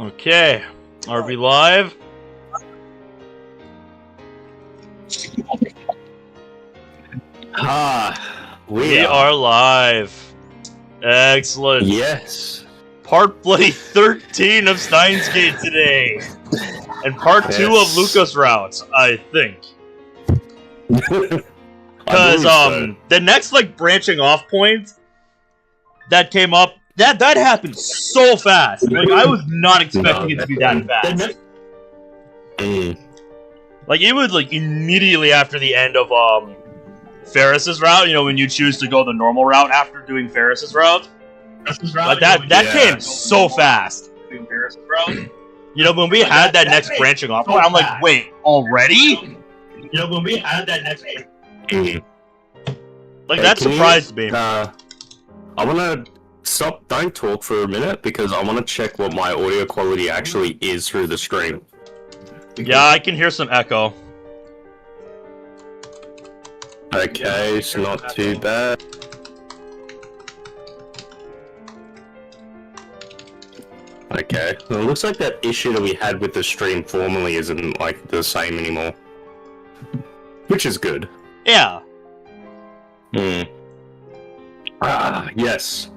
Okay, are we live? We are live. Excellent. Yes. Part bloody 13 of Steins Gate today. And part 2 of Luka's route, I think. Because the next branching off point that came up, that happened so fast. I was not expecting it to be that fast. It was immediately after the end of Ferris's route, when you choose to go the normal route after doing Ferris's route. But that came so fast. When we had that next branching off point, I'm like, wait, already? When we had that next that surprised me. I wanna stop, don't talk for a minute, because I want to check what my audio quality actually is through the stream. Yeah, I can hear some echo. Okay, it's not too bad. Okay, well, it looks like that issue that we had with the stream formerly isn't, the same anymore. Which is good. Yeah. Yes.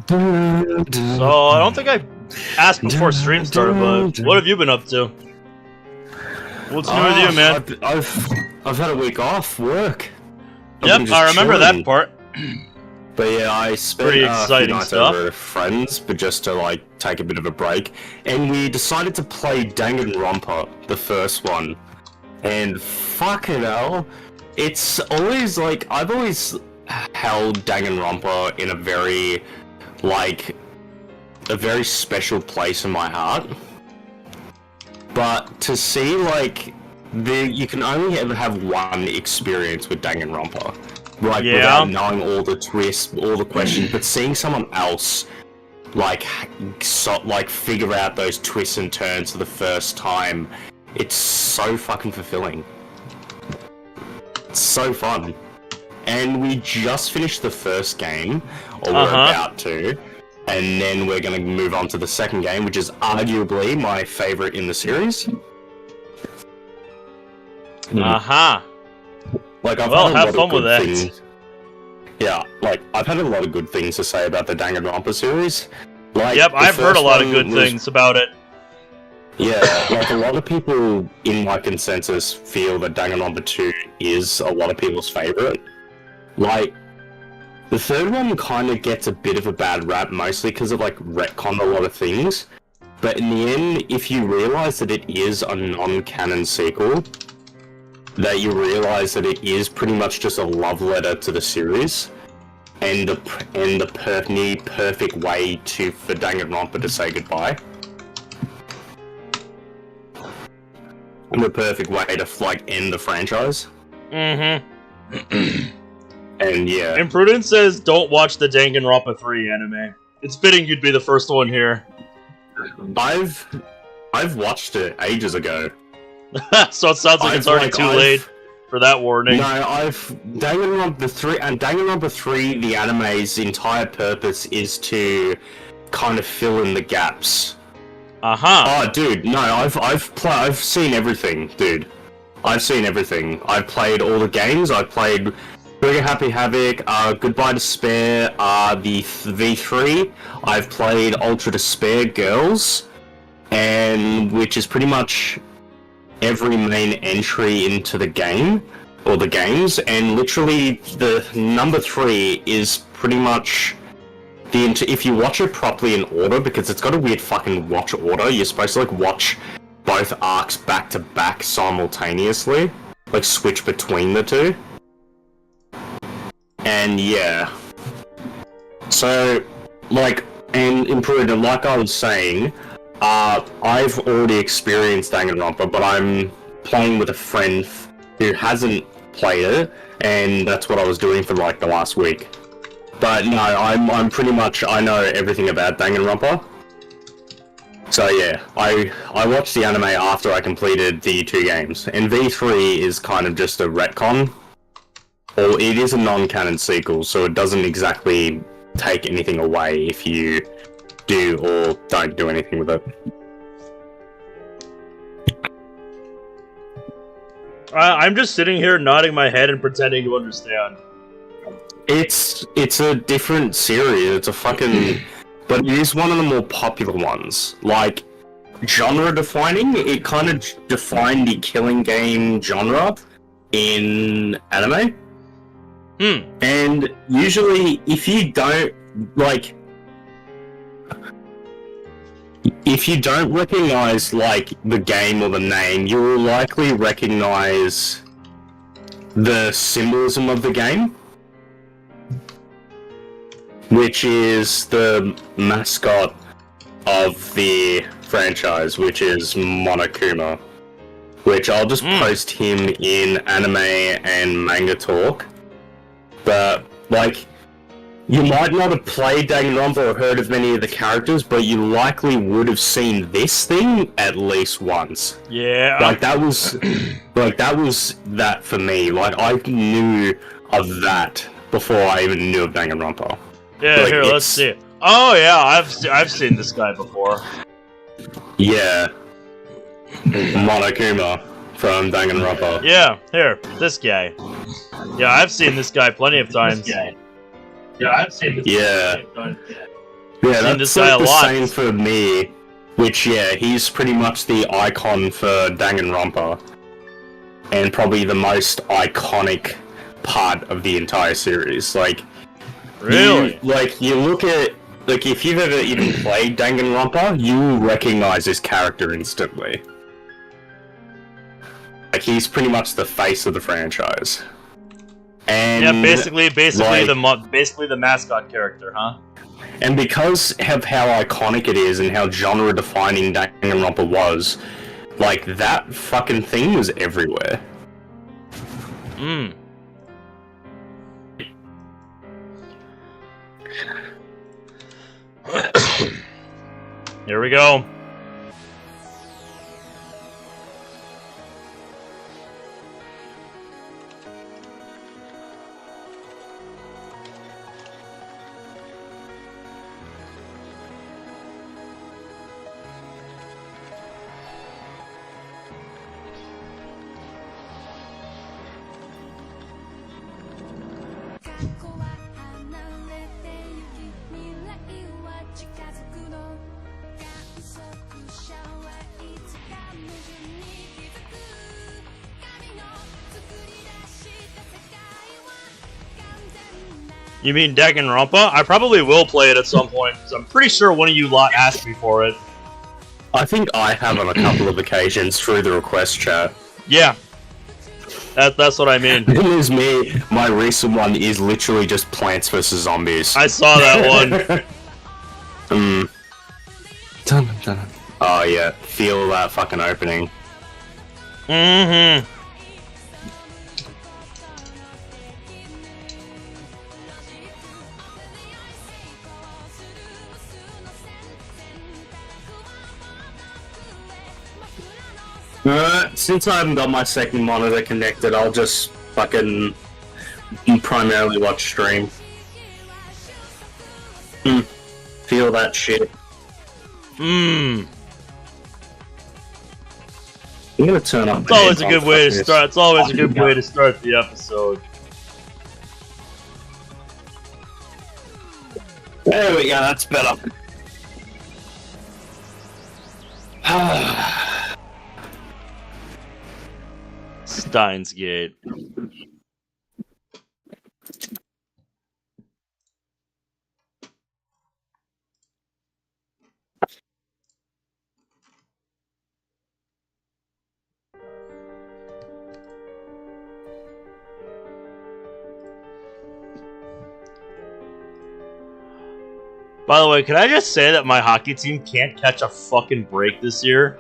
So, I don't think I asked before stream started, but what have you been up to? What's new with you, man? I've had a week off work. Yep, I remember that part. But yeah, I spent pretty a exciting few nights stuff over with friends, but just to take a bit of a break, and we decided to play Danganronpa, the first one. And fucking hell, it's always I've always held Danganronpa in a very special place in my heart. But to see you can only ever have one experience with Danganronpa. Without knowing all the twists, all the questions, but seeing someone else figure out those twists and turns for the first time, it's so fucking fulfilling. It's so fun. And we just finished the first game, or we're about to, and then we're gonna move on to the second game, which is arguably my favorite in the series. Have fun with that. Yeah, I've had a lot of good things to say about the Danganronpa series. Yep, I've heard a lot of good things about it. Yeah, a lot of people in my consensus feel that Danganronpa 2 is a lot of people's favorite. The third one kind of gets a bit of a bad rap, mostly because it retconned a lot of things. But in the end, if you realize that it is a non-canon sequel, that you realize that it is pretty much just a love letter to the series, and the perfect way for Danganronpa to say goodbye. And the perfect way to end the franchise. And yeah. Imprudence says don't watch the Danganronpa 3 anime. It's fitting you'd be the first one here. I've watched it ages ago. So it sounds like it's already too late for that warning. No, Danganronpa 3, the anime's entire purpose is to kind of fill in the gaps. Oh, dude, no, I've seen everything, dude. I've seen everything. I've played all the games. I've played Trigger Happy Havoc, Goodbye Despair, the V3. I've played Ultra Despair Girls, and which is pretty much every main entry into the game, or the games, and literally the number 3 is pretty much if you watch it properly in order, because it's got a weird fucking watch order, you're supposed to watch both arcs back to back simultaneously, switch between the two. And yeah. So, and improved, and like I was saying, I've already experienced Danganronpa, but I'm playing with a friend who hasn't played it, and that's what I was doing for the last week. But no, I'm pretty much, I know everything about Danganronpa. So yeah, I watched the anime after I completed the 2 games, and V3 is kind of just a retcon. Or it is a non-canon sequel, so it doesn't exactly take anything away if you do or don't do anything with it. I'm just sitting here nodding my head and pretending to understand. It's a different series. It's a fucking... but it is one of the more popular ones. Like, genre-defining, it kind of defined the killing game genre in anime. And usually, if you don't, like... if you don't recognize, like, the game or the name, you will likely recognize the symbolism of the game, which is the mascot of the franchise, which is Monokuma, which I'll just post him in anime and manga talk. But, like, you might not have played Danganronpa or heard of many of the characters, but you likely would have seen this thing at least once. Yeah. Like, that was that for me. Like, I knew of that before I even knew of Danganronpa. Yeah, like, here, let's see. Oh yeah, I've seen this guy before. Yeah. Monokuma from Danganronpa. Yeah, here, this guy. Yeah, I've seen this guy plenty of times. Yeah, I've seen this guy. Yeah, that's like the same for me. Which, yeah, he's pretty much the icon for Danganronpa. And probably the most iconic part of the entire series. Like, really? You look at... like, if you've ever even played Danganronpa, you will recognize this character instantly. Like, he's pretty much the face of the franchise. And, yeah, basically like, the mascot character, huh? And because of how iconic it is and how genre-defining Danganronpa was, like, that fucking thing was everywhere. Here we go. You mean Danganronpa? I probably will play it at some point, because I'm pretty sure one of you lot asked me for it. I think I have on a couple of occasions through the request chat. Yeah. That's what I mean. It is me. My recent one is literally just Plants vs. Zombies. I saw that one. Dun, dun. Oh yeah, feel that fucking opening. Mm-hmm. Since I haven't got my second monitor connected, I'll just fucking primarily watch stream. Feel that shit. I'm gonna turn up. It's always a good way to start. It's always a good way to start the episode. There we go. That's better. Steins Gate. By the way, can I just say that my hockey team can't catch a fucking break this year?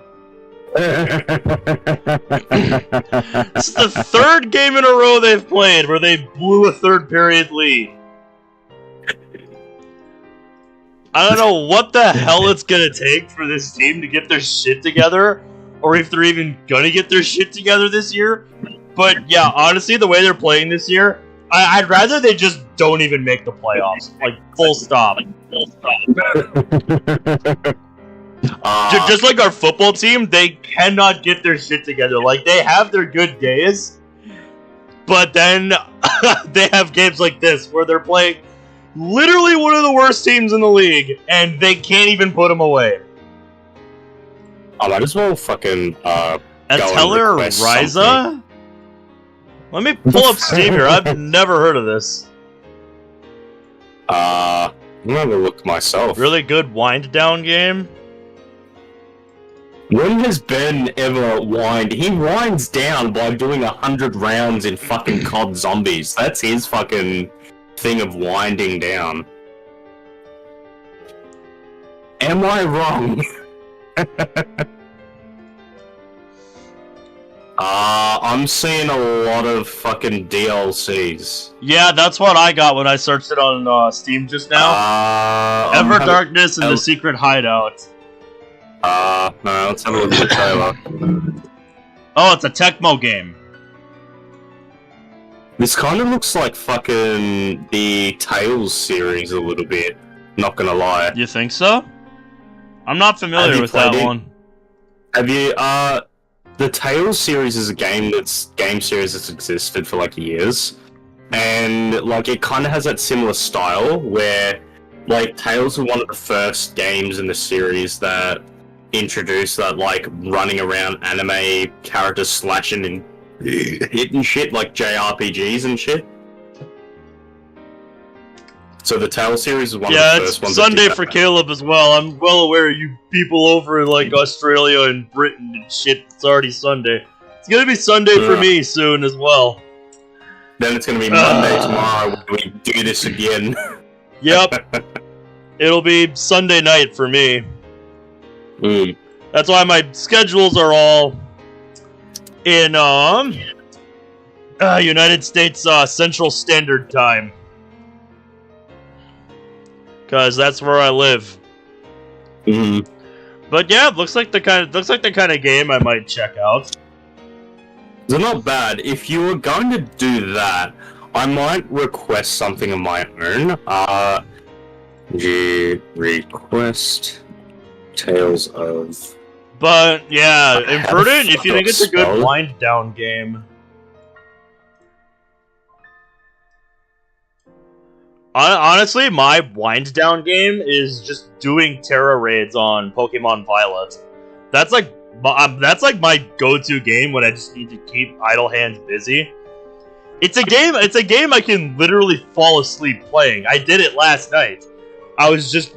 It's the third game in a row they've played where they blew a third period lead. I don't know what the hell it's gonna take for this team to get their shit together, or if they're even gonna get their shit together this year. But yeah, honestly, the way they're playing this year, I'd rather they just don't even make the playoffs. Like, full stop. Just like our football team, they cannot get their shit together. Like, they have their good days, but then they have games like this where they're playing literally one of the worst teams in the league, and they can't even put them away. I might as well fucking Ateller Ryza? Let me pull up Steam here. I've never heard of this. I'm gonna look myself. Really good wind down game. When has Ben ever whined? He winds down by doing 100 rounds in fucking COD Zombies. That's his fucking thing of winding down. Am I wrong? I'm seeing a lot of fucking DLCs. Yeah, that's what I got when I searched it on Steam just now. Ever Darkness and the Secret Hideout. No, let's have a look at the trailer. Oh, it's a Tecmo game. This kind of looks like fucking the Tales series a little bit. Not gonna lie. You think so? I'm not familiar with that one. Have you, the Tales series is a game series that's existed for like years. And like it kind of has that similar style where like Tales was one of the first games in the series that introduced that like running around anime characters slashing and hitting shit like JRPGs and shit. So the Tales series is one of the first ones. Yeah, it's Sunday for Caleb as well. I'm well aware of you people over in like Australia and Britain and shit. It's already Sunday. It's gonna be Sunday for me soon as well. Then it's gonna be Monday tomorrow when we do this again. Yep. It'll be Sunday night for me. That's why my schedules are all in United States Central Standard Time. Cause that's where I live. But yeah, it looks like the kind of game I might check out. They're not bad. If you were going to do that, I might request something of my own. Request Tales of. But yeah, Imprudent. If you think it's a good wind down game. Honestly, my wind down game is just doing Terra raids on Pokemon Violet. That's like my go-to game when I just need to keep idle hands busy. It's a game I can literally fall asleep playing. I did it last night. I was just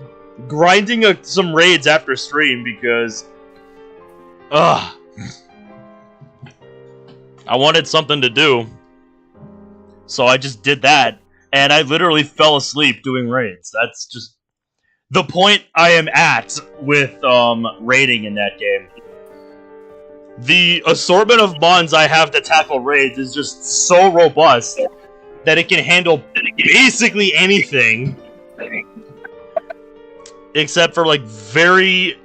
grinding some raids after stream because I wanted something to do. So I just did that. And I literally fell asleep doing raids. That's just the point I am at with raiding in that game. The assortment of mons I have to tackle raids is just so robust that it can handle basically anything, except for like very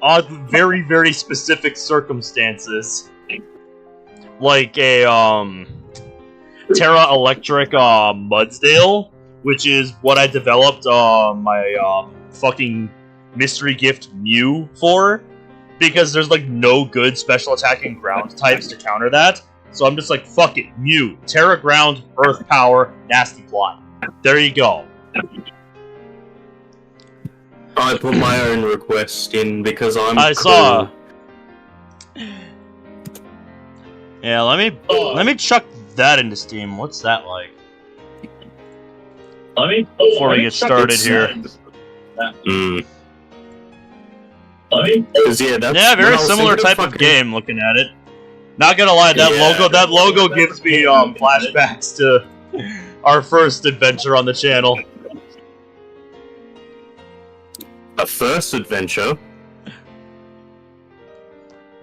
specific circumstances, like a Terra Electric Mudsdale, which is what I developed my fucking mystery gift Mew for, because there's like no good special attacking ground types to counter that. So I'm just like, fuck it, Mew, Terra Ground, Earth Power, Nasty Plot. There you go. I put my own request in because I saw. Yeah, let me chuck that into Steam. What's that like? Before we get started here. Yeah, very similar type of game. Looking at it, not gonna lie, that logo gives me flashbacks to our first adventure on the channel. A first adventure.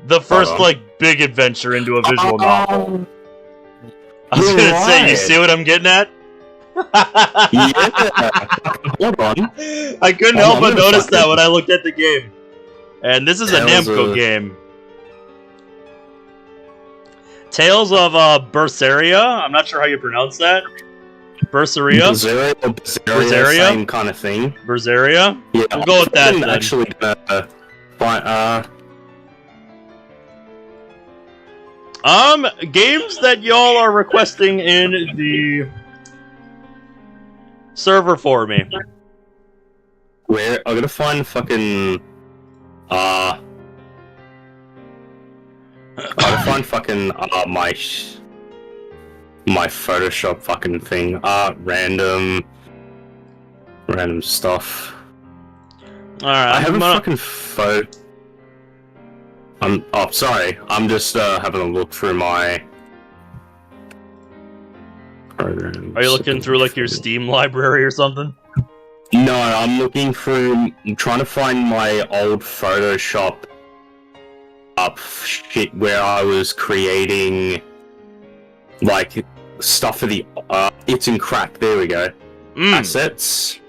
The first like big adventure into a visual novel. I was gonna say, you see what I'm getting at? Yeah. Hold on. I couldn't help but notice that when I looked at the game. And this is a Namco game. Tales of Berseria? I'm not sure how you pronounce that. Berseria? Berseria, same kind of thing. Berseria? Yeah, we'll go with that then. Actually, games that y'all are requesting in the server for me. Where I'm gonna find fucking I'm gonna find fucking my Photoshop fucking thing. Random stuff. Alright, I have a fucking photo. Sorry. I'm just having a look through my programs. Are you looking through like your Steam library or something? No, I'm looking through. I'm trying to find my old Photoshop shit where I was creating like stuff for the. It's in crack. There we go. Assets.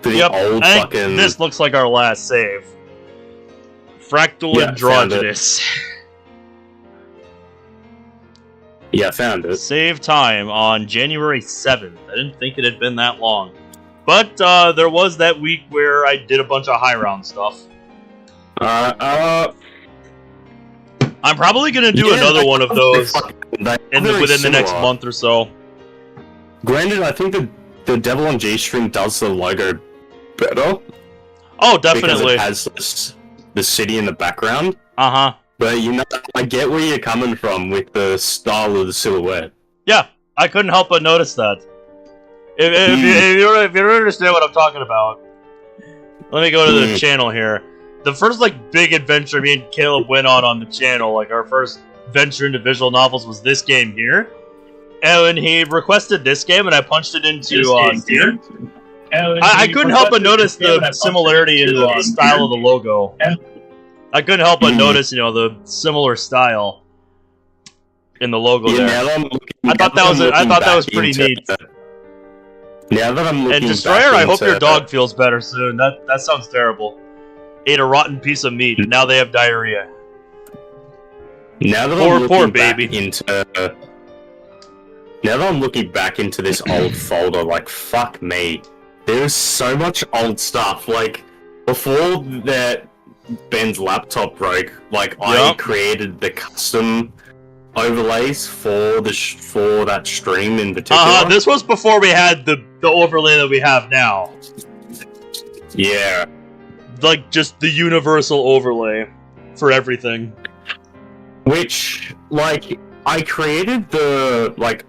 For the old I fucking. Think this looks like our last save. Fractal Androgynous. Yeah, I found it. Save time on January 7th. I didn't think it had been that long. But there was that week where I did a bunch of high round stuff. I'm probably gonna do another one of those within the next month or so. Granted, I think the Devil on G-String does the logo better. Oh, definitely. Because it has the city in the background. Uh-huh. But, you know, I get where you're coming from with the style of the silhouette. Yeah, I couldn't help but notice that. If you don't understand what I'm talking about, let me go to the channel here. The first, like, big adventure me and Caleb went on the channel, like, our first venture into visual novels was this game here. And when he requested this game, and I punched it into Steam, I couldn't help but notice the similarity in the style of the logo. I couldn't help but notice, you know, the similar style in the logo there. I thought that was pretty neat. Now that I'm looking and Destroyer, I hope your dog feels better soon. That sounds terrible. Ate a rotten piece of meat, and now they have diarrhea. Now that I'm looking back into... Now that I'm looking back into this old folder, like, fuck me. There's so much old stuff. Like, before that Ben's laptop broke, like, I created the custom overlays for that stream in particular. This was before we had the overlay that we have now. Yeah. Like, just the universal overlay for everything. Which, like, I created the, like,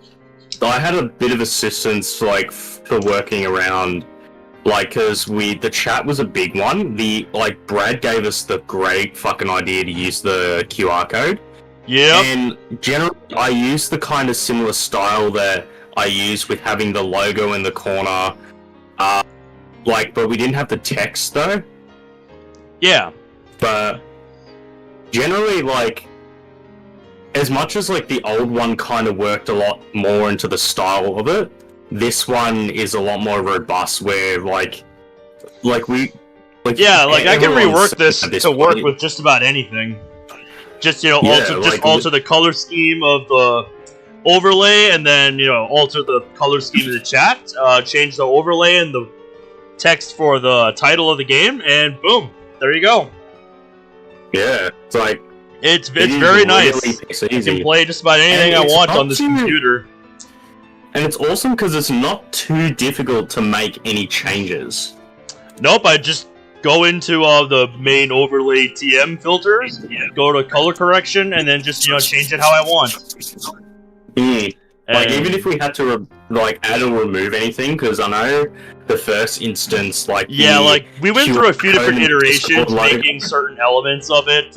I had a bit of assistance, like, for working around, like, because the chat was a big one. Brad gave us the great fucking idea to use the QR code. Yeah. And generally, I use the kind of similar style that I use with having the logo in the corner. But we didn't have the text, though. Yeah. But generally, like, as much as, like, the old one kind of worked a lot more into the style of it, this one is a lot more robust, where, I can rework this to work with just about anything. Just, you know, alter the color scheme of the overlay, and then, you know, alter the color scheme of the chat, change the overlay and the text for the title of the game, and boom, there you go. Yeah, it's like... It's very nice. I can play just about anything I want on this computer. And it's awesome because it's not too difficult to make any changes. Nope, I just go into the main overlay TM filters, go to color correction, and then just, you know, change it how I want. Like, even if we had to, add or remove anything, because I know the first instance, we went through a few different iterations, making certain elements of it,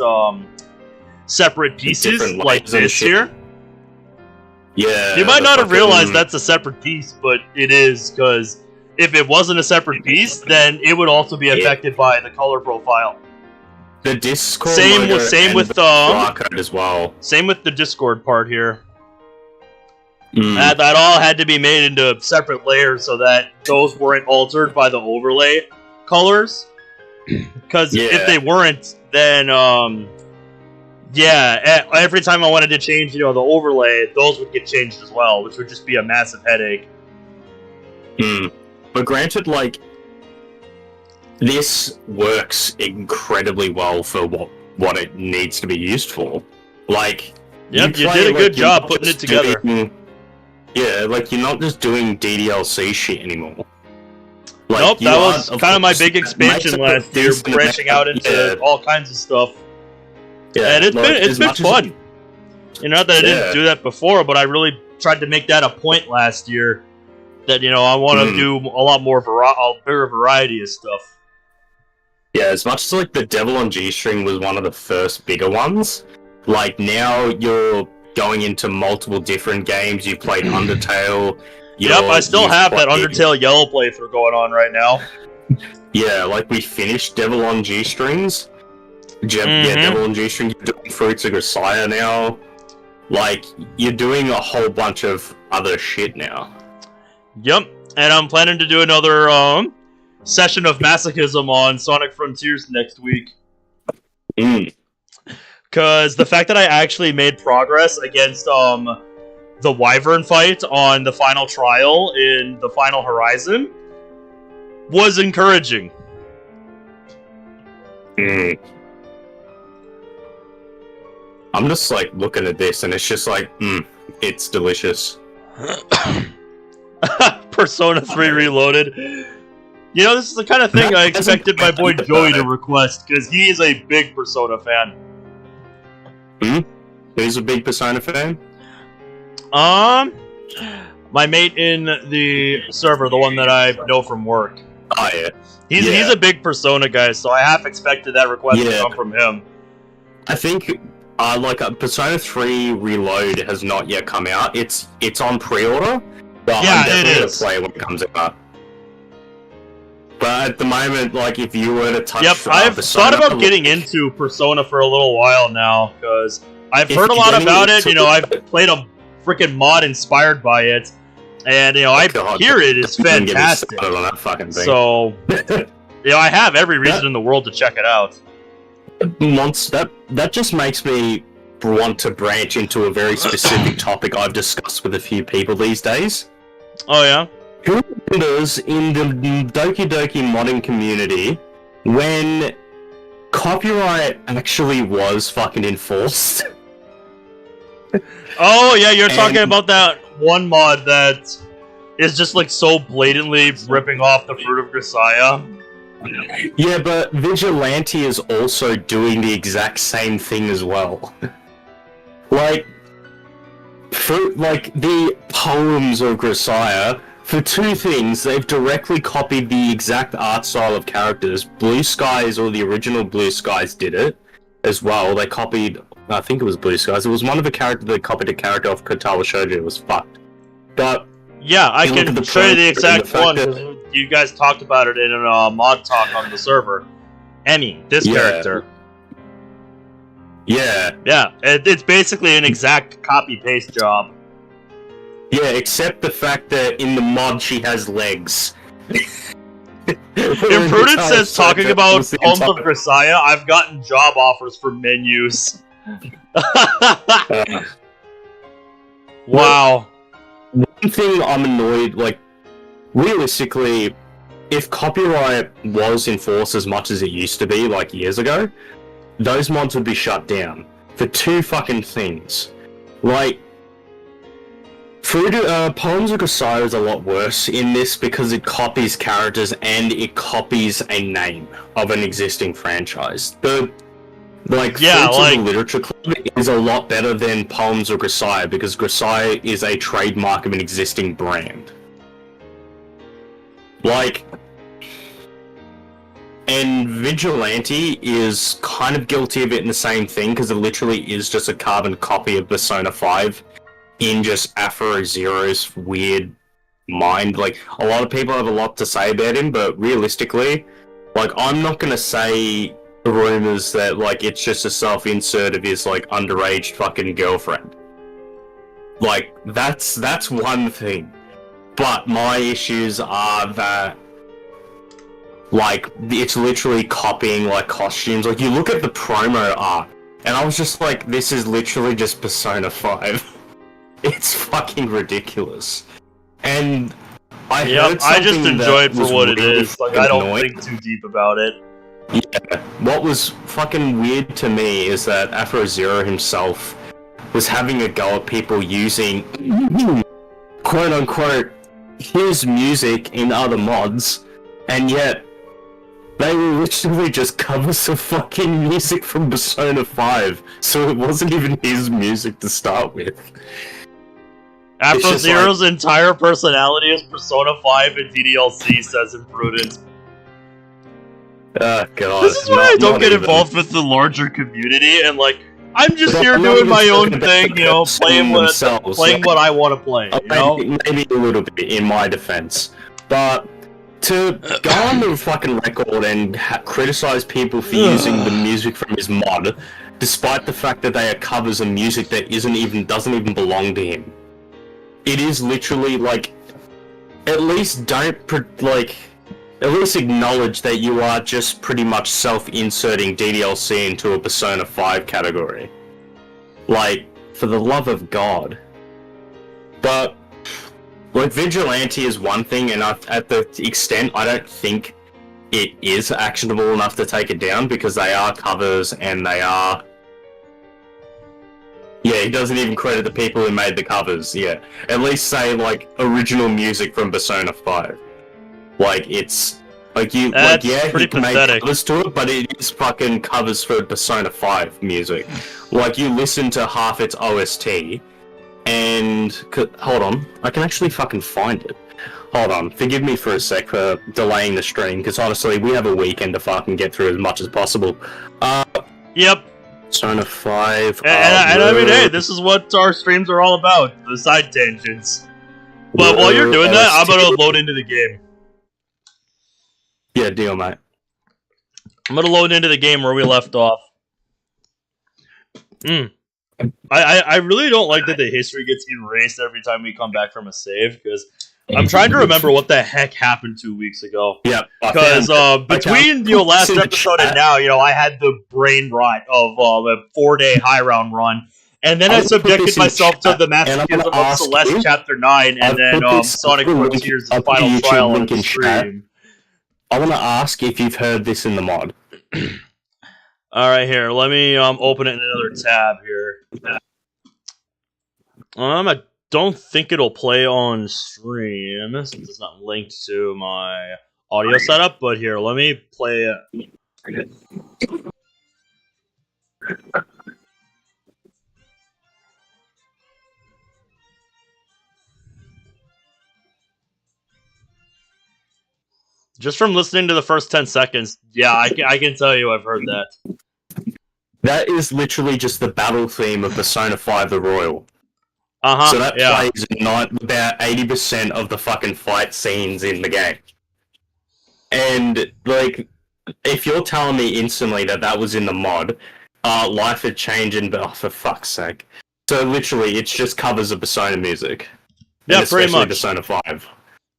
separate pieces, like this here. Yeah. You might not have realized that's a separate piece, but it is, because if it wasn't a separate piece, then it would also be affected by the color profile. The Discord same with the barcode as well. Same with the Discord part here. That all had to be made into separate layers so that those weren't altered by the overlay colors. Because if they weren't, then every time I wanted to change, you know, the overlay, those would get changed as well, which would just be a massive headache. But granted, like, this works incredibly well for what it needs to be used for. Like, yep, you did a good job putting it together. Yeah, like, you're not just doing DDLC shit anymore. Like, nope, that was kind of my big expansion last year, branching out into all kinds of stuff. Yeah, and it's been fun. Not that I didn't do that before, but I really tried to make that a point last year. That, I want to do a lot more a bigger variety of stuff. Yeah, as much as, like, the Devil on G-String was one of the first bigger ones, like, now you're going into multiple different games. You've played Undertale. Yep, I still have that Undertale Yellow playthrough going on right now. Yeah, like, we finished Devil on G-Strings. Yeah, Devil on G-Strings. You're doing Fruits of Grisaia now. Like, you're doing a whole bunch of other shit now. Yep, and I'm planning to do another session of masochism on Sonic Frontiers next week. Because the fact that I actually made progress against the Wyvern fight on the final trial in the final Horizon was encouraging. I'm just, like, looking at this, and it's just like, it's delicious. Persona 3 Reloaded. This is the kind of thing I expected my boy Joey to request, because he is a big Persona fan. He's a big Persona fan? My mate in the server, the one that I know from work. Oh, yeah. He's a big Persona guy, so I half expected that request to come from him. I think, Persona 3 Reload has not yet come out. It's on pre-order. But I'm definitely going to play when it comes out. But at the moment, like, if you were to touch I've thought about getting into Persona for a little while now, because I've heard a lot about it. I've played a freaking mod inspired by it, and, I hear it is fantastic. On that fucking thing. So, I have every reason in the world to check it out. That just makes me want to branch into a very specific topic I've discussed with a few people these days. Oh, yeah? Who remembers in the Doki Doki modding community when copyright actually was fucking enforced? Oh, yeah, you're talking about that one mod that is just, like, so blatantly ripping off the Fruit of Grisaia. Yeah, but Vigilante is also doing the exact same thing as well. Like, the poems of Grisaia, for two things, they've directly copied the exact art style of characters. Blue Skies, or the original Blue Skies, did it as well. They copied, I think it was Blue Skies. It was one of the characters that copied a character off Kotawa Shoujo. It was fucked. But yeah, I can show you the exact one, because you guys talked about it in a mod talk on the server. Emmy, this character. Yeah. Yeah, it's basically an exact copy-paste job. Yeah, except the fact that in the mod she has legs. Imprudence says, talking about Poems of Grisaia, I've gotten job offers for menus. Wow. One thing I'm annoyed, like, realistically, if copyright was enforced as much as it used to be, like, years ago, those mods would be shut down for two fucking things. Like, Poems of Grisaia is a lot worse in this because it copies characters and it copies a name of an existing franchise. The Fruits of the Literature Club is a lot better than Poems of Grisaia because Grisaia is a trademark of an existing brand. And Vigilante is kind of guilty of it in the same thing, because it literally is just a carbon copy of Persona 5 in just Afro Zero's weird mind. Like, a lot of people have a lot to say about him, but realistically, like, I'm not gonna say rumors that, like, it's just a self-insert of his, like, underage fucking girlfriend. Like, that's one thing. But my issues are that, like, it's literally copying, like, costumes. Like, you look at the promo art, and I was just like, this is literally just Persona 5. It's fucking ridiculous. And I just enjoy it for what it is. Like, I don't think too deep about it. Yeah, what was fucking weird to me is that Afro-Zero himself was having a go at people using quote-unquote his music in other mods, and yet they were literally just covers of fucking music from Persona 5, so it wasn't even his music to start with. Afro-Zero's entire personality is Persona 5 and DDLC, says Imprudent. Oh god. This is why I don't get involved with the larger community, and like, I'm just here doing my own thing, you know, playing what I want to play, you know? Maybe a little bit, in my defense. But to go on the fucking record and criticize people for using the music from his mod, despite the fact that they are covers of music that doesn't even belong to him. It is literally like, at least acknowledge that you are just pretty much self-inserting DDLC into a Persona 5 category. Like, for the love of God. But, like, Vigilante is one thing, and at the extent, I don't think it is actionable enough to take it down, because they are covers, and they are... Yeah, he doesn't even credit the people who made the covers, yeah. At least say, like, original music from Persona 5. Like, it's... Like, you... That's like, yeah, pretty he made pathetic. covers to it, but it is fucking covers for Persona 5 music. Like, you listen to half its OST, and... Hold on. I can actually fucking find it. Hold on. Forgive me for a sec for delaying the stream, because honestly, we have a weekend to fucking get through as much as possible. Yep. Persona 5... And I mean, hey, this is what our streams are all about. The side tangents. But while you're doing that, I'm gonna load into the game. Yeah, deal, mate. I'm gonna load into the game where we left off. I really don't like that the history gets erased every time we come back from a save, because I'm trying to remember what the heck happened 2 weeks ago. Yeah, because between last episode and now, I had the brain rot of a 4-day high round run, and then I subjected myself to the Masochism of Celeste Chapter 9, and then Sonic Frontiers' Final Trial on the stream. I want to ask if you've heard this in the mod. Alright, here, let me open it in another tab here. I don't think it'll play on stream, since it's not linked to my audio setup, but here, let me play it. Just from listening to the first 10 seconds, yeah, I can tell you I've heard that. That is literally just the battle theme of Persona 5 The Royal. So that plays about 80% of the fucking fight scenes in the game. And, like, if you're telling me instantly that was in the mod, life had changed and... Oh, for fuck's sake. So literally, it's just covers of Persona music. Yeah, pretty much. Persona 5.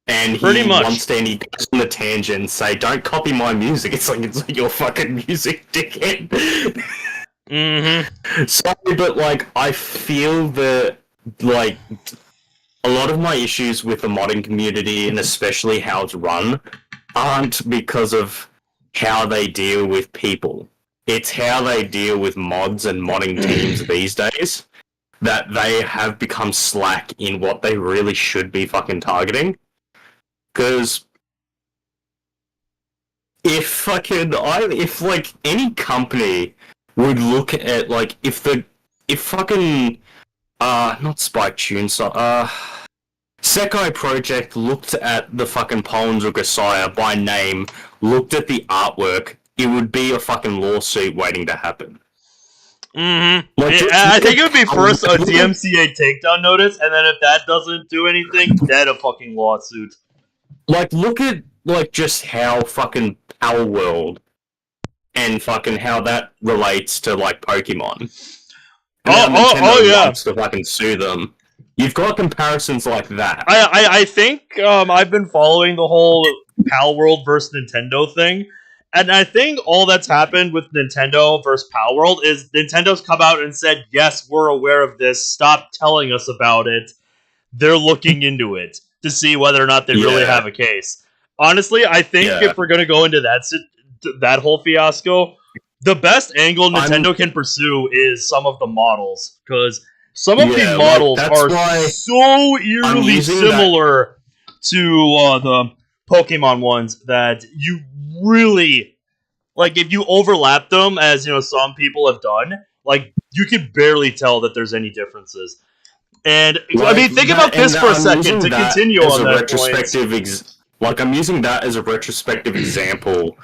And he wants to, and he goes on the tangent and say, don't copy my music. It's like your fucking music, dickhead. Sorry, but, like, I feel that, like, a lot of my issues with the modding community, and especially how it's run, aren't because of how they deal with people. It's how they deal with mods and modding teams these days, that they have become slack in what they really should be fucking targeting. Because if like any company would look at, like, if fucking not Spike Tunes, Sekai Project looked at the fucking Poems of Gosaya by name, looked at the artwork, it would be a fucking lawsuit waiting to happen. Like, I think it would be first a DMCA takedown notice, and then if that doesn't do anything, then a fucking lawsuit. Like, look at, like, just how fucking Power World and fucking how that relates to, like, Pokemon. Oh yeah. Wants to fucking sue them. You've got comparisons like that. I think I've been following the whole Pal World versus Nintendo thing, and I think all that's happened with Nintendo versus Pal World is Nintendo's come out and said, yes, we're aware of this, stop telling us about it, they're looking into it. to see whether or not they really have a case. Honestly, I think if we're going to go into that whole fiasco, the best angle Nintendo can pursue is some of the models, because some of the models are so eerily similar to the Pokemon ones that you really, like, if you overlap them, as some people have done, like, you can barely tell that there's any differences. And I mean, think about this for a second to continue on that point. I'm using that as a retrospective example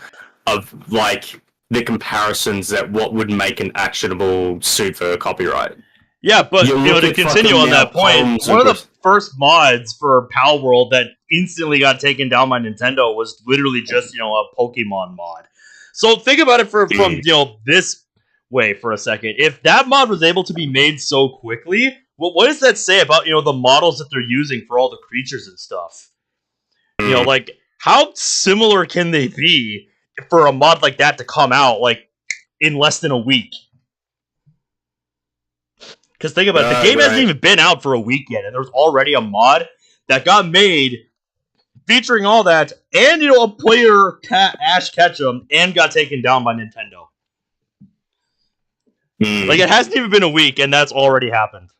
of like the comparisons that what would make an actionable suit for copyright. Yeah, but to continue on that point, one of the first mods for Pal World that instantly got taken down by Nintendo was literally just a Pokemon mod. So think about it from this way for a second. If that mod was able to be made so quickly, what does that say about the models that they're using for all the creatures and stuff? Like, how similar can they be for a mod like that to come out like in less than a week? Because think about it, the game hasn't even been out for a week yet, and there's already a mod that got made featuring all that, and a player, Ash Ketchum, and got taken down by Nintendo. Like, it hasn't even been a week, and that's already happened.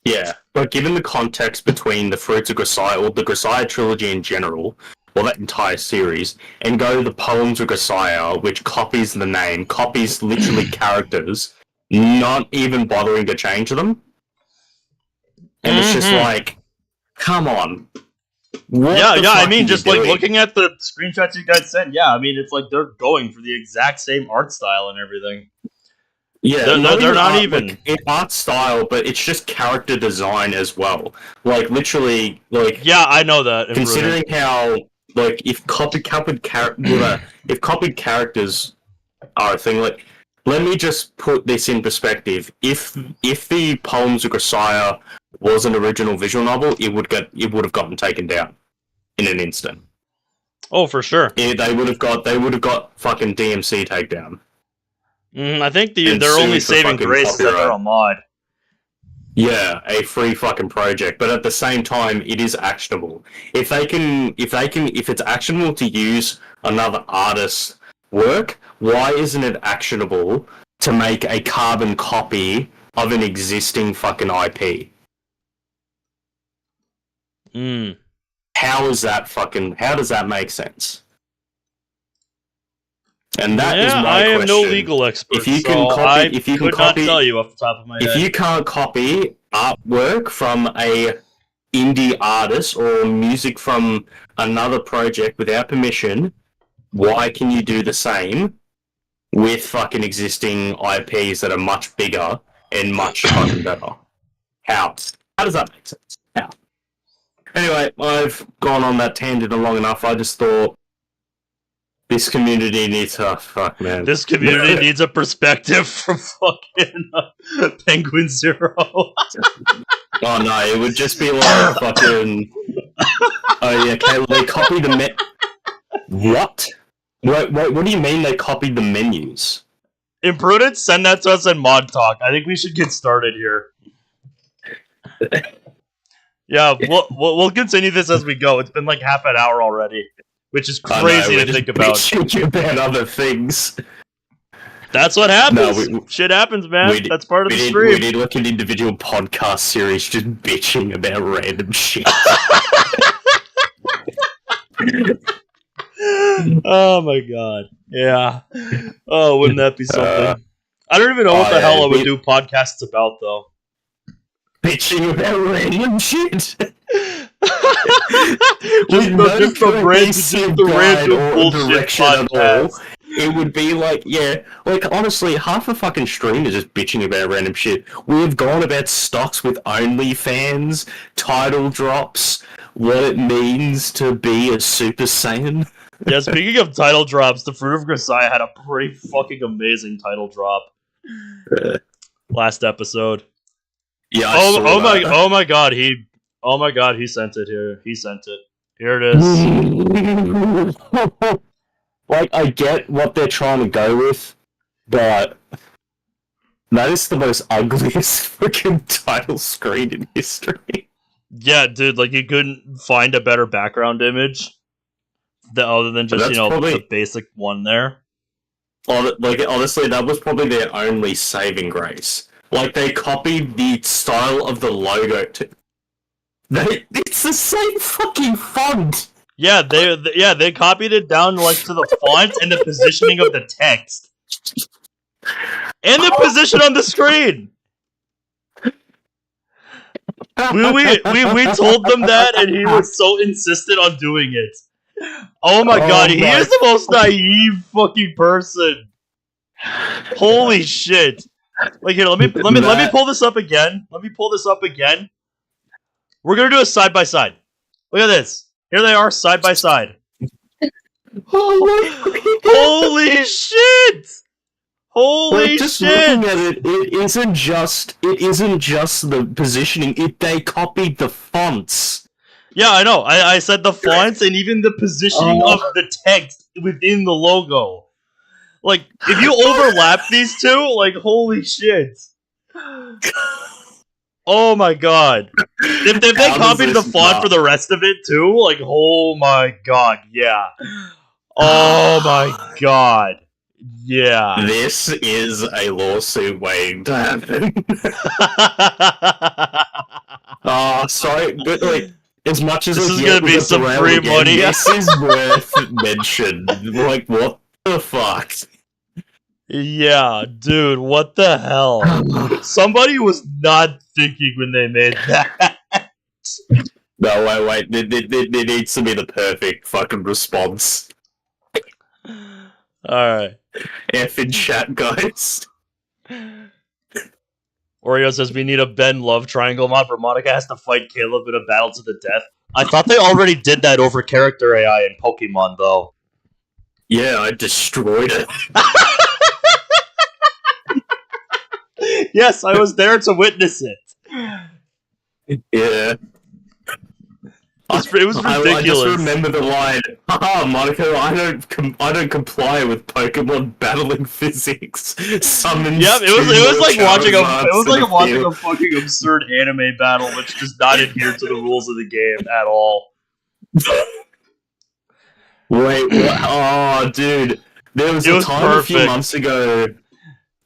Yeah, but given the context between the Fruits of Grisaia, or the Grisaia trilogy in general, or that entire series, and go to the Poems of Grisaia, which copies the name, copies literally characters, not even bothering to change them. And it's just like, come on. I mean, just like looking at the screenshots you guys sent, I mean, it's like they're going for the exact same art style and everything. Yeah, they're not even like, art style, but it's just character design as well. Like literally, like I know that. Considering how, like, if copied characters are a thing, like, let me just put this in perspective. If the Poems of Grisaia was an original visual novel, it would have gotten taken down in an instant. Oh, for sure. They would have got fucking DMC takedown. I think they're only saving grace that they're a mod. Yeah, a free fucking project, but at the same time, it is actionable. If it's actionable to use another artist's work, why isn't it actionable to make a carbon copy of an existing fucking IP? How does that make sense? And that is my question. I am no legal expert, if you could not tell you off the top of my head. If you can't copy artwork from a indie artist or music from another project without permission, why can you do the same with fucking existing IPs that are much bigger and much fucking better? How does that make sense? How? Anyway, I've gone on that tangent long enough. I just thought this community needs This community needs a perspective from fucking Penguin Zero. Oh no, it would just be like fucking. Oh yeah, okay, they copied the What? Wait, what do you mean they copied the menus? Imprudence, send that to us in Mod Talk. I think we should get started here. Yeah, we'll continue this as we go. It's been like half an hour already, which is crazy to think about. About other things. That's what happens. No, shit happens, man. That's part of the stream. We need like an individual podcast series just bitching about random shit. Oh my god. Yeah. Oh, wouldn't that be something? I don't even know what the hell I would do podcasts about, though. Bitching about random shit. just the random bullshit podcast. It would be like, honestly, half a fucking stream is just bitching about random shit. We've gone about stocks with OnlyFans, title drops, what it means to be a Super Saiyan. Yeah, speaking of title drops, the Fruit of Grisaia had a pretty fucking amazing title drop last episode. Yeah. Oh my god, he sent it here. He sent it. Here it is. Like, I get what they're trying to go with, but that is the most ugliest fucking title screen in history. Yeah, dude, like, you couldn't find a better background image other than just, the basic one there. Like, honestly, that was probably their only saving grace. Like, they copied the style of the logo it's the same fucking font! Yeah, they copied it down, like, to the font and the positioning of the text. And the position on the screen! We told them that, and he was so insistent on doing it. Oh my god, he is the most naive fucking person. Holy shit! Like, here, let me pull this up again. We're gonna do a side by side. Look at this. Here they are, side by side. Holy shit! Holy just shit! Looking at it, it isn't just the positioning. They copied the fonts. Yeah, I know. I said the fonts and even the positioning of the text within the logo. Like, if you overlap these two, like, holy shit. Oh my god. If they copied the font for the rest of it too, like, oh my god, yeah. Oh my god. Yeah. This is a lawsuit waiting to happen. Sorry, but like, as much as this is gonna be some free money, this is worth mention. Like, what the fuck? Yeah, dude, what the hell? Somebody was not thinking when they made that. No, wait. There needs to be the perfect fucking response. Alright. F in chat, guys. Oreo says we need a Ben love triangle mod where Monica has to fight Caleb in a battle to the death. I thought they already did that over character AI in Pokemon, though. Yeah, I destroyed it. Yes, I was there to witness it. Yeah. It was ridiculous. I just remember the line, haha, Monica, I don't comply with Pokemon battling physics. Summons. Yep, it was like watching a fucking absurd anime battle which does not adhere to the rules of the game at all. Wait, what? Oh, dude. There was a time perfect. A few months ago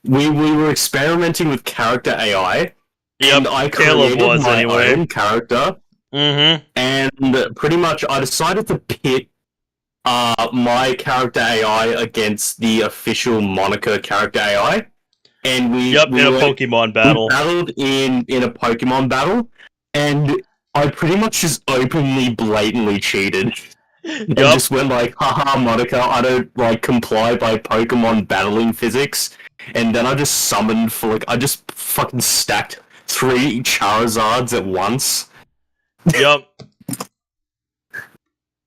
we were experimenting with character AI. Yep, and I created my own character. Mm-hmm. And pretty much I decided to pit my character AI against the official Monica character AI. And we in a Pokemon battle. We battled in a Pokemon battle, and I pretty much just openly, blatantly cheated. And just went like, haha, Monica, I don't like comply by Pokemon battling physics. And then I just summoned I just fucking stacked 3 Charizards at once. Yep.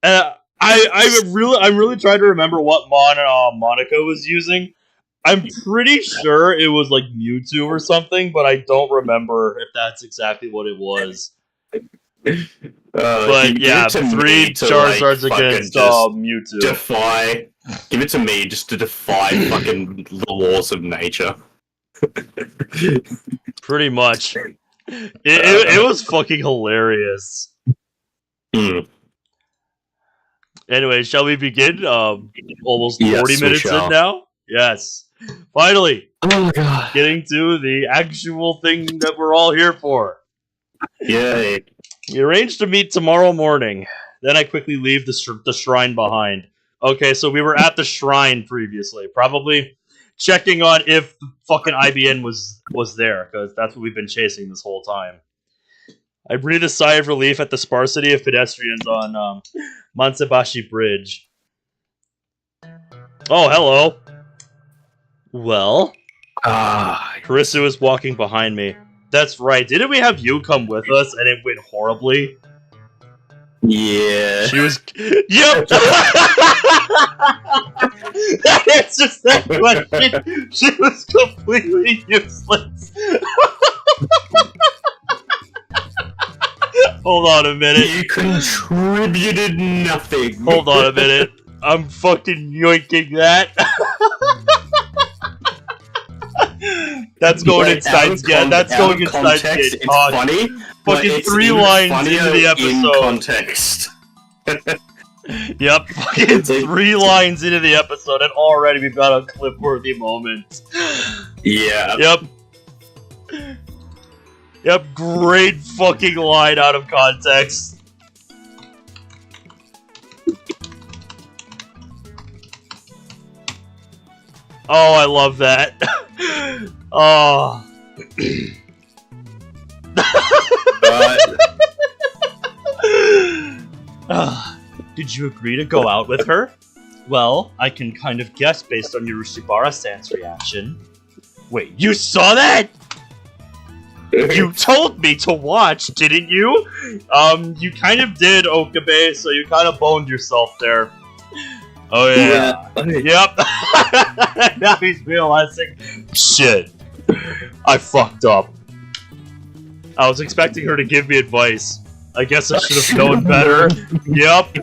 I'm really trying to remember what Monica was using. I'm pretty sure it was like Mewtwo or something, but I don't remember if that's exactly what it was. But yeah, 3 Charizards against Mewtwo. Give it to me just to defy fucking the laws of nature. Pretty much. It was fucking hilarious. Anyway, shall we begin? Almost 40 minutes in now? Yes. Finally! Oh god. Getting to the actual thing that we're all here for. Yay. We arranged to meet tomorrow morning. Then I quickly leave the shrine behind. Okay, so we were at the shrine previously. Probably checking on if fucking IBN was there, because that's what we've been chasing this whole time. I breathe a sigh of relief at the sparsity of pedestrians on Mansebashi Bridge. Oh, hello. Well, Karisu is walking behind me. That's right. Didn't we have you come with us and it went horribly? Yeah. She was... Yep! That answers that question. She was completely useless. Hold on a minute. You contributed nothing. Hold on a minute. I'm fucking yoinking that. That's going in Steins. Yeah, that's going in Steins. It's funny. Fucking 3 lines into the episode. In context. Yep, fucking 3 lines into the episode, and already we've got a clip-worthy moment. Yeah. Yep, great fucking line out of context. Oh, I love that. Oh. Did you agree to go out with her? Well, I can kind of guess based on your Ushibara-san's reaction. Wait, you saw that?! You told me to watch, didn't you? You kind of did, Okabe, so you kind of boned yourself there. Oh yeah. Yep. Now he's realizing, shit, I fucked up. I was expecting her to give me advice. I guess I should have known better. Yep.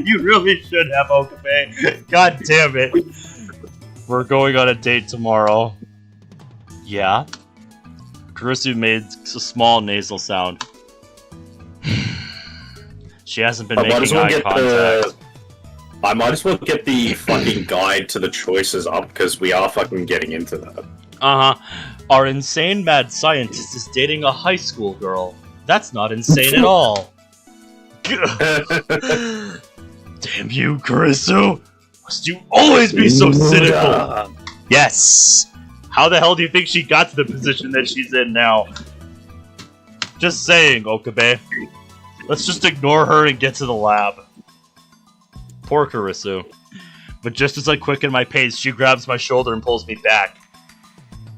You really should have, Okabe. God damn it. We're going on a date tomorrow. Yeah? Kurisu made a small nasal sound. She hasn't been making eye contact. I might as well get the fucking guide to the choices up, because we are fucking getting into that. Our insane mad scientist is dating a high school girl. That's not insane at all. Damn you, Kurisu! Must you always be so cynical? Yes! How the hell do you think she got to the position that she's in now? Just saying, Okabe. Let's just ignore her and get to the lab. Poor Kurisu. But just as I quicken my pace, she grabs my shoulder and pulls me back.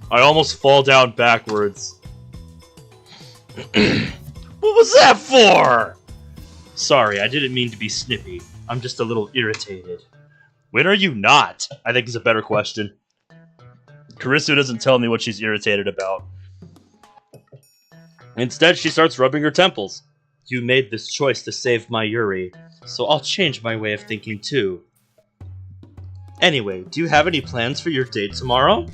I almost fall down backwards. What was that for? Sorry, I didn't mean to be snippy. I'm just a little irritated. When are you not? I think is a better question. Kurisu doesn't tell me what she's irritated about. Instead, she starts rubbing her temples. You made this choice to save my Yuri, so I'll change my way of thinking too. Anyway, do you have any plans for your date tomorrow?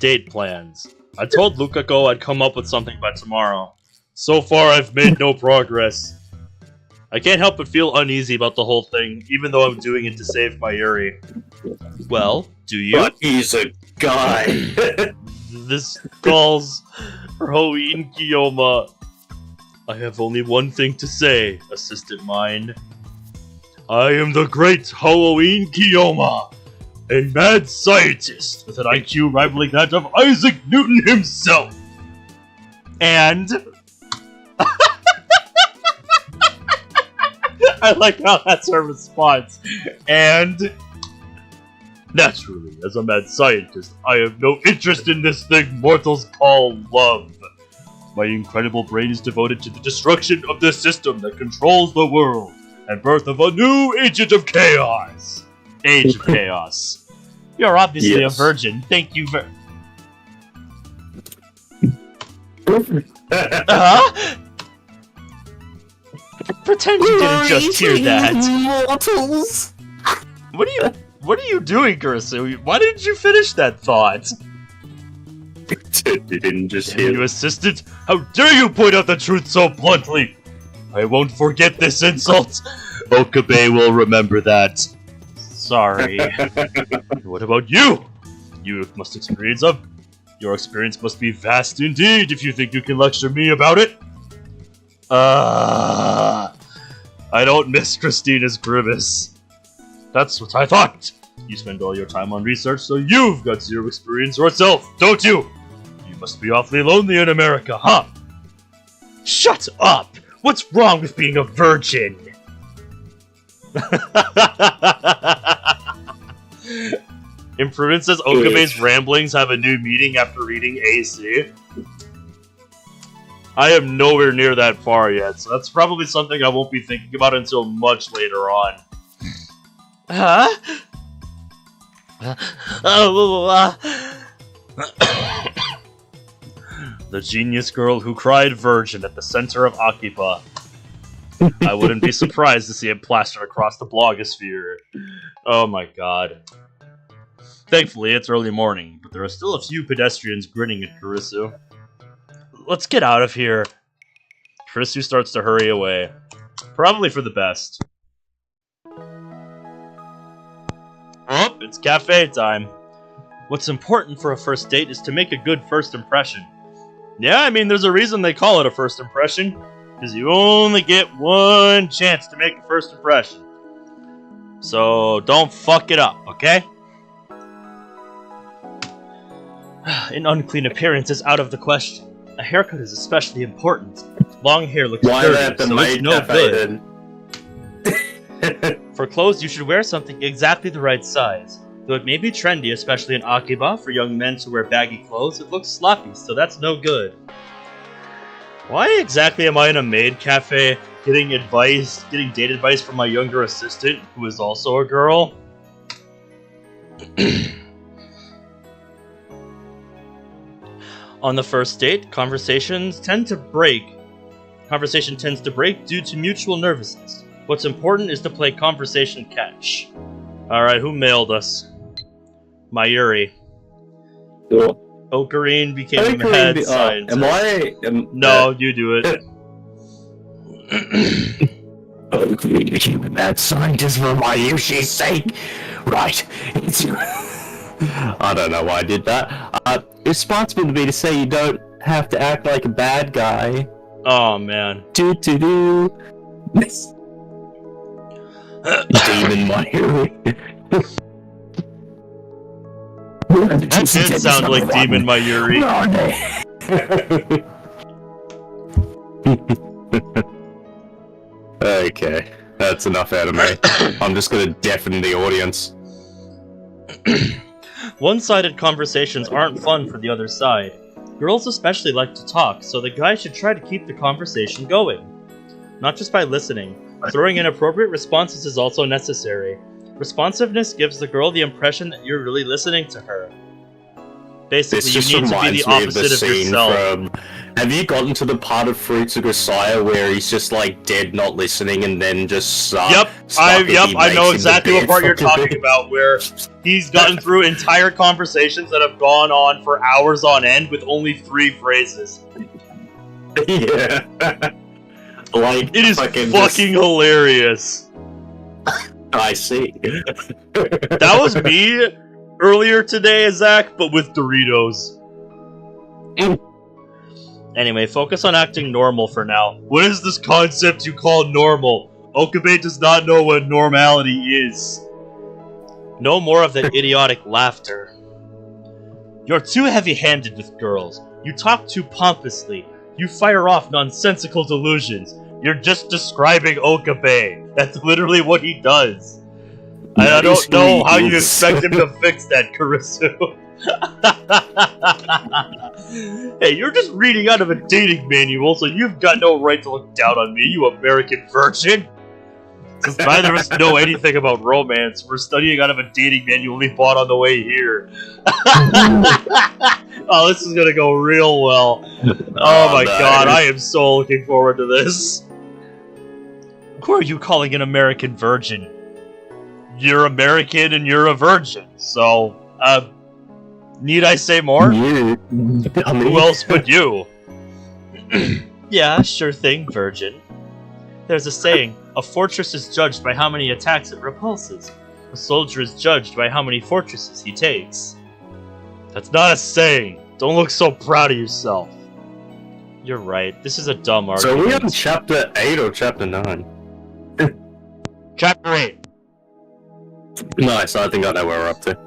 Date plans. I told Luka I'd come up with something by tomorrow. So far, I've made no progress. I can't help but feel uneasy about the whole thing, even though I'm doing it to save my Yuri. Well, do you? But he's a guy. This calls for Hoin Kiyoma. I have only one thing to say, assistant mine. I am the great Halloween Kiyoma, a mad scientist with an IQ rivaling that of Isaac Newton himself. And... I like how that's her response. And... naturally, as a mad scientist, I have no interest in this thing mortals call love. My incredible brain is devoted to the destruction of the system that controls the world, and birth of a new agent of chaos. Age of chaos. You're obviously a virgin. Thank you very... Pretend you didn't just hear that. Mortals. What are you doing, Kurisu? Why didn't you finish that thought? You didn't just hear. You assistant? How dare you point out the truth so bluntly? I won't forget this insult. Okabe will remember that. Sorry. What about you? You must experience of. Your experience must be vast indeed if you think you can lecture me about it. I don't miss Christina's grimace. That's what I thought. You spend all your time on research, so you've got zero experience yourself, don't you? You must be awfully lonely in America, huh? Shut up! What's wrong with being a virgin? Improvement says Okabe's ramblings have a new meaning after reading AC. I am nowhere near that far yet, so that's probably something I won't be thinking about until much later on. Huh? The genius girl who cried virgin at the center of Akiba. I wouldn't be surprised to see it plastered across the blogosphere. Oh my god. Thankfully, it's early morning, but there are still a few pedestrians grinning at Kurisu. Let's get out of here. Kurisu starts to hurry away. Probably for the best. Oh, it's cafe time. What's important for a first date is to make a good first impression. Yeah, I mean, there's a reason they call it a first impression. Because you only get one chance to make a first impression. So, don't fuck it up, okay? An unclean appearance is out of the question. A haircut is especially important. Long hair looks dirty, so it's no good. For clothes, you should wear something exactly the right size. Though it may be trendy, especially in Akiba, for young men to wear baggy clothes, it looks sloppy, so that's no good. Why exactly am I in a maid cafe getting date advice from my younger assistant, who is also a girl? On the first date, conversation tends to break due to mutual nervousness. What's important is to play conversation catch. Alright, who mailed us? Mayuri. Cool. Ocarine became mad scientist. No, you do it. Ocarine became a mad scientist for Mayushi's sake. Right. I don't know why I did that. It's responsible to me to say you don't have to act like a bad guy. Oh man. Demon Mayuri. That did sound like Demon Mayuri. Okay, that's enough anime. I'm just gonna deafen the audience. One-sided conversations aren't fun for the other side. Girls especially like to talk, so the guy should try to keep the conversation going. Not just by listening. Throwing in appropriate responses is also necessary. Responsiveness gives the girl the impression that you're really listening to her. Basically, you need to be the opposite of yourself. Have you gotten to the part of Fruits of Grisaya where he's just like dead, not listening, and then just I know exactly what part you're talking about, where he's gotten through entire conversations that have gone on for hours on end with only 3 phrases. Yeah. Like, it is fucking hilarious. I see. That was me earlier today, Zach, but with Doritos. Anyway, focus on acting normal for now. What is this concept you call normal? Okabe does not know what normality is. No more of that idiotic laughter. You're too heavy-handed with girls. You talk too pompously. You fire off nonsensical delusions. You're just describing Okabe. That's literally what he does. I don't know how you expect him to fix that, Kurisu. Hey, you're just reading out of a dating manual, so you've got no right to look down on me, you American virgin. Since neither of us know anything about romance, we're studying out of a dating manual we bought on the way here. Oh, this is gonna go real well. Oh my god, I am so looking forward to this. Who are you calling an American virgin? You're American and you're a virgin, so, need I say more? Who else but you? Yeah, sure thing, virgin. There's a saying, a fortress is judged by how many attacks it repulses. A soldier is judged by how many fortresses he takes. That's not a saying. Don't look so proud of yourself. You're right, this is a dumb argument. So are we on chapter 8 or chapter 9? Chapter 8. Nice, I think I know where we're up to.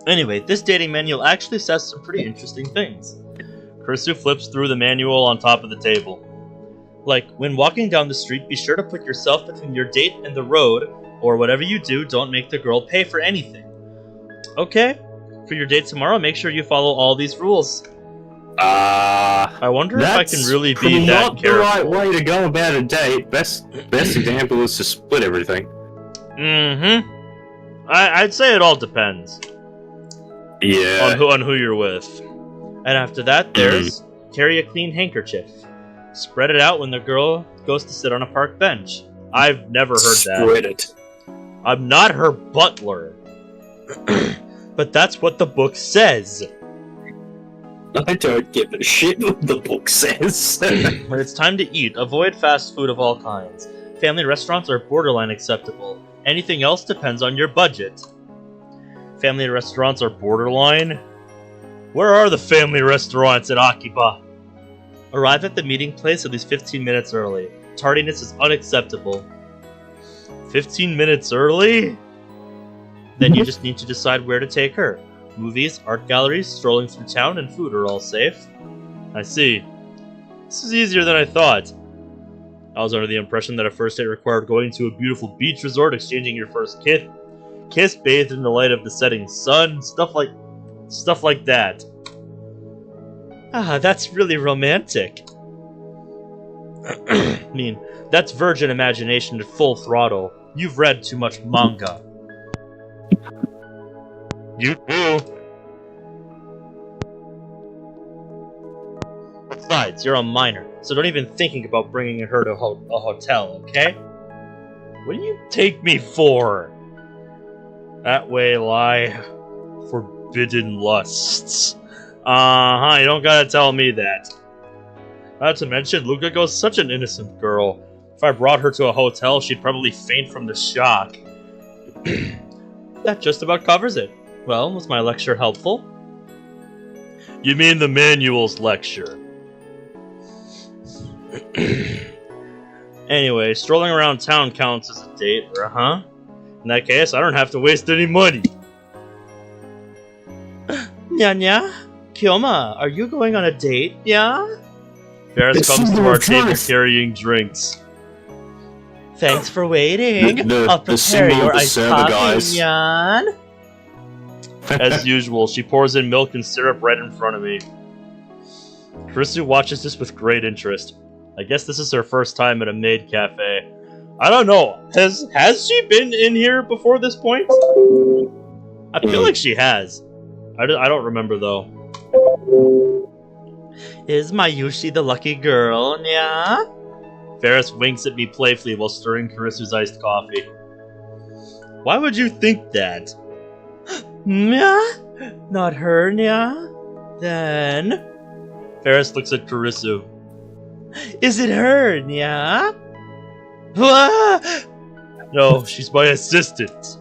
Anyway, this dating manual actually says some pretty interesting things. Kurisu flips through the manual on top of the table. Like, when walking down the street, be sure to put yourself between your date and the road, or whatever you do, don't make the girl pay for anything. Okay, for your date tomorrow, make sure you follow all these rules. I wonder if I can really be that careful. That's not the right way to go about a date. Best example is to split everything. Mm-hmm. I'd say it all depends. Yeah. On who you're with. And after that, there's carry a clean handkerchief. Spread it out when the girl goes to sit on a park bench. I've never heard that. Spread it. I'm not her butler. But that's what the book says. I don't give a shit what the book says. When it's time to eat, avoid fast food of all kinds. Family restaurants are borderline acceptable. Anything else depends on your budget. Family restaurants are borderline? Where are the family restaurants at Akiba? Arrive at the meeting place at least 15 minutes early. Tardiness is unacceptable. 15 minutes early? Then you just need to decide where to take her. Movies, art galleries, strolling through town, and food are all safe. I see. This is easier than I thought. I was under the impression that a first date required going to a beautiful beach resort, exchanging your first kiss bathed in the light of the setting sun, stuff like that. Ah, that's really romantic. I mean, that's virgin imagination at full throttle. You've read too much manga. You do. Besides, you're a minor, so don't even think about bringing her to a hotel, okay? What do you take me for? That way lie forbidden lusts. You don't gotta tell me that. Not to mention, Luka is such an innocent girl. If I brought her to a hotel, she'd probably faint from the shock. That just about covers it. Well, was my lecture helpful? You mean the manual's lecture. Anyway, strolling around town counts as a date, huh? In that case, I don't have to waste any money. Nya? Kyoma, are you going on a date, yeah? Ferris comes to our table carrying drinks. Thanks for waiting. I'll prepare your iced coffee, Nyan. As usual, she pours in milk and syrup right in front of me. Karisu watches this with great interest. I guess this is her first time at a maid cafe. I don't know. Has she been in here before this point? I feel like she has. I don't remember though. Is Mayushi the lucky girl, yeah? Ferris winks at me playfully while stirring Karisu's iced coffee. Why would you think that? Nya? Not her, Nya? Then... Ferris looks at Karisu. Is it her, Nya? No, she's my assistant.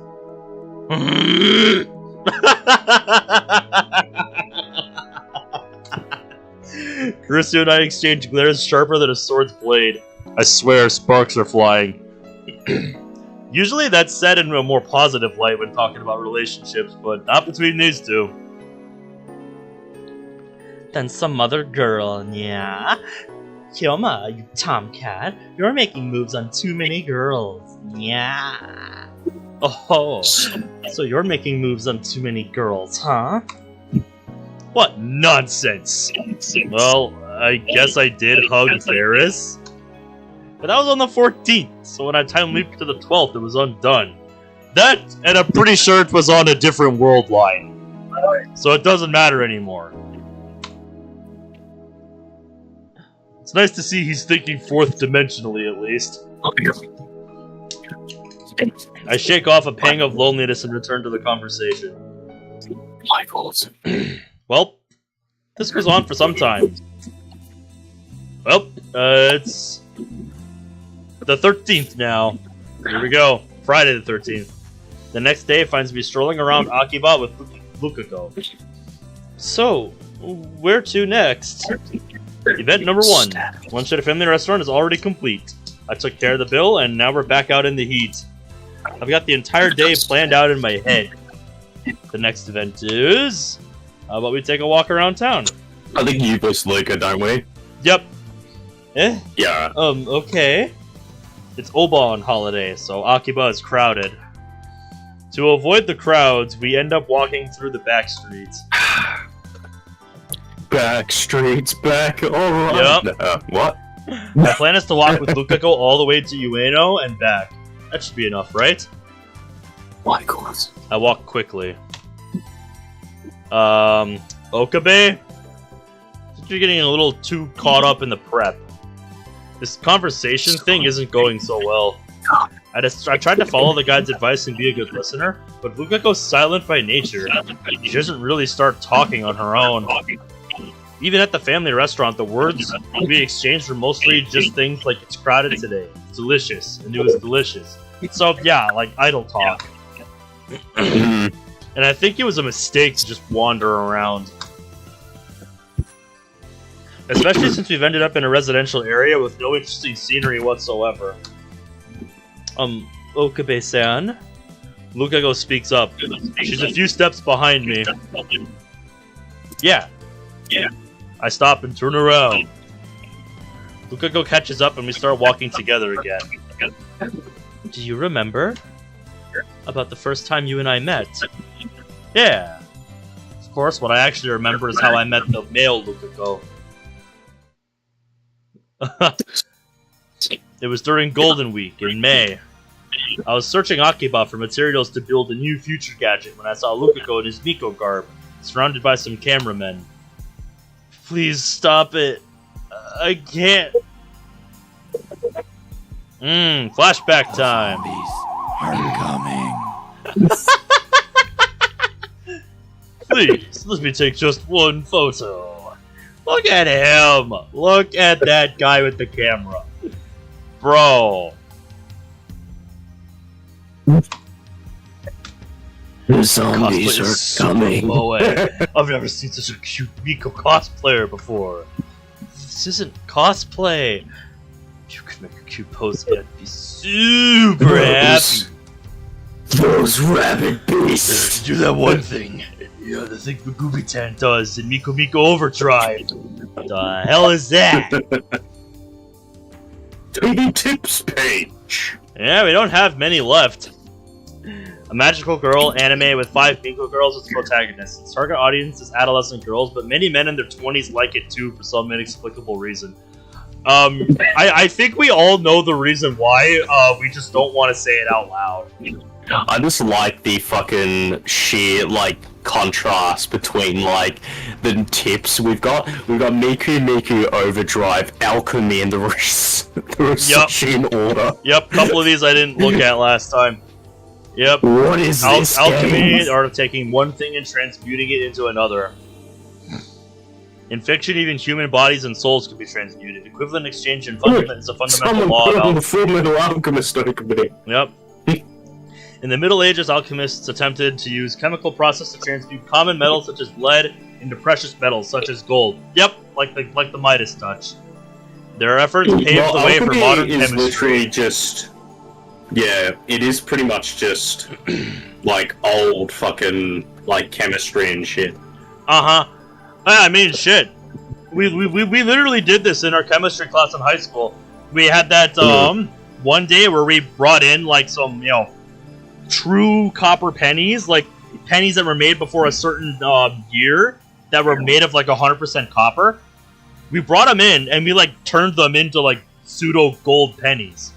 Karisu and I exchange glares sharper than a sword's blade. I swear sparks are flying. Usually that's said in a more positive light when talking about relationships, but not between these two. Then some other girl, yeah? Kyoma, you tomcat, you're making moves on too many girls, yeah? Oh, so you're making moves on too many girls, huh? What nonsense! Well, I guess I did hug Ferris. But that was on the 14th, so when I time leaped to the 12th, it was undone. That, and I'm pretty sure it was on a different world line. So it doesn't matter anymore. It's nice to see he's thinking fourth dimensionally, at least. I shake off a pang of loneliness and return to the conversation. Well, this goes on for some time. Well, it's the 13th now. Here we go. Friday the 13th. The next day finds me strolling around Akiba with Luka. So, where to next? Event number 1. Lunch at a family restaurant is already complete. I took care of the bill, and now we're back out in the heat. I've got the entire day planned out in my head. The next event is... How about we take a walk around town? I think you push Luka, don't we? Yep. Eh? Yeah. Okay. It's Obon holiday, so Akiba is crowded. To avoid the crowds, we end up walking through the back streets. Back streets, back, alright. Yep. What? My plan is to walk with Luka all the way to Ueno and back. That should be enough, right? My God. I walk quickly. Okabe? You're getting a little too caught up in the prep. This conversation thing isn't going so well. I tried to follow the guide's advice and be a good listener, but Luka goes silent by nature. She doesn't really start talking on her own. Even at the family restaurant, the words we exchanged were mostly just things like, it's crowded today, it's delicious, and it was delicious. So yeah, like idle talk. And I think it was a mistake to just wander around. Especially since we've ended up in a residential area with no interesting scenery whatsoever. Okabe-san? Luka speaks up. She's a few steps behind me. Yeah. I stop and turn around. Luka catches up and we start walking together again. Do you remember? About the first time you and I met? Yeah. Of course, what I actually remember is how I met the male Luka. It was during Golden Week in May. I was searching Akiba for materials to build a new future gadget when I saw Luka in his Miko garb, surrounded by some cameramen. Please stop it. I can't. Flashback time. Zombies are coming. Please, let me take just one photo. Look at him. Look at that guy with the camera. Bro. The zombies are coming. I've never seen such a cute Miko cosplayer before. This isn't cosplay. If you could make a cute pose, I'd be super happy. Those rabid beasts. Do that one thing. Yeah, the thing Megumi-tan does in Miko Overdrive. The hell is that? Tiny tips page. Yeah, we don't have many left. A magical girl anime with 5 Miko girls as protagonists. Its target audience is adolescent girls, but many men in their 20s like it too for some inexplicable reason. I think we all know the reason why, we just don't want to say it out loud. I just like the fucking sheer, like, contrast between, like, the tips we've got. We've got Miku Overdrive, Alchemy, and the rest in order. Yep, a couple of these I didn't look at last time. Yep. What is this Alchemy, art of taking one thing and transmuting it into another. In fiction, even human bodies and souls can be transmuted. Equivalent exchange in fundament is a fundamental law of the Full Metal Alchemist opening. Yep. In the Middle Ages, alchemists attempted to use chemical process to transmute common metals such as lead into precious metals such as gold. Yep, like the Midas touch. Their efforts paved the way for modern chemistry. Yeah, it is pretty much just like old fucking like chemistry and shit. I mean, shit. We literally did this in our chemistry class in high school. We had that one day where we brought in like some true copper pennies, like pennies that were made before a certain year that were made of like 100% copper. We brought them in and we like turned them into like pseudo gold pennies.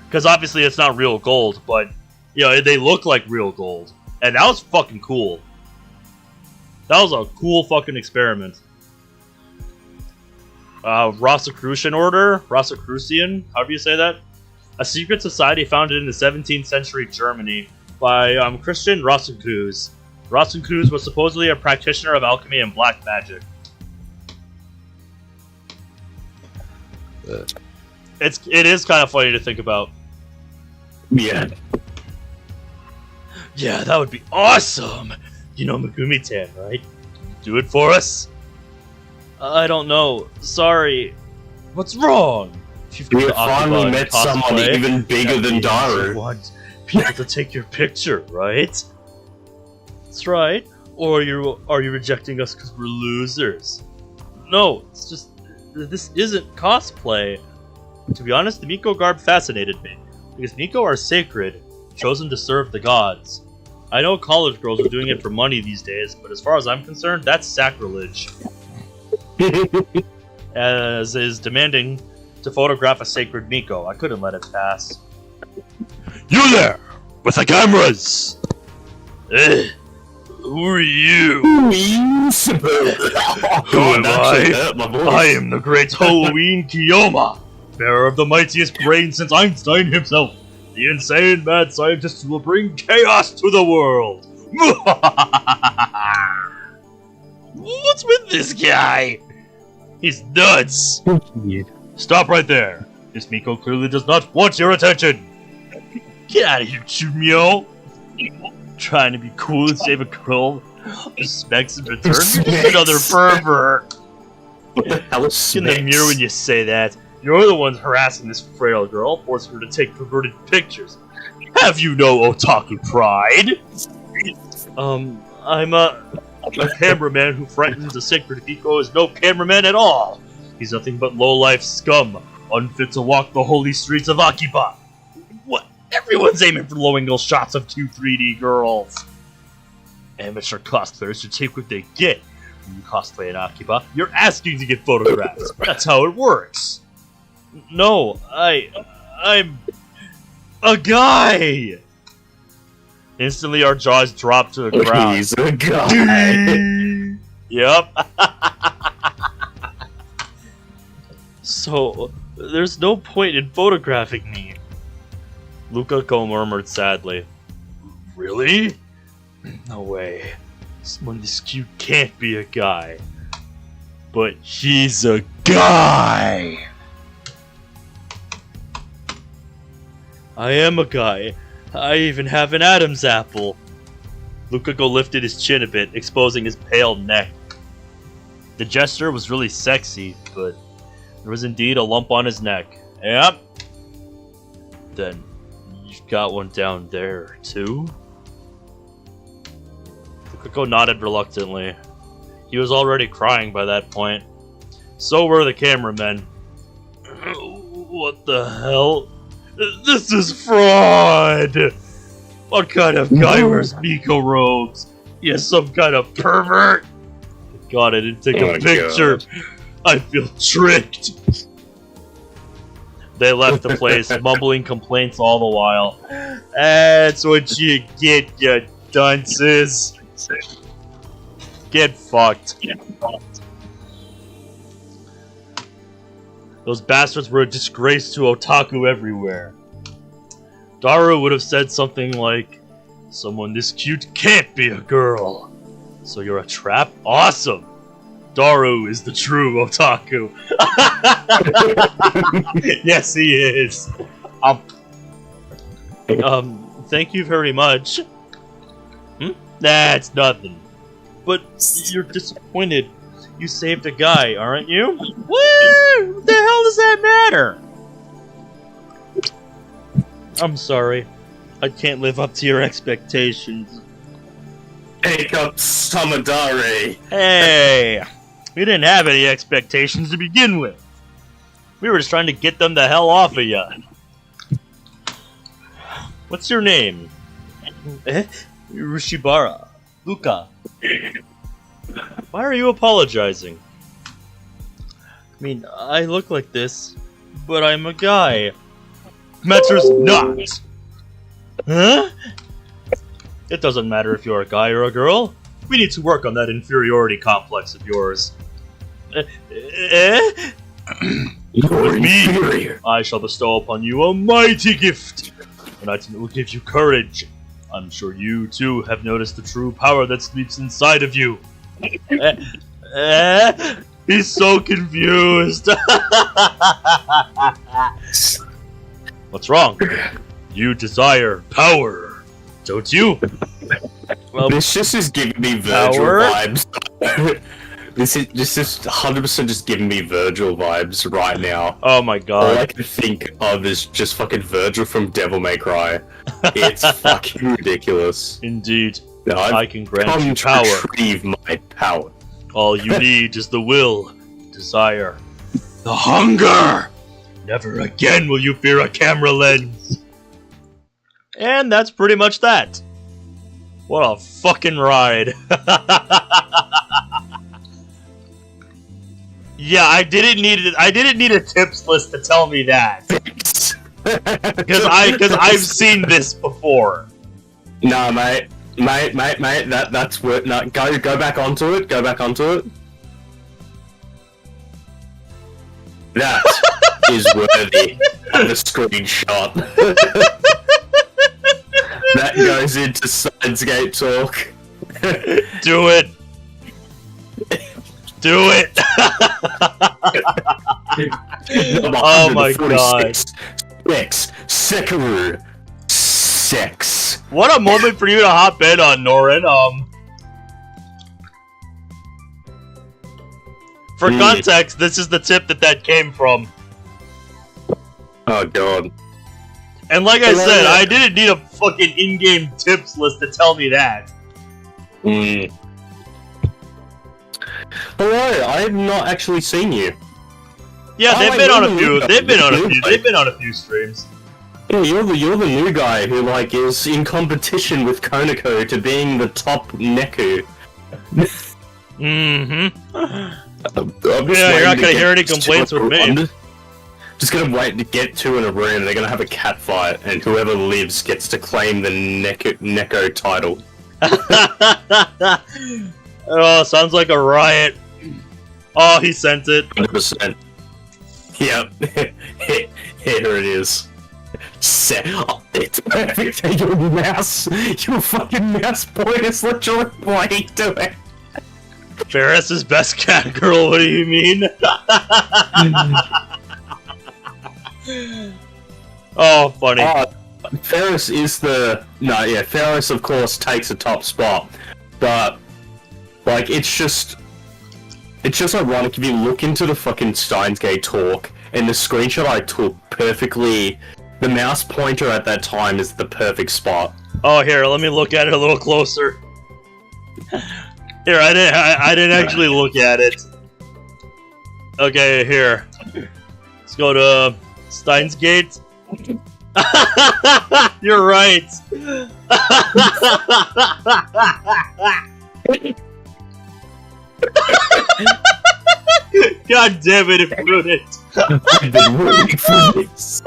Because obviously it's not real gold, but they look like real gold. And that was fucking cool. That was a cool fucking experiment. Rosicrucian Order? Rosicrucian? However you say that? A secret society founded in the 17th century Germany by Christian Rosenkreuz. Rosenkreuz was supposedly a practitioner of alchemy and black magic. It is kind of funny to think about. Yeah. Yeah, that would be awesome! You know Megumi-tan, right? Do it for us? I don't know. Sorry. What's wrong? We have finally met someone even bigger than Daru. You want people to take your picture, right? That's right. Or are you rejecting us because we're losers? No, it's just... This isn't cosplay. To be honest, the Miko garb fascinated me. Because Miko are sacred, chosen to serve the gods. I know college girls are doing it for money these days, but as far as I'm concerned, that's sacrilege. As is demanding to photograph a sacred Miko. I couldn't let it pass. You there! With the cameras! Who are you? Who am I? I am the great Halloween Kiyoma, bearer of the mightiest brain since Einstein himself. The insane mad scientist will bring chaos to the world! What's with this guy? He's nuts! Stop right there! This Miko clearly does not want your attention! Get out of here, Chumio! Trying to be cool and save a girl? Specs in return? You're just another pervert! What the hell is Specs? In the mirror when you say that. You're the ones harassing this frail girl, forcing her to take perverted pictures. Have you no otaku pride? I'm a cameraman who frightens the sacred Miko is no cameraman at all. He's nothing but low-life scum, unfit to walk the holy streets of Akiba. What? Everyone's aiming for low-angle shots of cute 3D girls. Amateur cosplayers should take what they get. When you cosplay in Akiba, you're asking to get photographs. That's how it works. No, I'm a guy! Instantly our jaws drop to the ground. He's a guy! Yep. So, there's no point in photographing me. Luka murmured sadly. Really? No way. Someone this cute can't be a guy. But he's a guy! I am a guy. I even have an Adam's apple. Luka lifted his chin a bit, exposing his pale neck. The gesture was really sexy, but there was indeed a lump on his neck. Yep. Then, you've got one down there, too? Luka nodded reluctantly. He was already crying by that point. So were the cameramen. What the hell? This is fraud! What kind of guy wears Miko robes? He is some kind of pervert? God, I didn't take a picture. God. I feel tricked. They left the place, mumbling complaints all the while. That's what you get, you dunces. Get fucked. Those bastards were a disgrace to otaku everywhere. Daru would have said something like, someone this cute can't be a girl. So you're a trap? Awesome! Daru is the true otaku. Yes, he is. Thank you very much. That's nothing. But you're disappointed. You saved a guy, aren't you? Woo! What the hell does that matter? I'm sorry. I can't live up to your expectations. Take up Samadare. Hey! We didn't have any expectations to begin with. We were just trying to get them the hell off of you. What's your name? Rushibara. Luka. Why are you apologizing? I mean, I look like this, but I'm a guy. Metzer's not! Huh? It doesn't matter if you're a guy or a girl. We need to work on that inferiority complex of yours. With me, I shall bestow upon you a mighty gift. An item that will give you courage. I'm sure you, too, have noticed the true power that sleeps inside of you. He's so confused. What's wrong? You desire power, don't you? Well, this just is giving me Virgil vibes. This is 100% just giving me Virgil vibes right now. Oh my god. All I can think of is just fucking Virgil from Devil May Cry. It's fucking ridiculous. Indeed. No, I can grant you power. Retrieve my power. All you need is the will, desire, the hunger! Never again will you fear a camera lens! And that's pretty much that. What a fucking ride. Yeah, I didn't need a tips list to tell me that. Because I've seen this before. No, mate, that's worth. No, go back onto it. Go back onto it. That is worthy of a screenshot. That goes into Steins Gate talk. Do it. Do it. Oh my god. Sekiro. Sex. What a moment for you to hop in on, Norin. For context, this is the tip that came from. Oh god. And like I said, I didn't need a fucking in-game tips list to tell me that. Hello, I have not actually seen you. Yeah, they've been on a few. They've been on a few streams. Yeah, you're the new guy who like is in competition with Konako to being the top Neku. Yeah, you're not gonna hear any complaints with me. Just gonna wait to get to an arena. They're gonna have a cat fight, and whoever lives gets to claim the Neko title. Oh, sounds like a riot. Oh, he sent it. 100%. Yep. Here it is. Oh, it's perfect. Your mouse, your fucking mouse pointer's literally pointing to it. Ferris's best cat girl. What do you mean? Oh, funny. Ferris is the Ferris of course takes a top spot, but like it's just ironic if you look into the fucking Steins Gate talk and the screenshot I took perfectly. The mouse pointer at that time is the perfect spot. Oh, here, let me look at it a little closer. Here, I didn't actually look at it. Okay, here. Let's go to Steins Gate. You're right. God damn it, it ruined I've been waiting for this.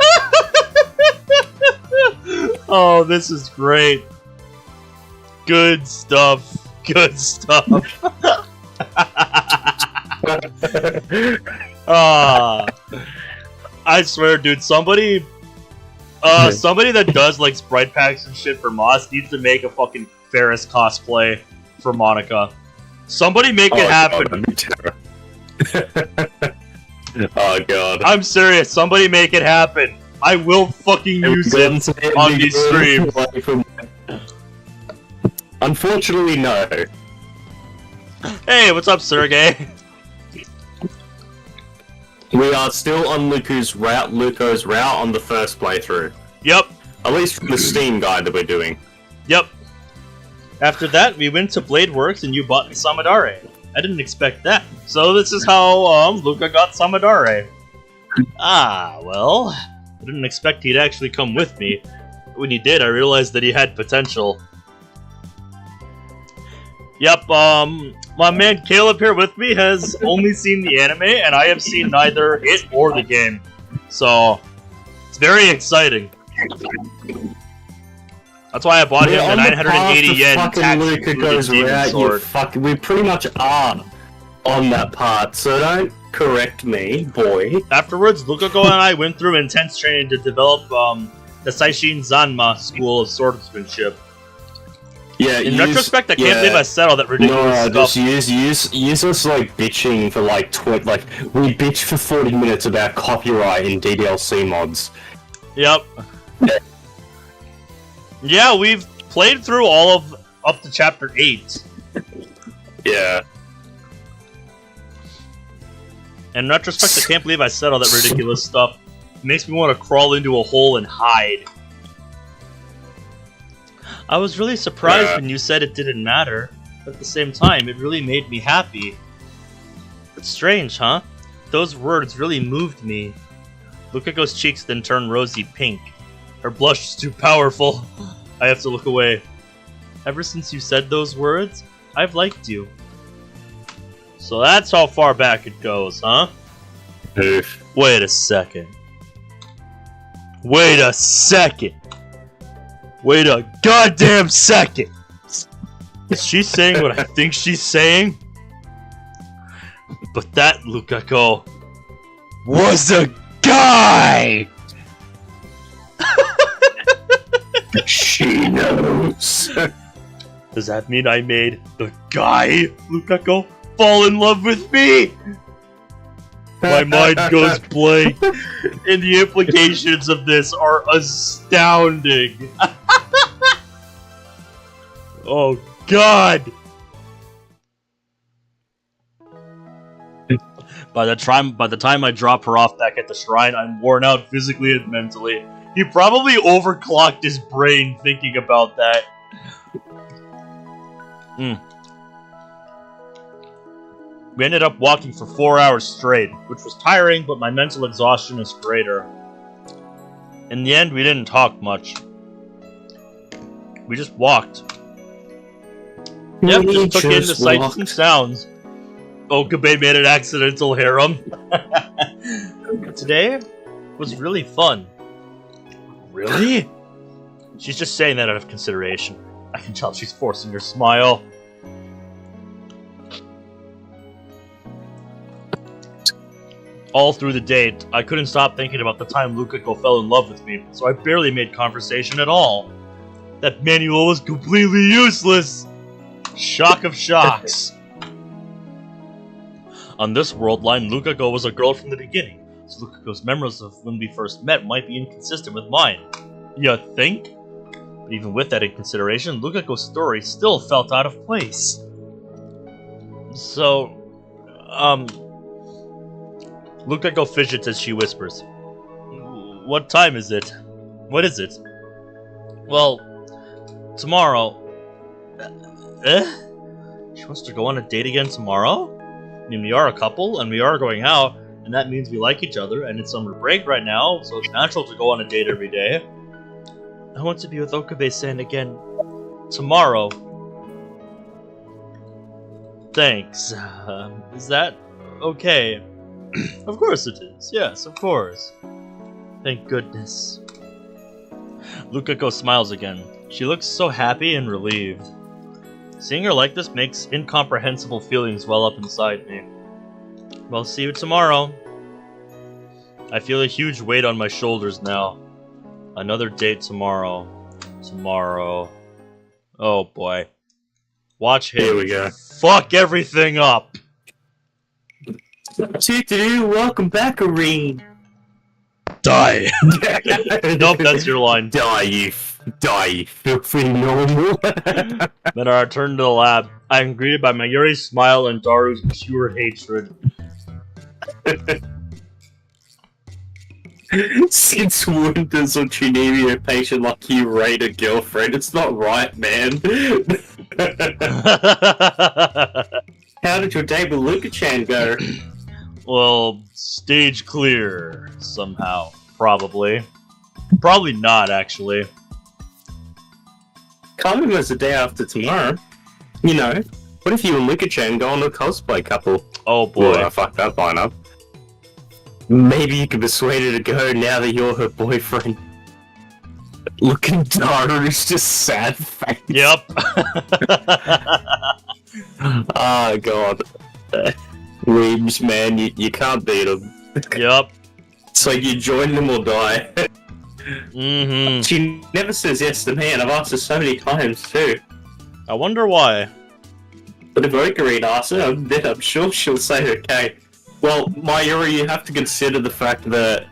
Oh, this is great. Good stuff. Good stuff. I swear, dude, somebody that does like sprite packs and shit for Moss needs to make a fucking Ferris cosplay for Monica. Somebody make it happen. Oh god. I'm serious, somebody make it happen. I will fucking use it on these streams. Unfortunately, no. Hey, what's up, Sergey? We are still on Luka's route on the first playthrough. Yep. At least from the Steam guide that we're doing. Yep. After that, we went to Blade Works and you bought me Samadare. I didn't expect that. So this is how Luka got Samadare. Ah, well, I didn't expect he'd actually come with me. When he did, I realized that he had potential. Yep, my man Caleb here with me has only seen the anime, and I have seen neither it or the game. So, it's very exciting. That's why I bought him the 980 yen tax sword. We pretty much are on that part, so don't correct me, boy. Afterwards, Luka and I went through intense training to develop the Saishin Zanma school of swordsmanship. Yeah, in retrospect, I can't believe I said all that ridiculous stuff. Just use us like bitching for like we bitch for 40 minutes about copyright in DDLC mods. Yep. Yeah, we've played through all of up to chapter 8. Yeah. In retrospect, I can't believe I said all that ridiculous stuff. It makes me want to crawl into a hole and hide. I was really surprised when you said it didn't matter, but at the same time, it really made me happy. It's strange, huh? Those words really moved me. Lukako's cheeks then turned rosy pink. Her blush is too powerful. I have to look away. Ever since you said those words, I've liked you. So that's how far back it goes, huh? Oof. Wait a second. Wait a second. Wait a goddamn second! Is she saying what I think she's saying? But that Lukako was a guy! She knows. Does that mean I made the guy, Luka, fall in love with me? My mind goes blank, and the implications of this are astounding. Oh, God! By the time I drop her off back at the shrine, I'm worn out physically and mentally. He probably overclocked his brain thinking about that. We ended up walking for 4 hours straight, which was tiring, but my mental exhaustion is greater. In the end, we didn't talk much. We just walked. Yep, just took in the sights and sounds. Okabe made an accidental harem. Today was really fun. Really? She's just saying that out of consideration. I can tell she's forcing her smile. All through the date, I couldn't stop thinking about the time Luka fell in love with me, so I barely made conversation at all. That manual was completely useless! Shock of shocks. On this world line, Luka was a girl from the beginning, so Luka's memories of when we first met might be inconsistent with mine. You think? But even with that in consideration, Luka's story still felt out of place. So, Luka fidgets as she whispers. What time is it? What is it? Well, tomorrow. She wants to go on a date again tomorrow? I mean, we are a couple, and we are going out, and that means we like each other, and it's summer break right now, so it's natural to go on a date every day. I want to be with Okabe-san again tomorrow. Thanks. Is that okay? Of course it is. Yes, of course. Thank goodness. Luka smiles again. She looks so happy and relieved. Seeing her like this makes incomprehensible feelings well up inside me. Well, see you tomorrow. I feel a huge weight on my shoulders now. Another date tomorrow. Tomorrow. Oh boy. Watch him. Here we go. Fuck everything up. Welcome back, Irene. Die. Nope, that's your line. Die, you filthy normal. Then I return to the lab. I am greeted by Mayuri's smile and Daru's pure hatred. Since when does a Trinivia patient like you rate a girlfriend? It's not right, man. How did your date with Luka-chan go? Well, stage clear, somehow. Probably. Probably not, actually. Kamima's the day after tomorrow. You know, what if you and Luka-chan go on a cosplay couple? Oh boy. Ooh, I fucked that line up. Maybe you can persuade her to go now that you're her boyfriend. Look at Daru's just sad face. Yep. Oh god. Weebs, man, you can't beat them. Yep. It's like you join them or die. Mm-hmm. She never says yes to me, and I've asked her so many times too. I wonder why. But if Ocarina asks her, then I'm sure she'll say okay. Well, Mayuri, you have to consider the fact that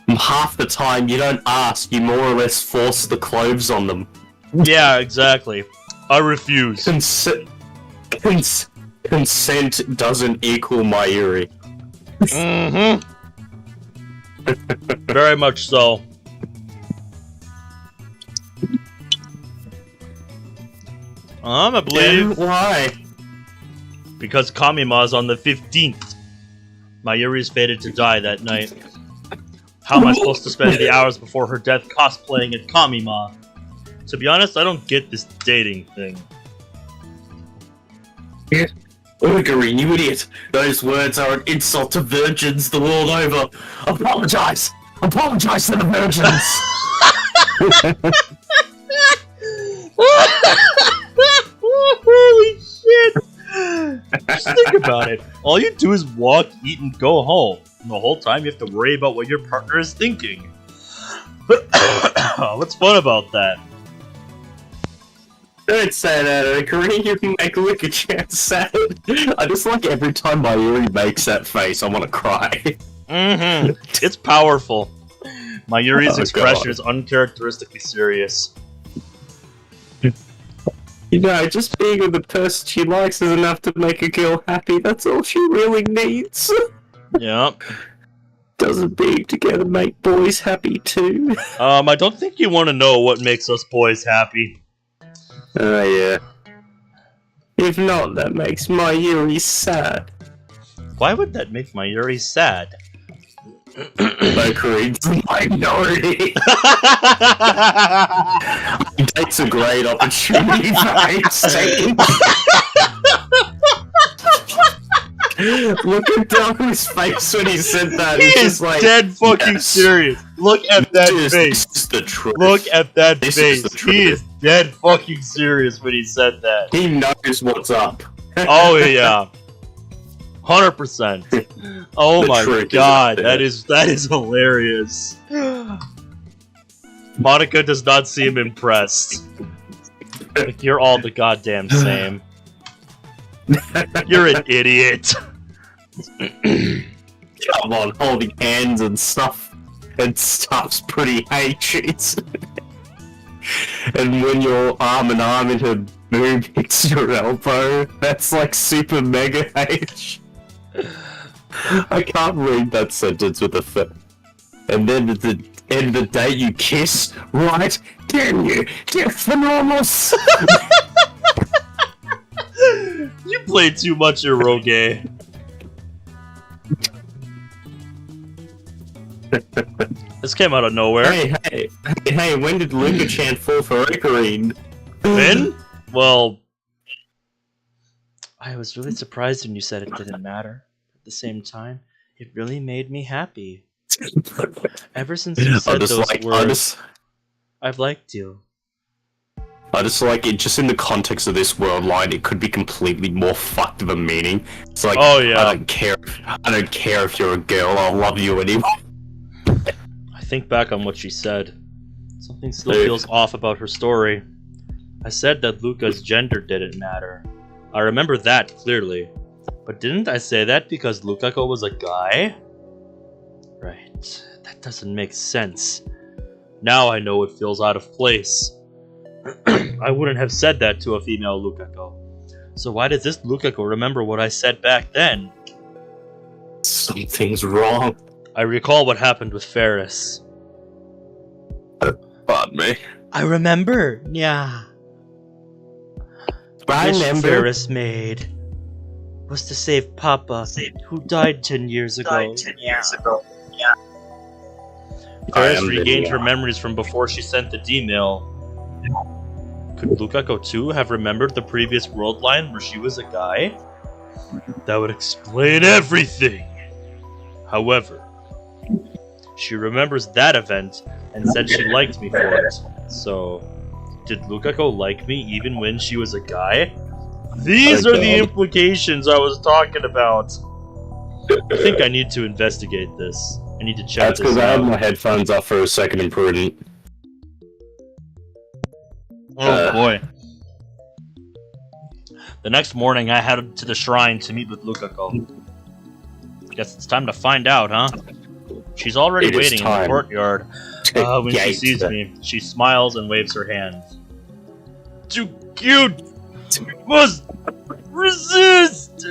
half the time you don't ask, you more or less force the clothes on them. Yeah, exactly. I refuse. Consent doesn't equal Mayuri. Mm-hmm. Very much so. I believe. Why? Because Kamima's on the 15th. Mayuri's fated to die that night. How am I supposed to spend the hours before her death cosplaying as Kamima? To be honest, I don't get this dating thing. Ocarina, you idiot! Those words are an insult to virgins the world over! Apologize! Apologize to the virgins! Holy shit! Just think about it. All you do is walk, eat, and go home. And the whole time you have to worry about what your partner is thinking. What's fun about that? Don't say that, Kareem. You can make Luka-chan sad. I just like every time Mayuri makes that face, I want to cry. Mm-hmm. It's powerful. Mayuri's expression God. is uncharacteristically serious. You know, just being with the person she likes is enough to make a girl happy. That's all she really needs. Yep. Doesn't being together make boys happy too? I don't think you want to know what makes us boys happy. Oh, yeah. If not, that makes Mayuri sad. Why would that make Mayuri sad? Kareem's a minority. That's a great opportunity for hate. Look at Delco's face when he said that. He is like, dead fucking serious. Look at that face. This is the truth. Look at that This face. is the truth. He is dead fucking serious when he said that. He knows what's up. Oh yeah. 100%. Oh my god, that is hilarious. Monica does not seem impressed. Like, you're all the goddamn same. You're an idiot. Come on, holding hands and stuff. And stuff's pretty H. And when your arm in arm and her boob hits your elbow, that's like super mega H. I can't read that sentence with a fit. And then at the end of the day you kiss, right? Damn you, get enormous! You play too much Eroge. This came out of nowhere. Hey, when did Luka-chan fall for Ocarine? When? Well, I was really surprised when you said it didn't matter. At the same time, it really made me happy. Ever since you said those words, I've liked you. I just like it, just in the context of this world line, it could be completely more fucked of a meaning. It's like, oh yeah, I don't care if you're a girl, I'll love you anyway. I think back on what she said. Something still feels off about her story. I said that Luka's gender didn't matter. I remember that clearly. But didn't I say that because Lukako was a guy? Right, that doesn't make sense. Now I know it feels out of place. I wouldn't have said that to a female Lukako. So why does this Lukako remember what I said back then? Something's wrong. I recall what happened with Ferris. Pardon me. I remember, yeah. I remember. Ferris made was to save Papa, who died 10 years ago. Yeah. Ferris regained her memories from before she sent the D-mail. Could Lukako too have remembered the previous world line where she was a guy? That would explain everything! However, she remembers that event and said she liked me for it. So, did Lukako like me even when she was a guy? These are the implications I was talking about! I think I need to investigate this. I need to check That's because I had my headphones off for a second and prudent. Oh boy. The next morning I headed to the shrine to meet with Lukako. Guess it's time to find out, huh? She's already waiting in the courtyard. When she sees me, she smiles and waves her hand. Too cute! Must resist!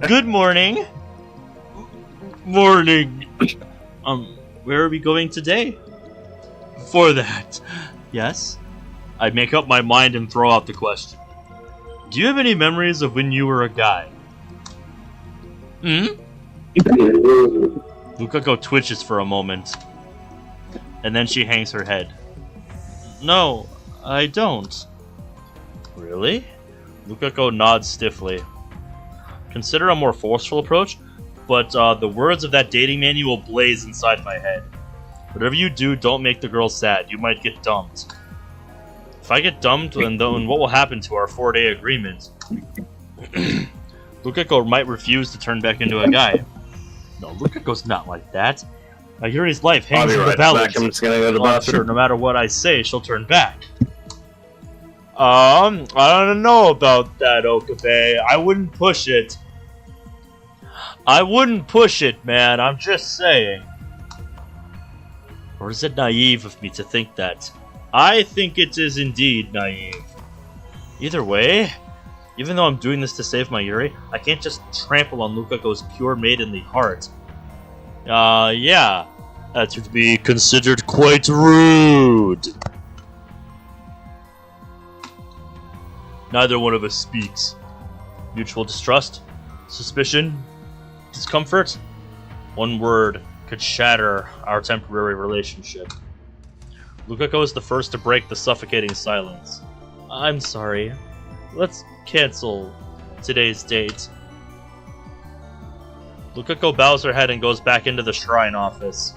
Good morning. Morning. Where are we going today? For that. Yes? I make up my mind and throw out the question. Do you have any memories of when you were a guy? Lukako twitches for a moment. And then she hangs her head. No, I don't. Really? Lukako nods stiffly. Consider a more forceful approach, but the words of that dating manual blaze inside my head. Whatever you do, don't make the girl sad. You might get dumped. If I get dumped, then what will happen to our 4-day agreement? Lukako might refuse to turn back into a guy. No, Lukako's not like that. Yuri's life hangs in the balance. I'm just gonna go to the bathroom. Sure, no matter what I say, she'll turn back. I don't know about that, Okabe. I wouldn't push it. I wouldn't push it, man. I'm just saying. Or is it naive of me to think that? I think it is indeed naive. Either way, even though I'm doing this to save my Yuri, I can't just trample on Lukaku's pure maidenly heart. Yeah. That would be considered quite rude. Neither one of us speaks. Mutual distrust, suspicion, discomfort. One word could shatter our temporary relationship. Lukaku is the first to break the suffocating silence. I'm sorry. Let's cancel today's date. Lukaku bows her head and goes back into the shrine office.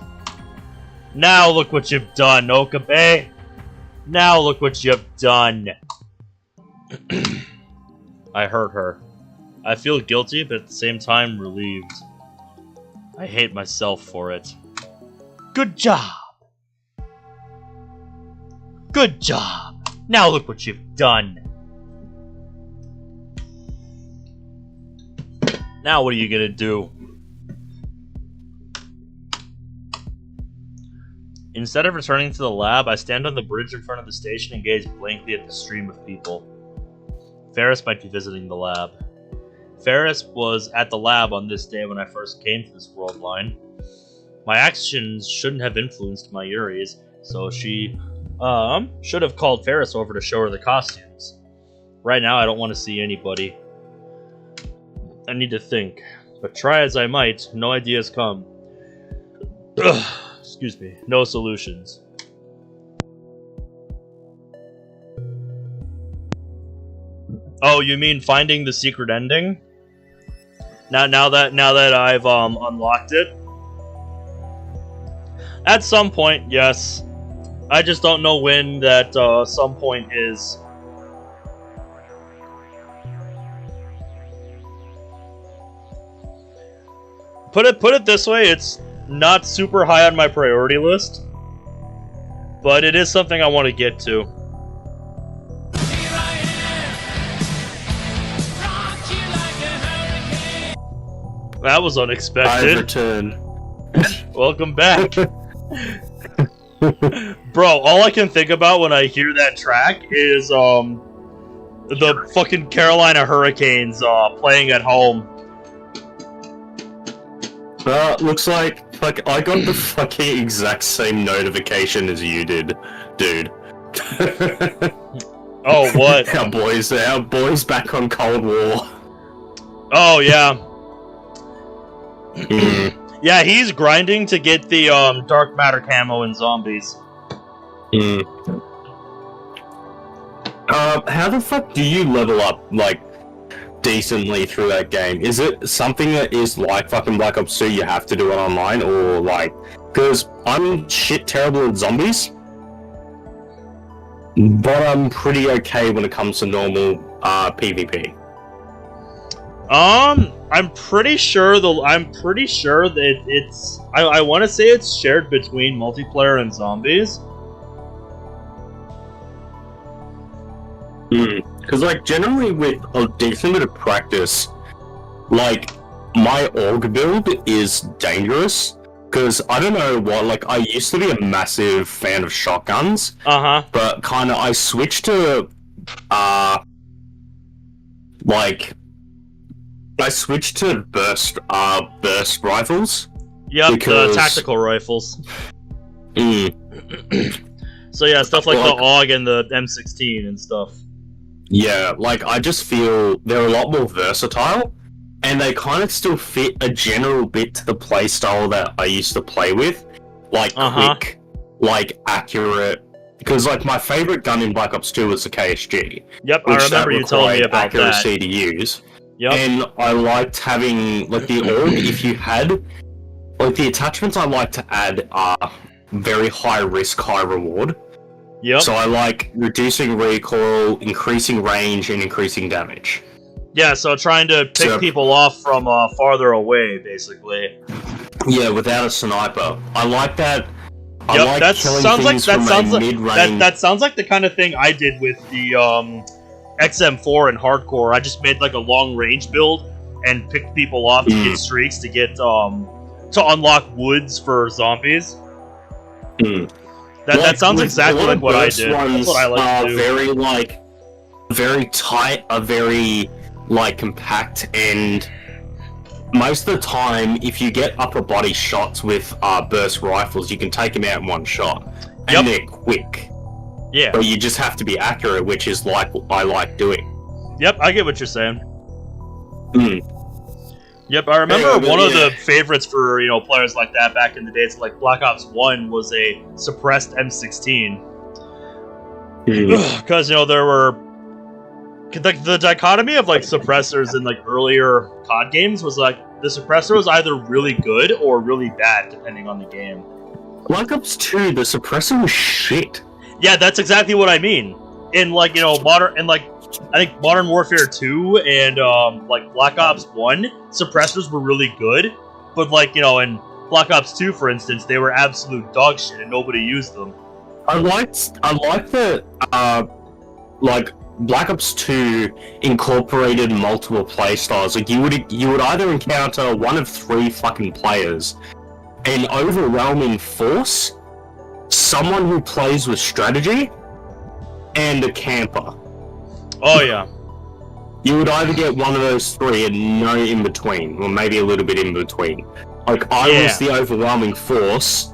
Now look what you've done, Okabe! Now look what you've done! I hurt her. I feel guilty, but at the same time relieved. I hate myself for it. Good job! Good job! Now look what you've done! Now what are you gonna do? Instead of returning to the lab, I stand on the bridge in front of the station and gaze blankly at the stream of people. Ferris might be visiting the lab. Ferris was at the lab on this day when I first came to this world line. My actions shouldn't have influenced my Yuri's, so she should have called Ferris over to show her the costumes. Right now, I don't want to see anybody. I need to think, but try as I might, no ideas come. Excuse me, no solutions. Oh, you mean finding the secret ending? Now that I've unlocked it? At some point, yes. I just don't know when that some point is. Put it this way, it's not super high on my priority list, but it is something I want to get to. That was unexpected. I've returned. Welcome back. Bro, all I can think about when I hear that track is the fucking Carolina Hurricanes playing at home. Looks like I got the fucking exact same notification as you did, dude. Oh, what? Our boys back on Cold War. Oh, yeah. Yeah, he's grinding to get the dark matter camo in zombies. How the fuck do you level up, like, decently through that game? Is it something that is like fucking Black Ops 2, you have to do it online, or like... Because I'm shit terrible at zombies, but I'm pretty okay when it comes to normal PvP. I'm pretty sure that it's... I want to say it's shared between multiplayer and zombies. Because, like, generally with a decent bit of practice, like, my AUG build is dangerous. Because, I don't know what, like, I used to be a massive fan of shotguns. But kind of, I switched to, burst rifles. Yep, because... the tactical rifles. So yeah, stuff like the AUG and the M16 and stuff. Yeah, like, I just feel they're a lot more versatile, and they kind of still fit a general bit to the playstyle that I used to play with. Like, quick, like, accurate. Because, like, my favorite gun in Black Ops 2 was the KSG. Yep, I remember you telling me about accuracy that. to use. Yep. And I liked having, like, the AUG, if you had... Like, the attachments I like to add are very high risk, high reward. Yep. So I like reducing recoil, increasing range, and increasing damage. Yeah, so trying to pick people off from farther away, basically. Yeah, without a sniper. I like that Yep, that sounds like the kind of thing I did with the XM4 and hardcore. I just made like a long range build and picked people off to get streaks to get to unlock woods for zombies. That sounds exactly like what I did. That's what I like to do. Very tight, very compact, and most of the time, if you get upper body shots with burst rifles, you can take them out in one shot, and they're quick. Yeah. But you just have to be accurate, which is like what I like doing. Yep, I get what you're saying. Yep, I remember one of the favorites for players like that back in the days, like Black Ops 1, was a suppressed M16. Because there were the dichotomy of suppressors in earlier COD games was the suppressor was either really good or really bad depending on the game. Black Ops 2, the suppressor was shit. Yeah, that's exactly what I mean. In modern, I think Modern Warfare 2 and Black Ops 1, suppressors were really good, but in Black Ops 2, for instance, they were absolute dog shit and nobody used them. I liked that Black Ops 2 incorporated multiple playstyles. You would either encounter one of three fucking players, an overwhelming force, someone who plays with strategy, and a camper. Oh yeah. You would either get one of those three and no in between, or maybe a little bit in between. I was the overwhelming force.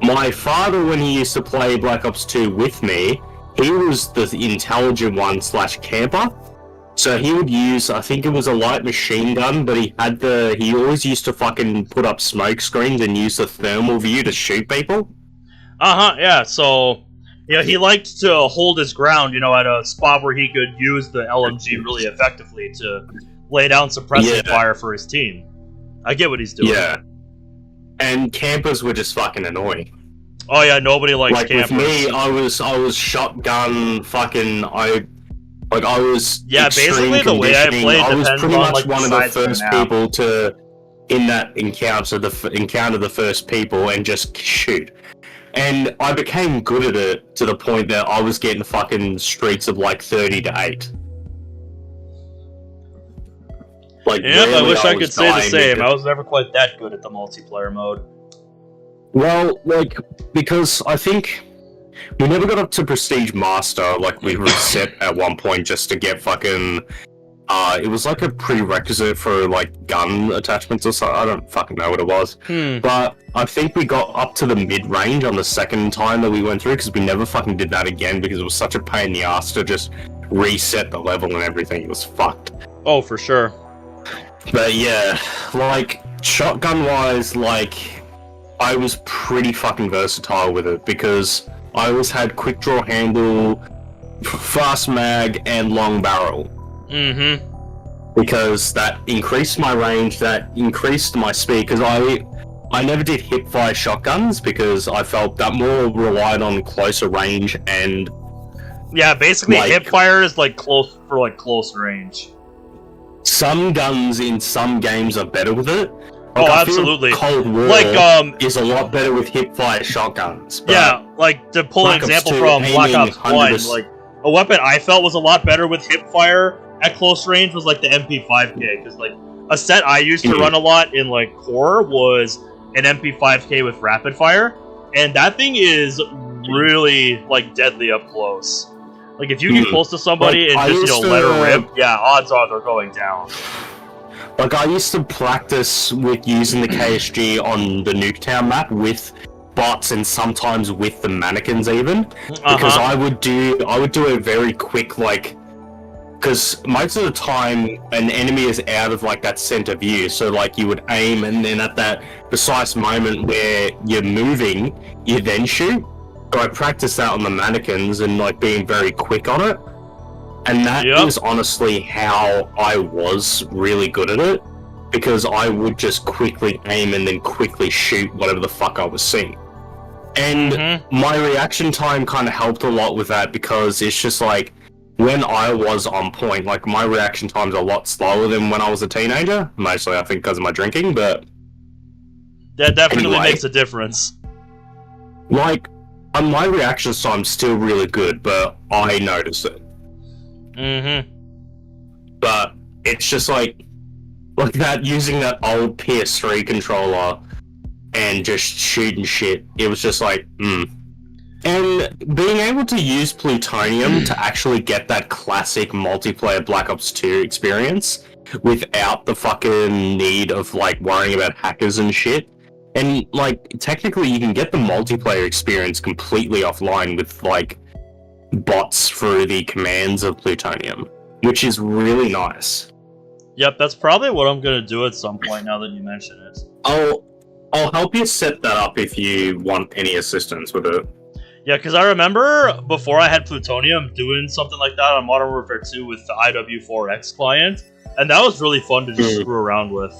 My father, when he used to play Black Ops 2 with me, he was the intelligent one / camper. So he would use, I think it was a light machine gun, but he always used to fucking put up smoke screens and use the thermal view to shoot people. Yeah, so he liked to hold his ground, at a spot where he could use the LMG really effectively to lay down suppressive fire for his team. I get what he's doing. Yeah. And campers were just fucking annoying. Oh yeah, nobody likes campers. With me, I was shotgun fucking. I was basically the way I played. I was pretty much one of the first people to in that encounter the first people and just shoot. And I became good at it to the point that I was getting fucking streaks of 30-8. I wish I could say the same. I was never quite that good at the multiplayer mode. Well, because I think we never got up to Prestige Master, we reset at one point just to get fucking... it was a prerequisite for, gun attachments or something. I don't fucking know what it was. But I think we got up to the mid-range on the second time that we went through, because we never fucking did that again, because it was such a pain in the ass to just reset the level and everything. It was fucked. Oh, for sure. But yeah, shotgun-wise, I was pretty fucking versatile with it, because I always had quick draw handle, fast mag, and long barrel. Because that increased my range, that increased my speed, because I never did hip-fire shotguns, because I felt that more relied on closer range and... Yeah, basically hip-fire is close for close range. Some guns in some games are better with it. Absolutely. Cold War is a lot better with hip-fire shotguns. Yeah, to pull an example from Black Ops 1, a weapon I felt was a lot better with hip-fire at close range was the MP5K, because a set I used to run a lot in core was an MP5K with rapid fire, and that thing is really deadly up close. If you get close to somebody and just let her rip, odds are they're going down. I used to practice with using the KSG on the Nuketown map with bots and sometimes with the mannequins even, because I would do a very quick because most of the time an enemy is out of that center view, so you would aim and then at that precise moment where you're moving, you then shoot. So I practiced that on the mannequins and being very quick on it. And that is honestly how I was really good at it, because I would just quickly aim and then quickly shoot whatever the fuck I was seeing. And my reaction time kind of helped a lot with that, because it's just when I was on point, my reaction time's a lot slower than when I was a teenager. Mostly, I think, because of my drinking, but... That definitely makes a difference. Like, my reaction time's still really good, but I notice it. Mm-hmm. But it's just like that, using that old PS3 controller and just shooting shit. It was just like, And being able to use plutonium to actually get that classic multiplayer Black Ops 2 experience without the fucking need of, like, worrying about hackers and shit. And, like, technically you can get the multiplayer experience completely offline with, like, bots through the commands of plutonium, which is really nice. Yep, that's probably what I'm gonna do at some point now that you mention it. I'll help you set that up if you want any assistance with it. Yeah, because I remember before I had plutonium doing something like that on Modern Warfare 2 with the IW4X client, and that was really fun to just screw around with.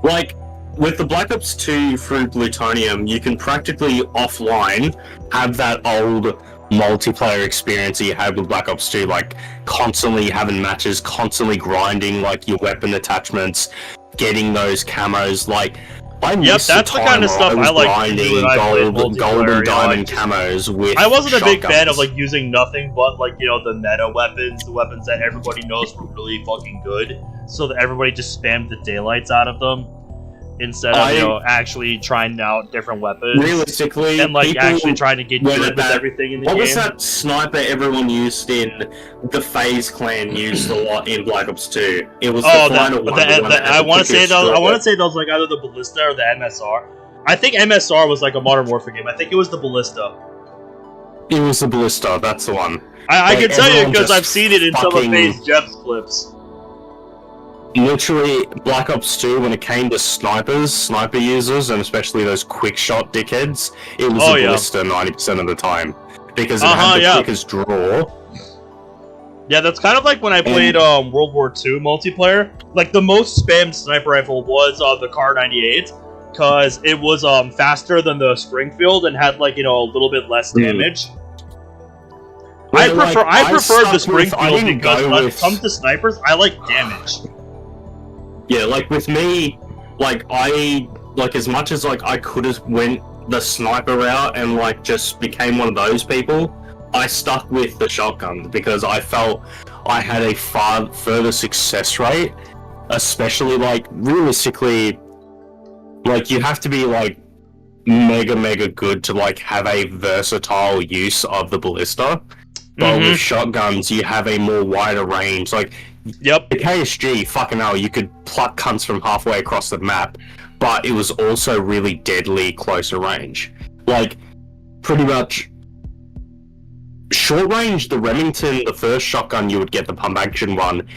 Like, with the Black Ops 2 through plutonium, you can practically offline have that old multiplayer experience that you had with Black Ops 2, like constantly having matches, constantly grinding like your weapon attachments, getting those camos. Like, yep, that's the kind of stuff I like to do when I play gold and diamond camos with. I wasn't a big fan of like using nothing but like, you know, the meta weapons, the weapons that everybody knows were really fucking good, so that everybody just spammed the daylights out of them instead of, you know, actually trying out different weapons. Realistically, and like actually trying to get good with everything in the game. What was that sniper everyone used in the FaZe clan used a lot in Black Ops 2? It was the final one. I want to say those like either the Ballista or the MSR. I think MSR was like a Modern Warfare game. I think it was the Ballista. It was the Ballista. That's the one. I can tell you because I've seen it in some of FaZe Jeff's clips. Literally, Black Ops 2, when it came to sniper users, and especially those quick shot dickheads, it was the Ballista 90% of the time. Because it had the quickest draw. Yeah, that's kind of like when I played World War II multiplayer. Like, the most spammed sniper rifle was the Kar 98, because it was faster than the Springfield and had, like, you know, a little bit less damage. I prefer the Springfield because when it comes to snipers, I like damage. Yeah, like with me, like as much as like I could have went the sniper route and like just became one of those people, I stuck with the shotgun because I felt I had a far further success rate, especially like realistically, like you have to be like mega good to like have a versatile use of the ballista, but with shotguns you have a more wider range. Like, yep, the KSG, fucking hell, you could pluck cunts from halfway across the map, but it was also really deadly closer range. Like, pretty much short range, the Remington, the first shotgun, you would get the pump action one.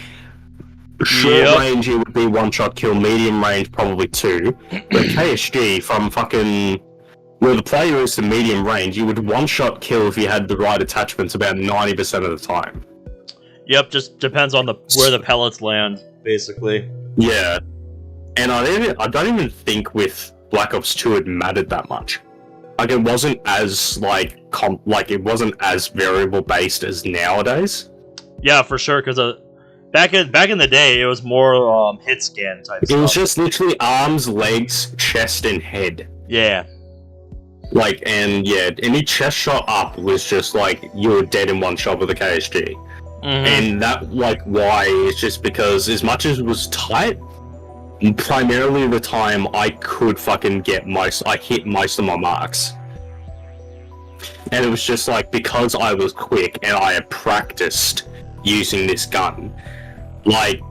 Short range, it would be one shot kill. Medium range, probably two. But KSG, from fucking where the player is to medium range, you would one shot kill if you had the right attachments about 90% of the time. Yep, just depends on where the pellets land, basically. Yeah, and I don't even think with Black Ops 2 it mattered that much. Like, it wasn't as it wasn't as variable based as nowadays. Yeah, for sure. Because back in the day, it was more hit scan type stuff. It was just literally arms, legs, chest, and head. Yeah. Like, and yeah, any chest shot up was just like you were dead in one shot with a KSG. And that, like, why is just because as much as it was tight, primarily the time I could fucking I hit most of my marks. And it was just like, because I was quick and I had practiced using this gun, like,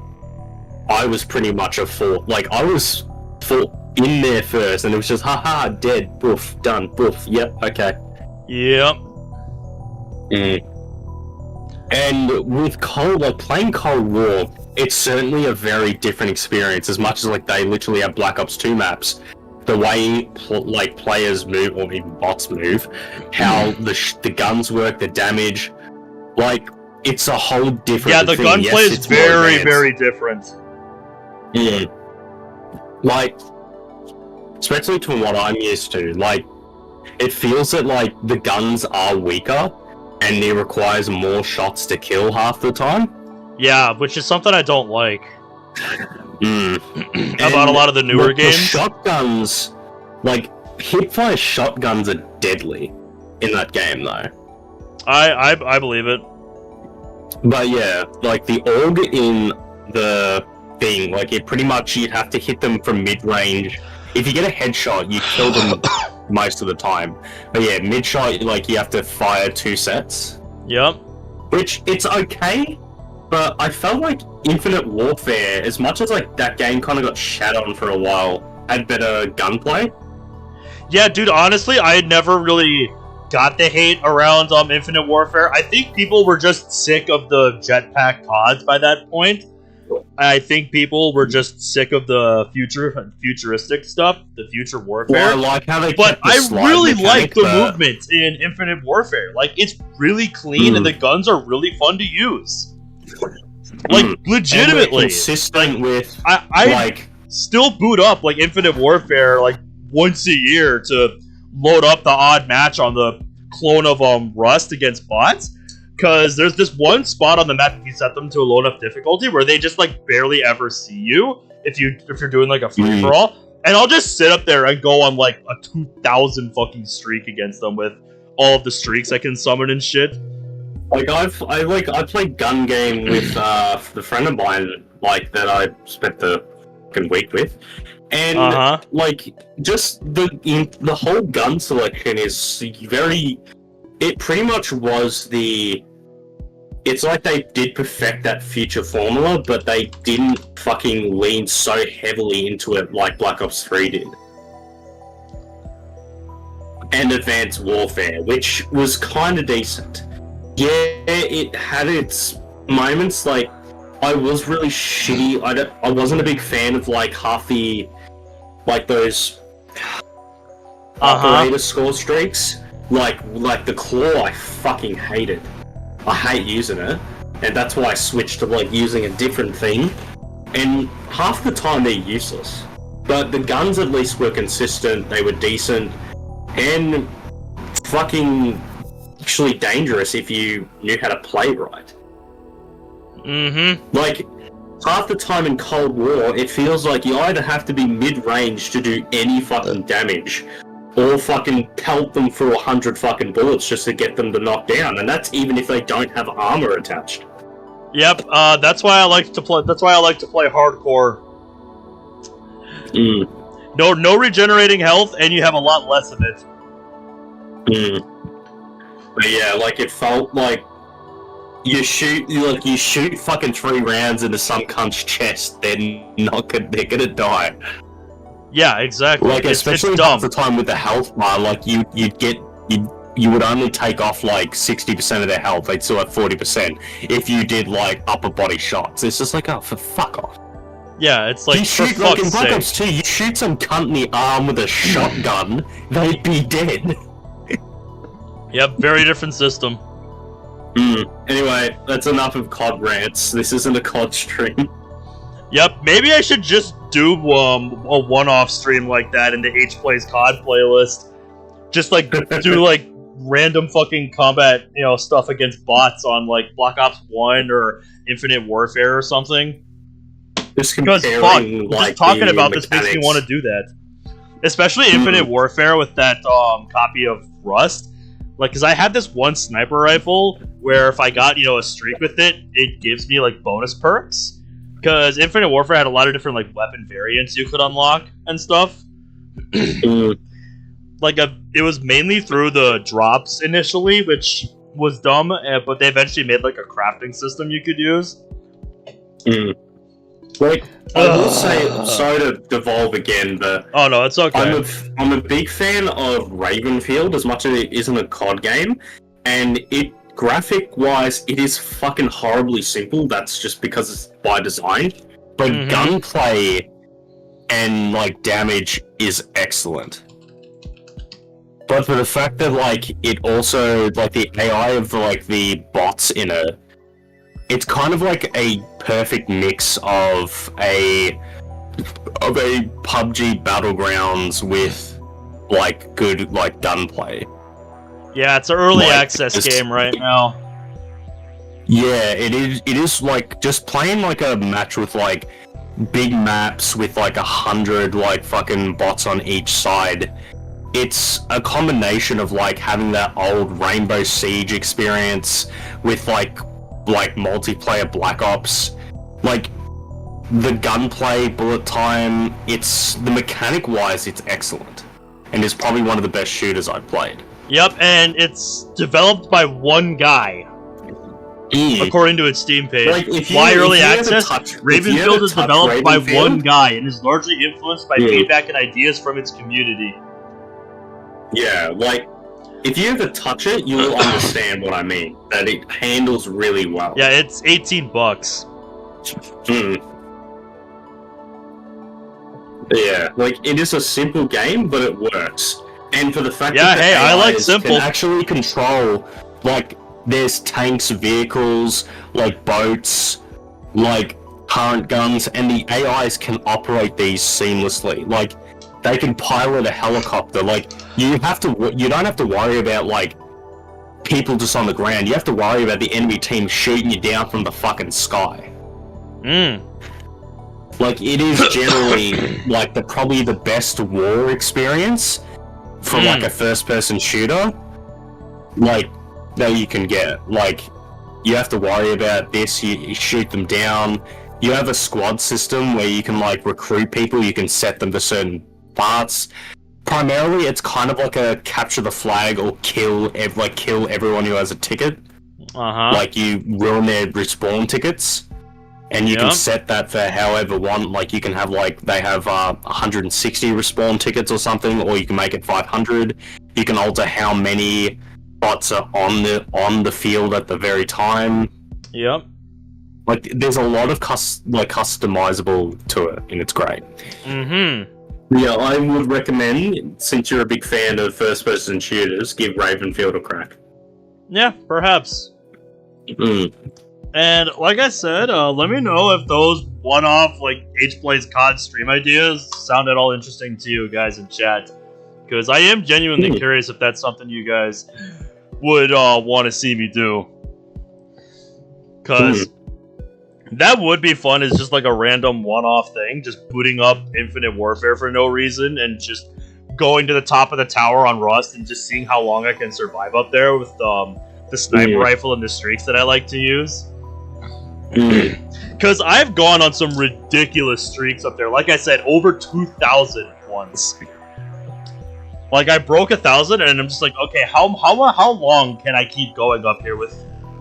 I was pretty much I was in there first, and it was just, haha, dead, boof, done, boof, yep, okay. Yep. And with playing Cold War, it's certainly a very different experience. As much as like they literally have Black Ops 2 maps, the way players move, or even bots move, how the guns work, the damage, like, it's a whole different. Yeah, the gunplay is very different. Yeah, like, especially to what I'm used to, like, it feels that like the guns are weaker. And it requires more shots to kill half the time. Yeah, which is something I don't like. About a lot of the newer games. The shotguns, like, hipfire shotguns are deadly in that game, though. I believe it. But yeah, like the AUG in the thing, like it pretty much you'd have to hit them from mid-range. If you get a headshot, you kill them most of the time. But yeah, mid-shot, like you have to fire 2 sets. Yep. Which, it's okay, but I felt like Infinite Warfare, as much as like that game kind of got shat on for a while, had better gunplay. Yeah, dude, honestly, I had never really got the hate around Infinite Warfare. I think people were just sick of the jetpack CODs by that point. I think people were just sick of the futuristic stuff, the future warfare. Well, I like how they but I really like the but... movement in Infinite Warfare. Like, it's really clean and the guns are really fun to use. Like, legitimately. Consistent with... I like... still boot up, like, Infinite Warfare, like, once a year to load up the odd match on the clone of Rust against bots. Because there's this one spot on the map if you set them to a low enough difficulty where they just like barely ever see you if you're doing like a free for all, and I'll just sit up there and go on like a 2,000 fucking streak against them with all of the streaks I can summon and shit. Like I played gun game with the friend of mine like that I spent the fucking week with, and like just the whole gun selection is very. It pretty much was the. It's like they did perfect that future formula, but they didn't fucking lean so heavily into it like Black Ops 3 did. And Advanced Warfare, which was kind of decent. Yeah, it had its moments, like, I was really shitty. I wasn't a big fan of, like, half the, like, those operator score streaks. Like the claw, I fucking hated. I hate using it, and that's why I switched to like using a different thing. And half the time they're useless, but the guns at least were consistent. They were decent, and fucking actually dangerous if you knew how to play right. Like half the time in Cold War, it feels like you either have to be mid-range to do any fucking damage, or fucking pelt them through 100 fucking bullets just to get them to knock down, and that's even if they don't have armor attached. Yep, that's why I like to play. That's why I like to play hardcore. No regenerating health, and you have a lot less of it. But yeah, like it felt like you shoot fucking 3 rounds into some cunt's chest, they're gonna die. Yeah, exactly. Like, especially half the time with the health bar, like, you would only take off, like, 60% of their health. They'd still have 40% if you did, like, upper body shots. It's just like, oh, for fuck off. Yeah, it's like, you shoot, for like, fuck's in Black sake. Ops 2, you shoot some cunt in the arm with a shotgun, they'd be dead. Yep, very different system. Anyway, that's enough of COD rants. This isn't a COD stream. Yep, maybe I should just do a one-off stream like that in the H Plays COD playlist. Just like do like random fucking combat, stuff against bots on like Black Ops 1 or Infinite Warfare or something. Just comparing, just talking about this makes me want to do that. Especially Infinite Warfare with that copy of Rust. Like, because I had this one sniper rifle where if I got, a streak with it, it gives me like bonus perks. Because Infinite Warfare had a lot of different like weapon variants you could unlock and stuff. Like it was mainly through the drops initially, which was dumb, but they eventually made like a crafting system you could use. Like, I will say, sorry to devolve again, but oh no, it's okay. I'm a big fan of Ravenfield as much as it isn't a COD game, and graphic-wise, it is fucking horribly simple. That's just because it's by design. But gunplay and, like, damage is excellent. But for the fact that, like, it also, like, the AI of, like, the bots in it, it's kind of like a perfect mix of a PUBG Battlegrounds with, like, good, like, gunplay. Yeah, it's an early access game right now. Yeah, it is like just playing like a match with like big maps with like 100 like fucking bots on each side it's a combination of like having that old Rainbow Siege experience with like multiplayer Black Ops, like the gunplay, bullet time. It's the mechanic wise, it's excellent, and it's probably one of the best shooters I've played. Yep, and it's developed by one guy. According to its Steam page. Like, Why early access? Ravenfield is developed by one guy and is largely influenced by feedback and ideas from its community. Yeah, like, if you ever touch it, you will understand what I mean. That it handles really well. Yeah, it's $18. Yeah, like, it is a simple game, but it works. And for the fact that the I like simple. Can actually control, like, there's tanks, vehicles, like boats, like current guns, and the AIs can operate these seamlessly. Like, they can pilot a helicopter. Like, you don't have to worry about, like, people just on the ground. You have to worry about the enemy team shooting you down from the fucking sky. Like, it is generally, like, probably the best war experience for, like, a first-person shooter, like, that you can get. Like, you have to worry about this, you shoot them down. You have a squad system where you can, like, recruit people, you can set them to certain parts. Primarily, it's kind of like a capture the flag or kill everyone who has a ticket. Like, you ruin their respawn tickets. And you can set that for however one. Like, you can have, like, they have 160 respawn tickets or something, or you can make it 500. You can alter how many bots are on the field at the very time. Yep. Like, there's a lot of customizable to it, and it's great. Yeah, I would recommend, since you're a big fan of first-person shooters, give Ravenfield a crack. Yeah, perhaps. And like I said, let me know if those one-off, like, H-Plays COD stream ideas sound at all interesting to you guys in chat. Because I am genuinely curious if that's something you guys would want to see me do. Because that would be fun, is just like a random one-off thing, just booting up Infinite Warfare for no reason, and just going to the top of the tower on Rust, and just seeing how long I can survive up there with the sniper rifle and the streaks that I like to use. Because I've gone on some ridiculous streaks up there. Like I said, over 2,000 once. Like, I broke 1,000, and I'm just like, okay, how long can I keep going up here with,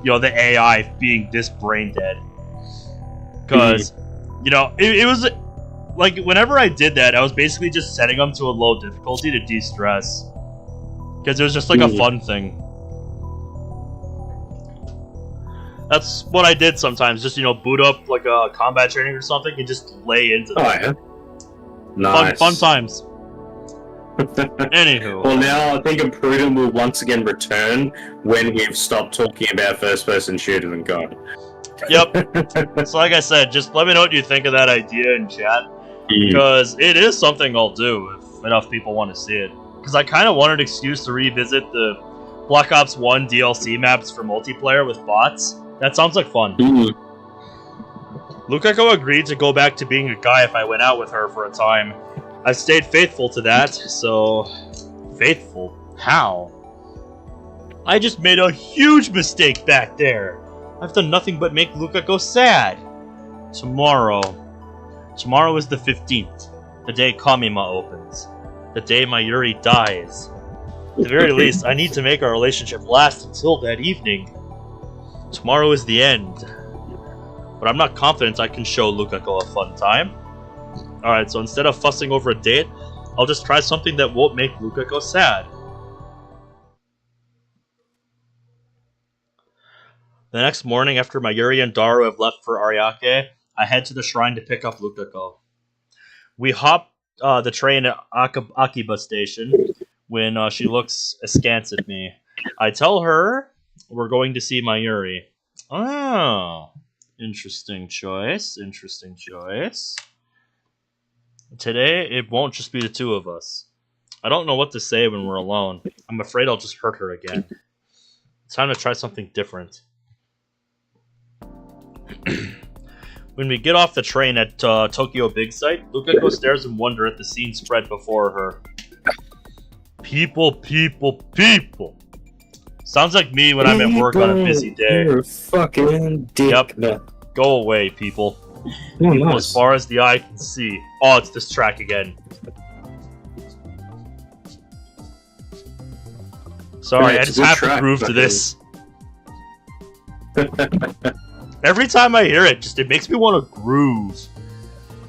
you know, the AI being this brain dead? Because, you know, it was, like, whenever I did that, I was basically just setting them to a low difficulty to de-stress. Because it was just like a fun thing. That's what I did sometimes, just, you know, boot up, like, a combat training or something, and just lay into them. Nice. Fun times. Anywho. Well, now I think Imprudent will once again return when we've stopped talking about first-person shooters and God. Yep. So like I said, just let me know what you think of that idea in chat. Because it is something I'll do if enough people want to see it. Because I kind of wanted an excuse to revisit the Black Ops 1 DLC maps for multiplayer with bots. That sounds like fun. Luka agreed to go back to being a guy if I went out with her for a time. I've stayed faithful to that, so... Faithful? How? I just made a huge mistake back there. I've done nothing but make Luka go sad. Tomorrow is the 15th. The day Kamima opens. The day my Yuri dies. At the very least, I need to make our relationship last until that evening. Tomorrow is the end. But I'm not confident I can show Luka a fun time. Alright, so instead of fussing over a date, I'll just try something that won't make Luka go sad. The next morning, after Mayuri and Daru have left for Ariake, I head to the shrine to pick up Luka. We hop the train at Akiba station when she looks askance at me. I tell her we're going to see Mayuri. Oh, interesting choice, interesting choice. Today, it won't just be the two of us. I don't know what to say when we're alone. I'm afraid I'll just hurt her again. It's time to try something different. When we get off the train at Tokyo Big Sight, Luka stares in wonder at the scene spread before her. People. Sounds like me when I'm at work on a busy day. You're a fucking dick. Yep. Go away, people. Oh, nice. As far as the eye can see. Oh, it's this track again. Sorry, Yeah, I just have to groove to this. Every time I hear it, it makes me want to groove.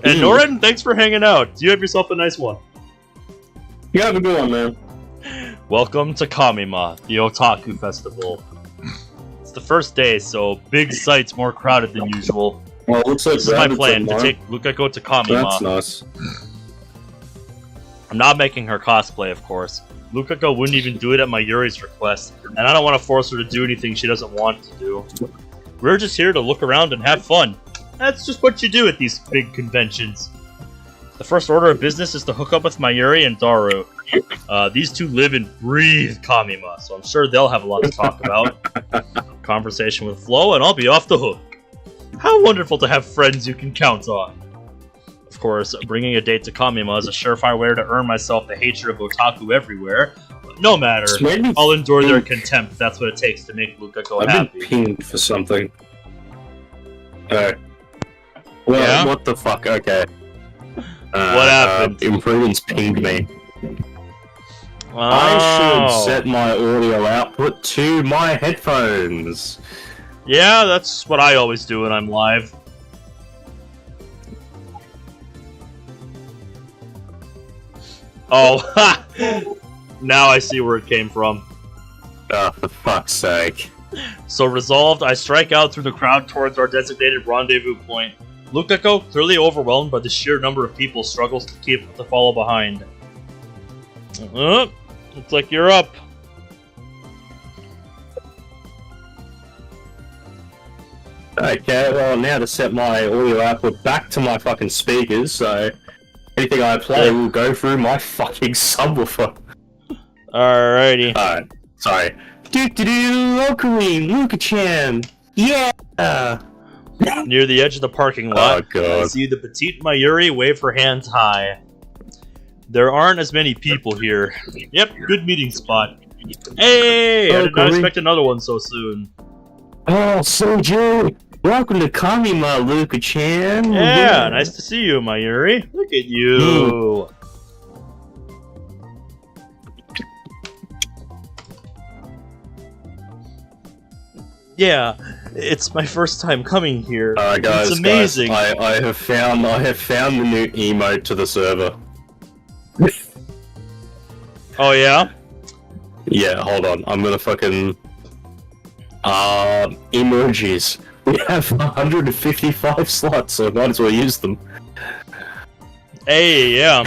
And Norin, thanks for hanging out. You have yourself a nice one. You have a good one, man. Welcome to Kamima, the Otaku Festival. It's the first day, so big site's more crowded than usual. Well, looks like this is my plan, to take Luka to Kamima. That's nice. I'm not making her cosplay, of course. Luka wouldn't even do it at my Yuri's request, and I don't want to force her to do anything she doesn't want to do. We're just here to look around and have fun. That's just what you do at these big conventions. The first order of business is to hook up with Mayuri and Daru. These two live and breathe Kamima, so I'm sure they'll have a lot to talk about. Conversation with Flo, and I'll be off the hook. How wonderful to have friends you can count on. Of course, bringing a date to Kamima is a surefire way to earn myself the hatred of otaku everywhere. But no matter, I'll endure their contempt. That's what it takes to make Luka happy. I've been pinged for something. Well, yeah? What the fuck? Okay. What happened? Imprudence pinged me. Oh. I should set my audio output to my headphones. Yeah, that's what I always do when I'm live. Oh, ha! Now I see where it came from. Oh, for fuck's sake. So resolved, I strike out through the crowd towards our designated rendezvous point. Luka, clearly overwhelmed by the sheer number of people, struggles to follow behind. Looks like you're up. Okay, well now to set my audio output back to my fucking speakers, so anything I play will go through my fucking subwoofer. Alrighty. Alright, sorry. Ocarine, Luka-chan! Yeah! Near the edge of the parking lot, oh, God. I see the petite Mayuri wave her hands high. There aren't as many people here. Yep, good meeting spot. Hey! I did not expect another one so soon. Oh, Soju! Welcome to Kamima, Luka-chan! Yeah, nice to see you, Mayuri. Look at you! Yeah, it's my first time coming here. Guys, it's amazing. Guys, I have found the new emote to the server. Oh yeah? Yeah, hold on. I'm gonna fucking emojis. We have 155 slots, so I might as well use them. Hey, yeah.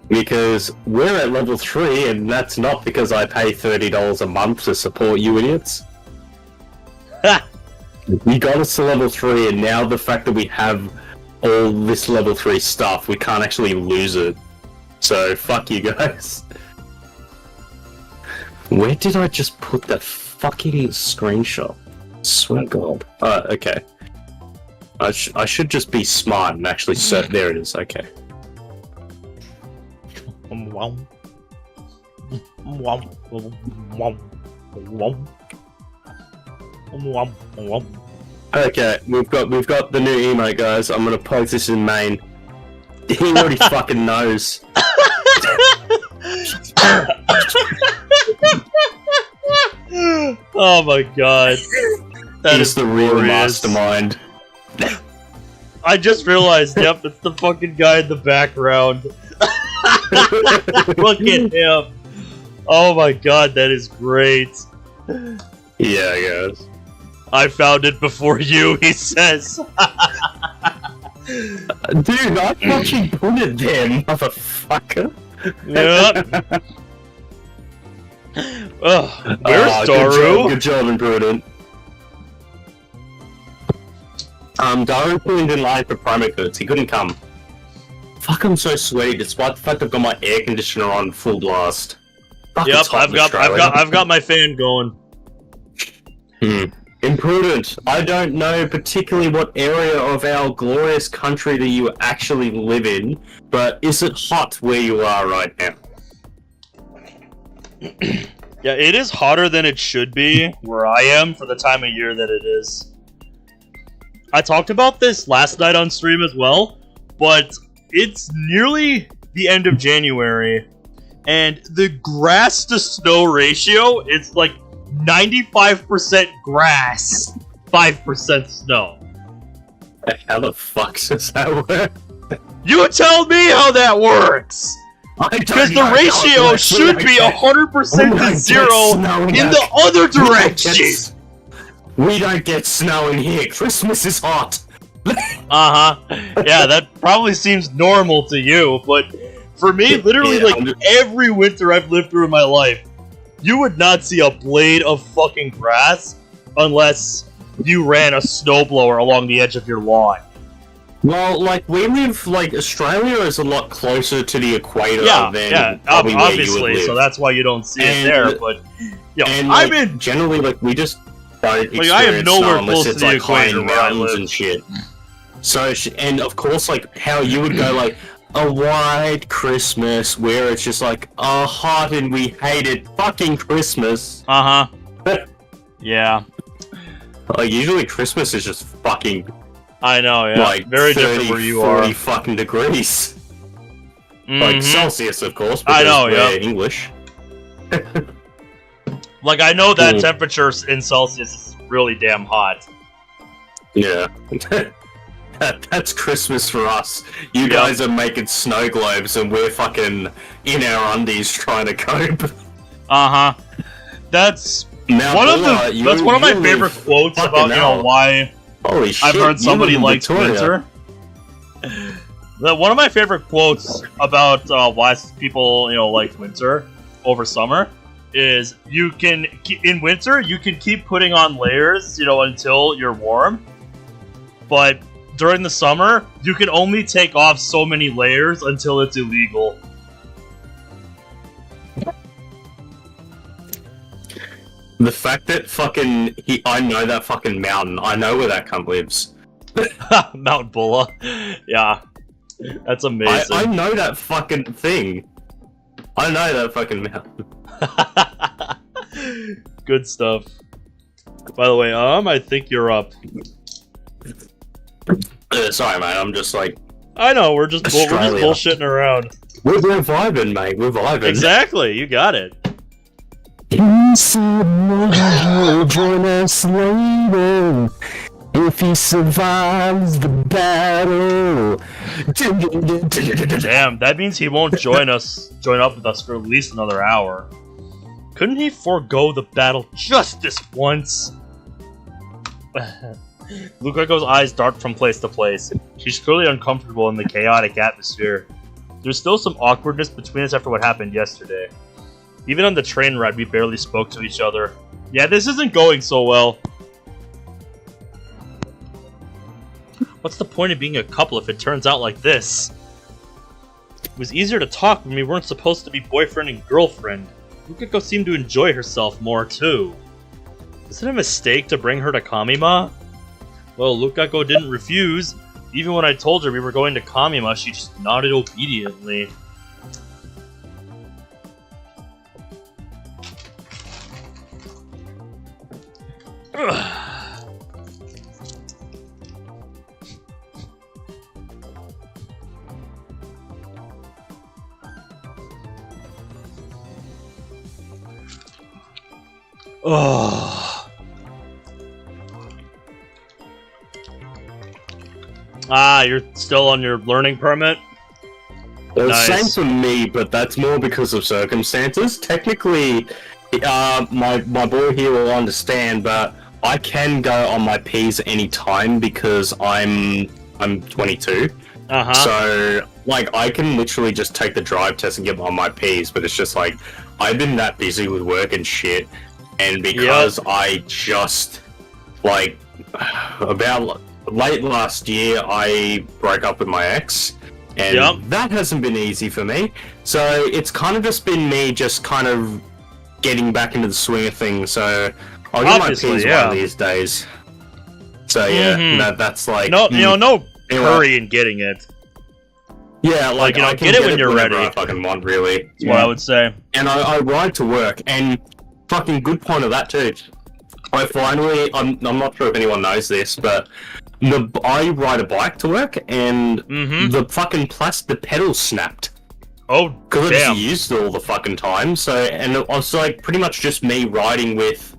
Because we're at level 3, and that's not because I pay $30 a month to support you idiots. We got us to level 3, and now the fact that we have all this level 3 stuff, we can't actually lose it. So, fuck you guys. Where did I just put that fucking screenshot? Swear to God. Okay. I should just be smart and actually search. There it is, okay. Okay, we've got the new emote, guys. I'm gonna post this in main. He already fucking knows. Oh my god. That is the real mastermind. I just realized, yep, it's the fucking guy in the background. Look at him. Oh my god, that is great. Yeah, guys. I found it before you, he says. Dude, I fucking put it there, motherfucker. Yep. Where's Daru? Good job, Imprudent. Daru couldn't in line for promo codes. He couldn't come. Fuck, I'm so sweaty, despite the fact I've got my air conditioner on full blast. Fuck, yep, I've got my fan going. Imprudent. I don't know particularly what area of our glorious country that you actually live in, but is it hot where you are right now? Yeah, it is hotter than it should be where I am for the time of year that it is. I talked about this last night on stream as well, but it's nearly the end of January, and the grass to snow ratio is like 95% grass, 5% snow. How the fuck does that work? You tell me how that works! Because the ratio should be 100% to 0 in the other direction! We don't get snow in here. Christmas is hot. Yeah, that probably seems normal to you, but for me, literally, every winter I've lived through in my life, you would not see a blade of fucking grass unless you ran a snowblower along the edge of your lawn. Well, like, we live, like, Australia is a lot closer to the equator than obviously, so that's why you don't see it there, but, I'm in... Generally, like, we just don't experience I am nowhere close to the equator where I live. And shit. So, and of course, like, how you would go, like, a white Christmas, where it's just like, hot and we hate it, fucking Christmas. Yeah. Like, usually Christmas is just fucking... I know, yeah. Like, very 30, different where you 40 are. fucking degrees. Like, Celsius, of course, I know, we're English. Like, I know that temperature in Celsius is really damn hot. Yeah. That's Christmas for us. You guys are making snow globes and we're fucking in our undies trying to cope. That's one of my favorite quotes about, why Holy shit, I've heard somebody likes winter. One of my favorite quotes about why people, like winter over summer is in winter, you can keep putting on layers, until you're warm. But during the summer, you can only take off so many layers until it's illegal. The fact that I know that fucking mountain. I know where that cunt lives. Mount Bulla. Yeah. That's amazing. I know that fucking thing. I know that fucking mountain. Good stuff. By the way, I think you're up. Sorry, mate. I'm just like... I know, we're just bullshitting around. We're vibing, mate. We're vibing. Exactly, you got it. He said he'll join us later if he survives the battle. Damn, that means he won't join up with us for at least another hour. Couldn't he forego the battle just this once? Luka's eyes dart from place to place. She's clearly uncomfortable in the chaotic atmosphere. There's still some awkwardness between us after what happened yesterday. Even on the train ride, we barely spoke to each other. Yeah, this isn't going so well. What's the point of being a couple if it turns out like this? It was easier to talk when we weren't supposed to be boyfriend and girlfriend. Luka seemed to enjoy herself more, too. Is it a mistake to bring her to Kamima? Well, Luka didn't refuse. Even when I told her we were going to Kamima, she just nodded obediently. You're still on your learning permit? Nice. Same for me, but that's more because of circumstances. Technically, my boy here will understand, but I can go on my P's any time because I'm 22. So, like, I can literally just take the drive test and get on my P's, but it's just like, I've been that busy with work and shit, and because I just, like, about late last year, I broke up with my ex, and that hasn't been easy for me. So it's kind of just been me just kind of getting back into the swing of things. So I'll get my P's one of these days. So yeah, that's like no hurry in getting it. Yeah, like you know, I can get it when you're ready. I fucking want, really. That's what I would say. And I ride to work, and fucking good point of that too. I finally, I'm not sure if anyone knows this, but I ride a bike to work, and the fucking the pedal snapped. Oh, because I just used it all the fucking time. So, and it was like pretty much just me riding with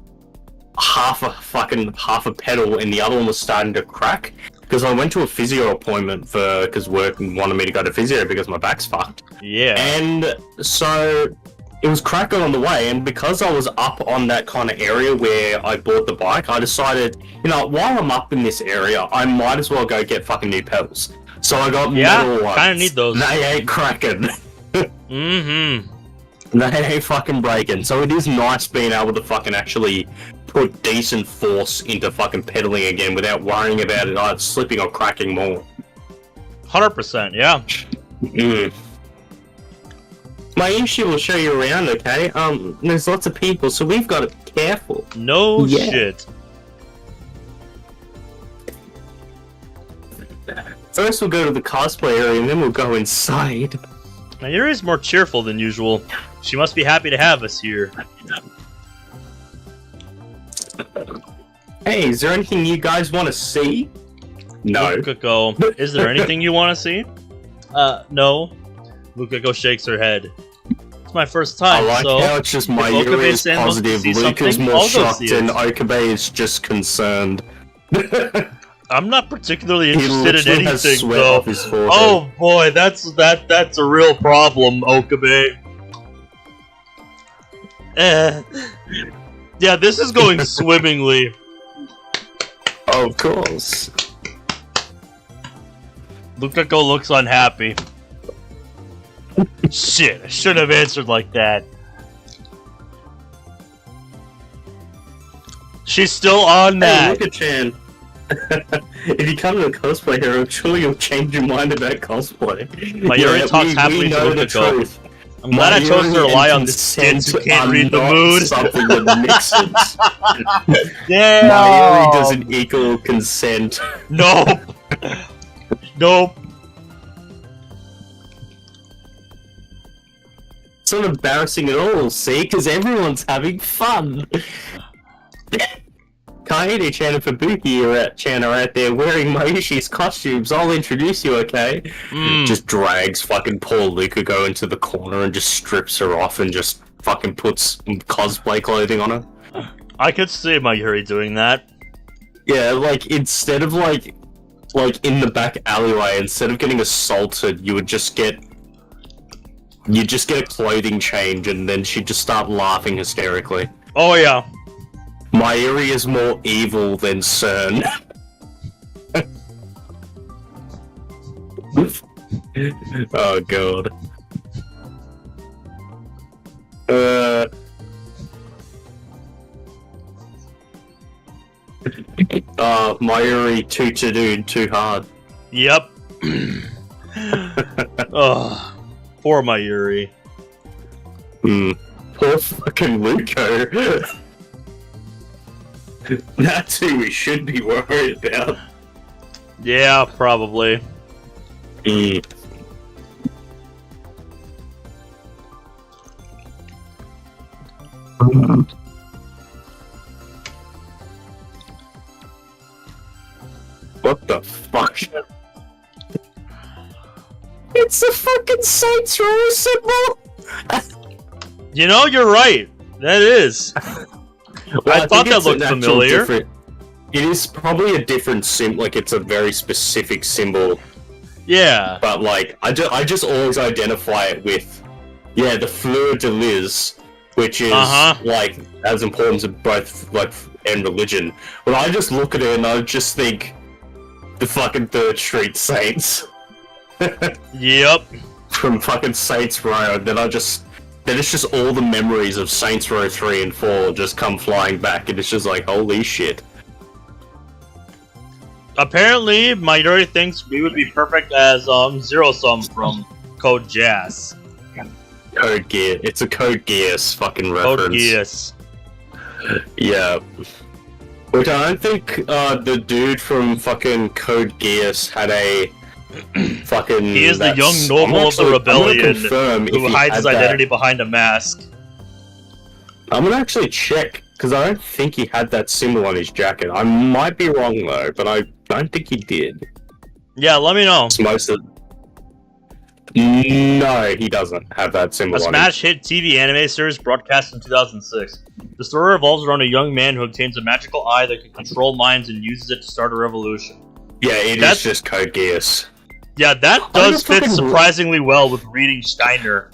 half a pedal, and the other one was starting to crack. Because I went to a physio appointment because work wanted me to go to physio because my back's fucked. Yeah. And so it was cracking on the way, and because I was up on that kind of area where I bought the bike, I decided, you know, while I'm up in this area, I might as well go get fucking new pedals. So I got metal ones. Kind of need those. They ain't cracking. They ain't fucking breaking. So it is nice being able to fucking actually put decent force into fucking pedaling again without worrying about it either slipping or cracking more. 100%, yeah. My issue will show you around, okay? There's lots of people, so we've got to be careful. No shit. First we'll go to the cosplay area, and then we'll go inside. Now, Yuri's more cheerful than usual. She must be happy to have us here. Hey, is there anything you guys want to see? No. Luka, is there anything you want to see? No. Luka shakes her head. It's my first time, I like how it's just my Yuri is positive, Luka's more shocked, and Okabe is just concerned. I'm not particularly interested in anything, though. Off his forehead. Oh boy, that's a real problem, Okabe. Yeah, this is going swimmingly. Of course. Luka looks unhappy. Shit, I shouldn't have answered like that. She's still on that. Hey, Luka-chan. If you come to a cosplay hero, surely you'll change your mind about cosplay. Mayuri talks happily to Luka. I'm glad I chose to rely on this kid who can't read the mood. Something that mixes. Yeah. Mayuri doesn't equal consent. Nope. Nope. It's not embarrassing at all, see? Because everyone's having fun. Kaede-chan and Fubuki-chan are out there wearing Mayushi's costumes. I'll introduce you, okay? Just drags fucking poor Luka into the corner and just strips her off and just fucking puts cosplay clothing on her. I could see Mayuri doing that. Yeah, like, instead of, like in the back alleyway, instead of getting assaulted, you would just get... You'd just get a clothing change, and then she'd just start laughing hysterically. Oh, yeah. Mayuri is more evil than CERN. Oh god. Mayuri too hard. Yep. Oh, poor Mayuri. Poor fucking Luka. That's who we should be worried about. Yeah, probably. What the fuck? It's a fucking Saints Row symbol! You know, you're right. That is. Well, I thought that looked familiar. It is probably a different symbol, like it's a very specific symbol. Yeah. But like, I just always identify it with, yeah, the fleur de lis, which is like as important to both like and religion. But I just look at it and I just think the fucking Third Street Saints. Yep. From fucking Saints Row, and then it's just all the memories of Saints Row 3 and 4 just come flying back, and it's just like, holy shit. Apparently, Mayuri thinks we would be perfect as Zero Sum from Code Geass. Code Geass. It's a Code Geass fucking reference. Code Geass. Yeah. Which I don't think the dude from fucking Code Geass had a Fucking. He is the young noble of the rebellion who hides his identity behind a mask. I'm gonna actually check, because I don't think he had that symbol on his jacket. I might be wrong though, but I don't think he did. Yeah, let me know. No, he doesn't have that symbol on him. A smash hit TV anime series broadcast in 2006. The story revolves around a young man who obtains a magical eye that can control minds and uses it to start a revolution. Yeah, is just Code Geass. Yeah, that does fit surprisingly well with reading Steiner.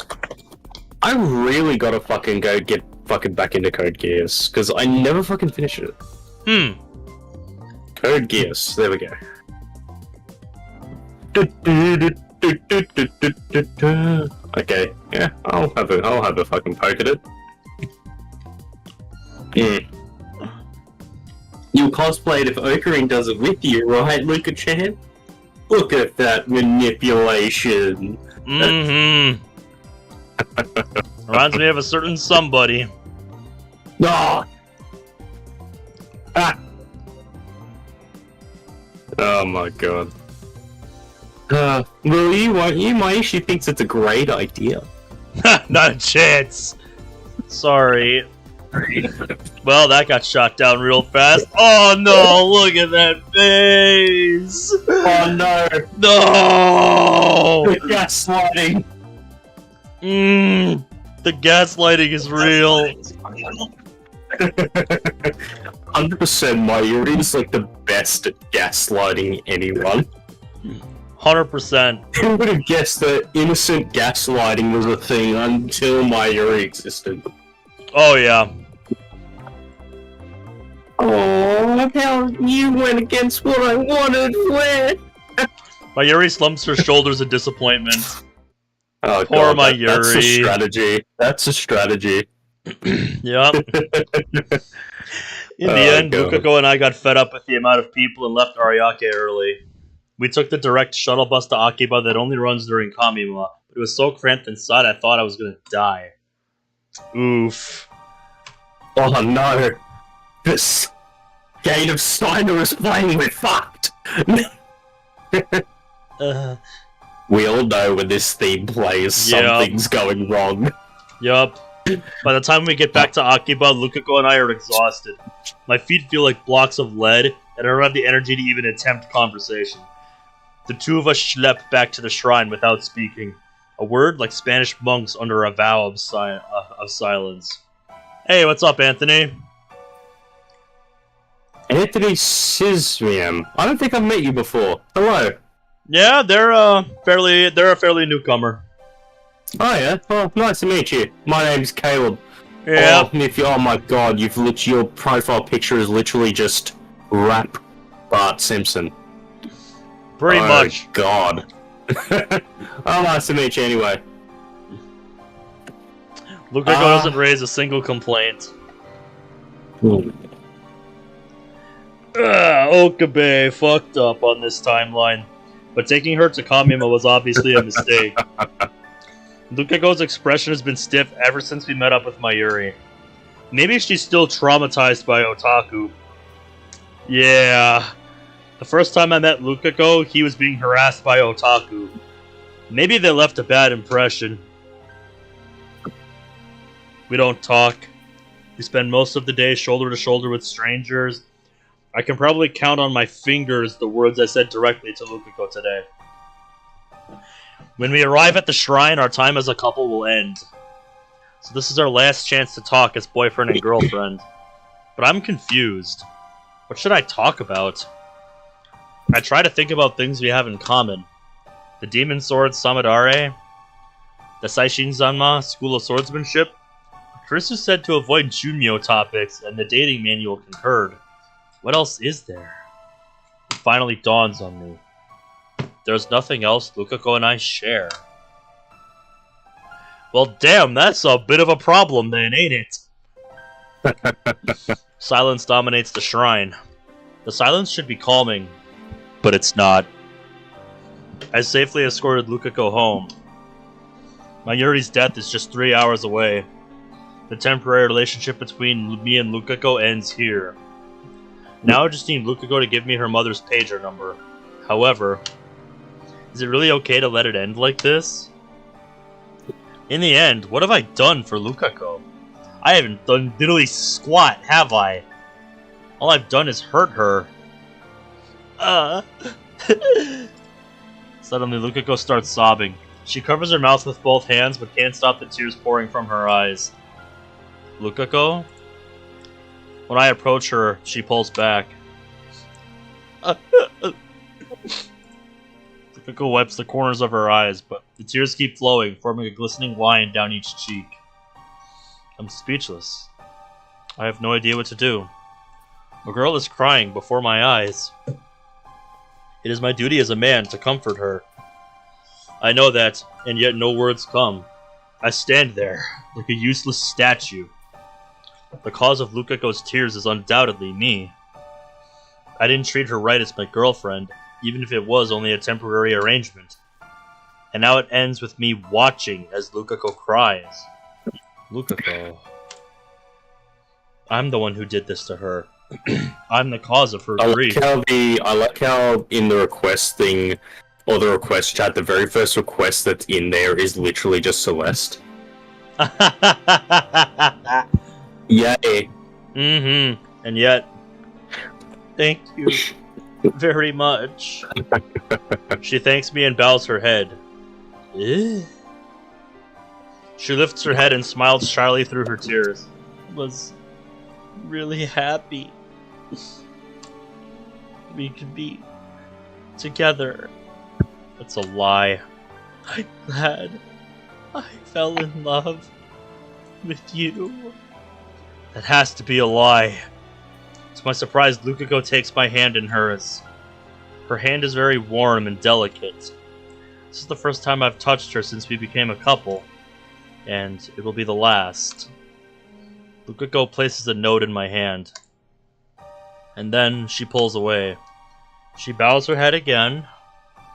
I really gotta fucking get back into Code Geass, because I never fucking finished it. Code Geass, there we go. Okay, yeah, I'll have a fucking poke at it. You cosplayed if Ocarine does it with you, right, Luka-chan? Look at that manipulation. Reminds me of a certain somebody. No. Ah. Oh my god. Well, you won't. She thinks it's a great idea. Not a chance. Sorry. Well, that got shot down real fast. Oh no, look at that face! Oh no! No! The gaslighting! The gaslighting is real. 100% Mayuri is like the best at gaslighting anyone. 100%. Who would have guessed that innocent gaslighting was a thing until Mayuri existed? Oh yeah. Oh, how you went against what I wanted, Flynn! Mayuri slumps her shoulders in disappointment. Oh, poor God, Mayuri. That's a strategy. That's a strategy. Yep. In the end, Luka and I got fed up with the amount of people and left Ariake early. We took the direct shuttle bus to Akiba that only runs during Kamima, but it was so cramped inside I thought I was gonna die. Oof. Oh no! This game of Steiner is playing with fucked! We all know when this theme plays, something's going wrong. Yup. By the time we get back to Akiba, Lukako and I are exhausted. My feet feel like blocks of lead, and I don't have the energy to even attempt conversation. The two of us schlep back to the shrine without speaking. A word like Spanish monks under a vow of silence. Hey, what's up, Anthony? Anthony Sismium. I don't think I've met you before. Hello. Yeah, they're a fairly newcomer. Oh yeah. Oh, nice to meet you. My name's Caleb. Yeah. Oh my god, your profile picture is literally just rap Bart Simpson. Pretty much. Oh god. Oh, nice to meet you anyway. Luka doesn't raise a single complaint. Okabe fucked up on this timeline, but taking her to Kamima was obviously a mistake. Lukako's expression has been stiff ever since we met up with Mayuri. Maybe she's still traumatized by otaku. Yeah. The first time I met Lukako, he was being harassed by otaku. Maybe they left a bad impression. We don't talk. We spend most of the day shoulder to shoulder with strangers. I can probably count on my fingers the words I said directly to Lukako today. When we arrive at the shrine, our time as a couple will end. So this is our last chance to talk as boyfriend and girlfriend. But I'm confused. What should I talk about? I try to think about things we have in common. The Demon Sword Samadare, the Saishin Zanma School of Swordsmanship. Chris said to avoid Junmyo topics, and the dating manual concurred. What else is there? It finally dawns on me. There's nothing else Lukako and I share. Well, damn, that's a bit of a problem then, ain't it? Silence dominates the shrine. The silence should be calming, but it's not. I safely escorted Lukako home. Mayuri's death is just 3 hours away. The temporary relationship between me and Lukako ends here. Now I just need Lukako to give me her mother's pager number. However, Is it really okay to let it end like this? In the end, what have I done for Luka? I haven't done diddly squat, have I? All I've done is hurt her. Suddenly, Luka starts sobbing. She covers her mouth with both hands, but can't stop the tears pouring from her eyes. Luka? When I approach her, she pulls back. Luka wipes the corners of her eyes, but the tears keep flowing, forming a glistening line down each cheek. I'm speechless. I have no idea what to do. A girl is crying before my eyes. It is my duty as a man to comfort her. I know that, and yet no words come. I stand there, like a useless statue. The cause of Luka's tears is undoubtedly me. I didn't treat her right as my girlfriend, even if it was only a temporary arrangement. And now it ends with me watching as Luka cries. Luka, I'm the one who did this to her. I'm the cause of her grief. I like how in the request thing, or the request chat, the very first request that's in there is literally just Celeste. Yay. And yet, thank you very much. She thanks me and bows her head. She lifts her head and smiles shyly through her tears. Was really happy we could be together. That's a lie. I'm glad I fell in love with you. That has to be a lie. To my surprise, Luka takes my hand in hers. Her hand is very warm and delicate. This is the first time I've touched her since we became a couple, and it will be the last. Luka places a note in my hand, and then she pulls away. She bows her head again.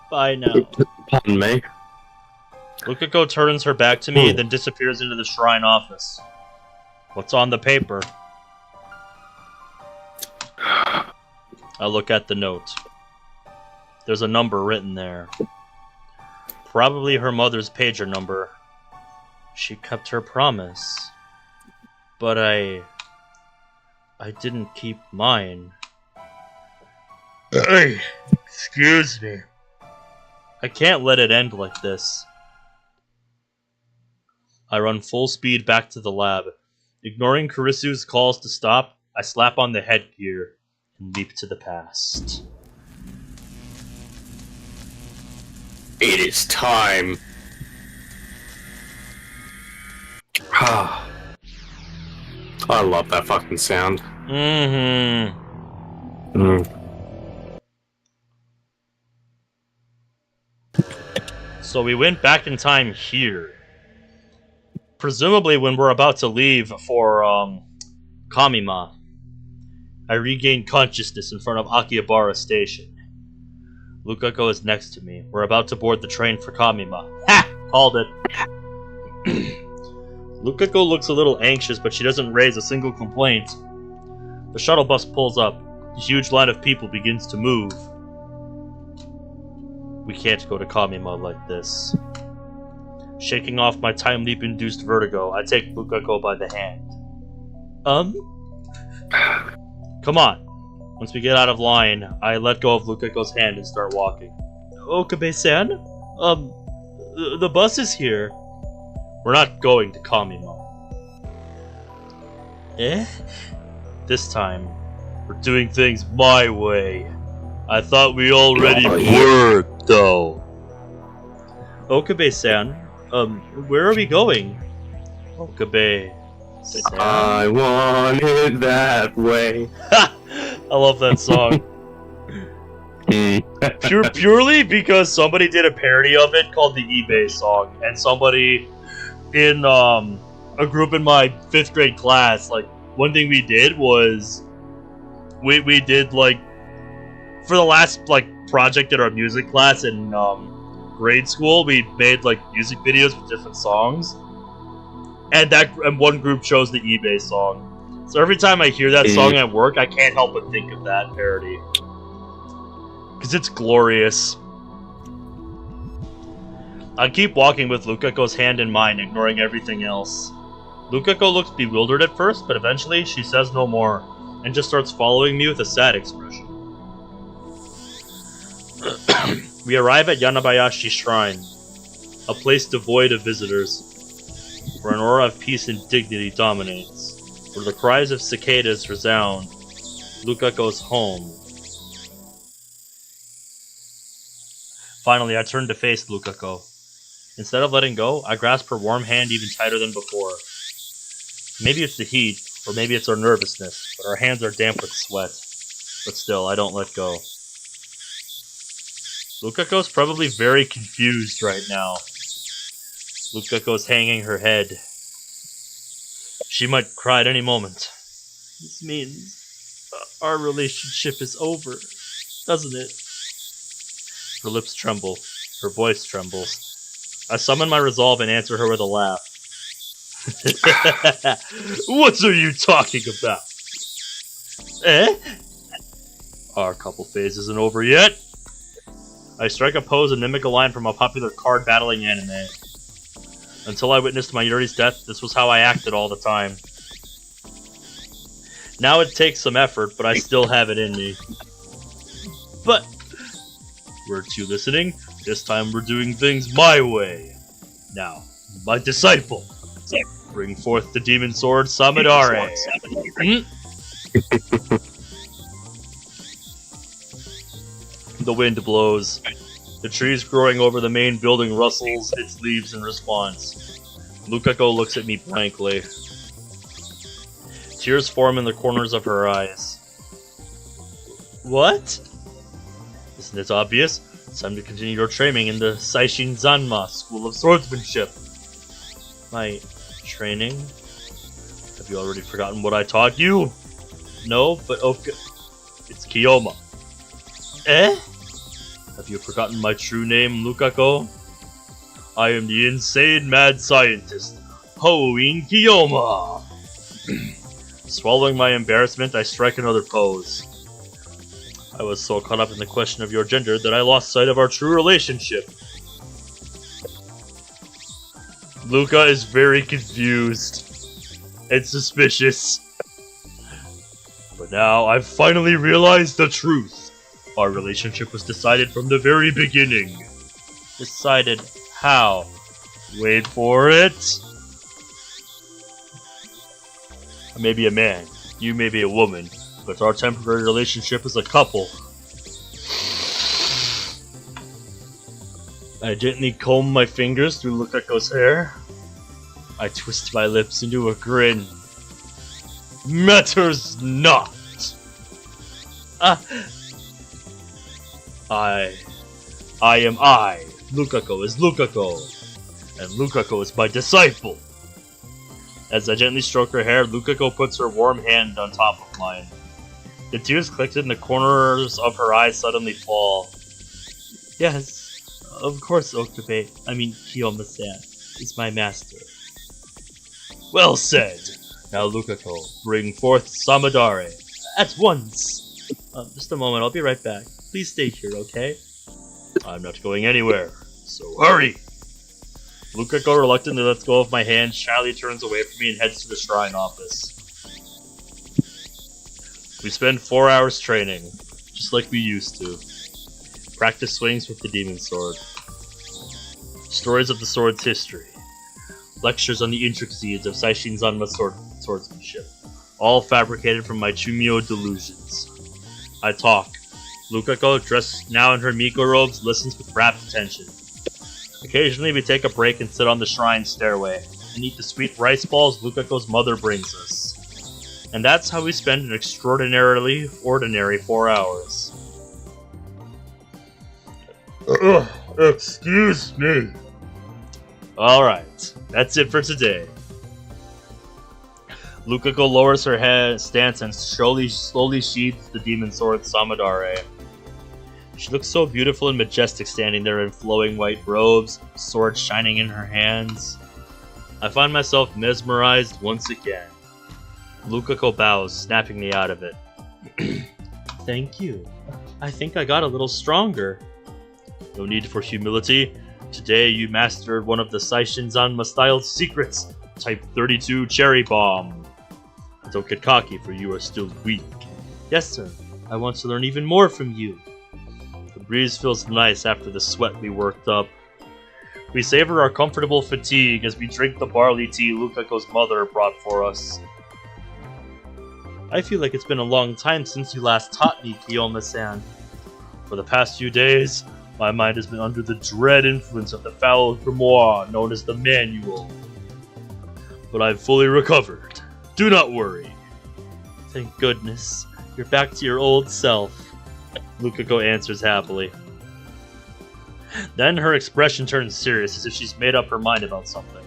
Bye now. Pardon me. Luka turns her back to me, then disappears into the shrine office. What's on the paper? I look at the note. There's a number written there. Probably her mother's pager number. She kept her promise. But I didn't keep mine. Hey, excuse me. I can't let it end like this. I run full speed back to the lab. Ignoring Karisu's calls to stop, I slap on the headgear and leap to the past. It is time. I love that fucking sound. So we went back in time here. Presumably when we're about to leave for, Kamima. I regain consciousness in front of Akihabara Station. Luka is next to me. We're about to board the train for Kamima. Ha! Called it. Luka looks a little anxious, but she doesn't raise a single complaint. The shuttle bus pulls up. The huge line of people begins to move. We can't go to Kamima like this. Shaking off my time leap-induced vertigo, I take Luka by the hand. Come on. Once we get out of line, I let go of Luka's hand and start walking. Okabe-san? The bus is here. We're not going to Kamima. Eh? This time, we're doing things my way. I thought we already were, though. Okabe-san, where are we going? Okabe-san. I want it that way. I love that song. Purely because somebody did a parody of it called the eBay song, and somebody in a group in my 5th grade class, like, one thing we did was we did, like, for the last, like, project in our music class in grade school, we made, like, music videos with different songs, and one group chose the eBay song. So every time I hear that song at work, I can't help but think of that parody. Because it's glorious. I keep walking with Lukako's hand in mine, ignoring everything else. Lukako looks bewildered at first, but eventually she says no more, and just starts following me with a sad expression. We arrive at Yanabayashi Shrine, a place devoid of visitors, where an aura of peace and dignity dominates, where the cries of cicadas resound. Lukako's home. Finally, I turn to face Lukako. Instead of letting go, I grasp her warm hand even tighter than before. Maybe it's the heat, or maybe it's our nervousness, but our hands are damp with sweat. But still, I don't let go. Lukako's probably very confused right now. Lukako's hanging her head. She might cry at any moment. This means our relationship is over, doesn't it? Her lips tremble. Her voice trembles. I summon my resolve and answer her with a laugh. What are you talking about? Eh? Our couple phase isn't over yet. I strike a pose and mimic a line from a popular card battling anime. Until I witnessed my Yuri's death, this was how I acted all the time. Now it takes some effort, but I still have it in me. But, weren't you listening? This time we're doing things my way. Now, my disciple, bring forth the demon sword Samadare. The wind blows. The trees growing over the main building rustles its leaves in response. Lukako looks at me blankly. Tears form in the corners of her eyes. What? Isn't it obvious? It's time to continue your training in the Saishin Zanma School of Swordsmanship. My training? Have you already forgotten what I taught you? No, but okay. It's Kiyoma. Eh? Have you forgotten my true name, Lukako? I am the insane mad scientist, Hoin Kiyoma. Swallowing my embarrassment, I strike another pose. I was so caught up in the question of your gender that I lost sight of our true relationship. Luka is very confused and suspicious. But now I've finally realized the truth. Our relationship was decided from the very beginning. Decided how? Wait for it. I may be a man, you may be a woman, but our temporary relationship is a couple. I gently comb my fingers through Lukako's hair. I twist my lips into a grin. Matters not! I am I. Lukako is Lukako. And Lukako is my disciple. As I gently stroke her hair, Lukako puts her warm hand on top of mine. The tears collected in the corners of her eyes suddenly fall. Yes, of course Kiyoma-san is my master. Well said! Now Lukako, bring forth Samadare. At once! Just a moment, I'll be right back. Please stay here, okay? I'm not going anywhere, so hurry! Lukako, reluctantly lets go of my hand, shyly turns away from me and heads to the shrine office. We spend 4 hours training, just like we used to. Practice swings with the demon sword. Stories of the sword's history. Lectures on the intricacies of Saishin Zanma swordsmanship. All fabricated from my Chumio delusions. I talk. Lukako, dressed now in her Miko robes, listens with rapt attention. Occasionally we take a break and sit on the shrine stairway, and eat the sweet rice balls Lukako's mother brings us. And that's how we spend an extraordinarily ordinary 4 hours. Excuse me. Alright, that's it for today. Lukako lowers her head, stance and slowly sheathes the demon sword Samadare. She looks so beautiful and majestic standing there in flowing white robes, sword shining in her hands. I find myself mesmerized once again. Lukako bows, snapping me out of it. Thank you. I think I got a little stronger. No need for humility. Today you mastered one of the Saishinzanma-style secrets, Type 32 Cherry Bomb. Don't get cocky, for you are still weak. Yes, sir. I want to learn even more from you. The breeze feels nice after the sweat we worked up. We savor our comfortable fatigue as we drink the barley tea Lukako's mother brought for us. I feel like it's been a long time since you last taught me, Kiyoma-san. For the past few days, my mind has been under the dread influence of the foul grimoire known as the Manual. But I've fully recovered. Do not worry. Thank goodness. You're back to your old self. Lukako answers happily. Then her expression turns serious, as if she's made up her mind about something.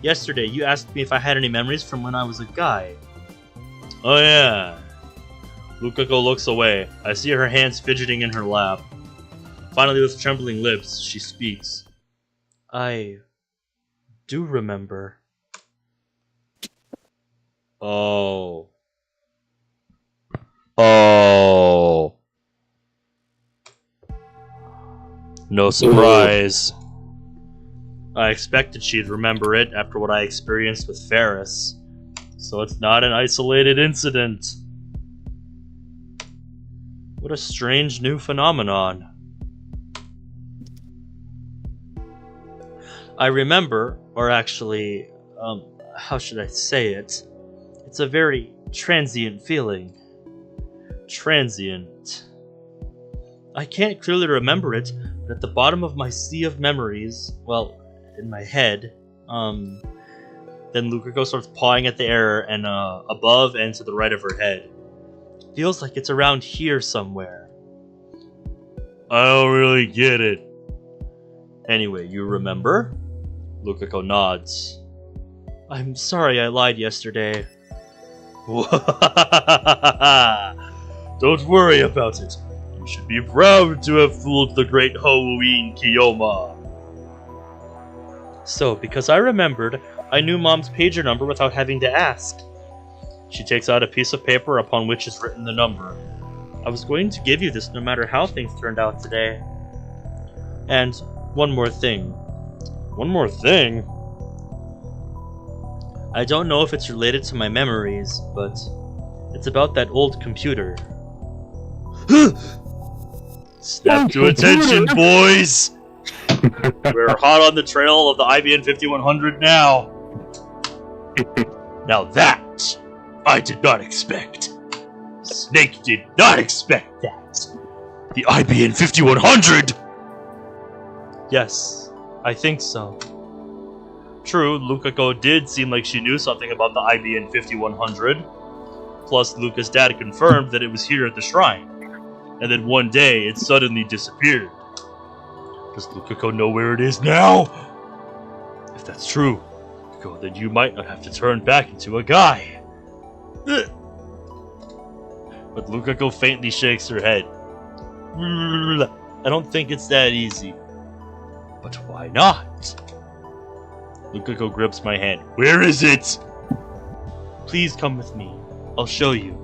Yesterday you asked me if I had any memories from when I was a guy. Oh yeah. Lukako looks away. I see her hands fidgeting in her lap. Finally, with trembling lips, she speaks. I do remember. Oh. Oh. No surprise. I expected she'd remember it after what I experienced with Ferris. So it's not an isolated incident. What a strange new phenomenon. I remember, or actually, how should I say it? It's a very transient feeling. Transient. I can't clearly remember it, but at the bottom of my sea of memories, well, in my head, then Lukako starts pawing at the air and above and to the right of her head. Feels like it's around here somewhere. I don't really get it. Anyway, you remember? Lukako nods. I'm sorry I lied yesterday. Don't worry about it. You should be proud to have fooled the great Halloween Kiyoma. So, because I remembered, I knew Mom's pager number without having to ask. She takes out a piece of paper upon which is written the number. I was going to give you this no matter how things turned out today. And one more thing. One more thing? I don't know if it's related to my memories, but it's about that old computer. Snap to attention, boys! We're hot on the trail of the IBM 5100 now. Now that, I did not expect. Snake did not expect that. The IBM 5100! Yes, I think so. True, Lukako did seem like she knew something about the IBM 5100. Plus, Luka's dad confirmed that it was here at the shrine. And then one day, it suddenly disappeared. Does Lukako know where it is now? If that's true, Lukako, then you might not have to turn back into a guy. But Lukako faintly shakes her head. I don't think it's that easy. But why not? Lukako grips my hand. Where is it? Please come with me. I'll show you.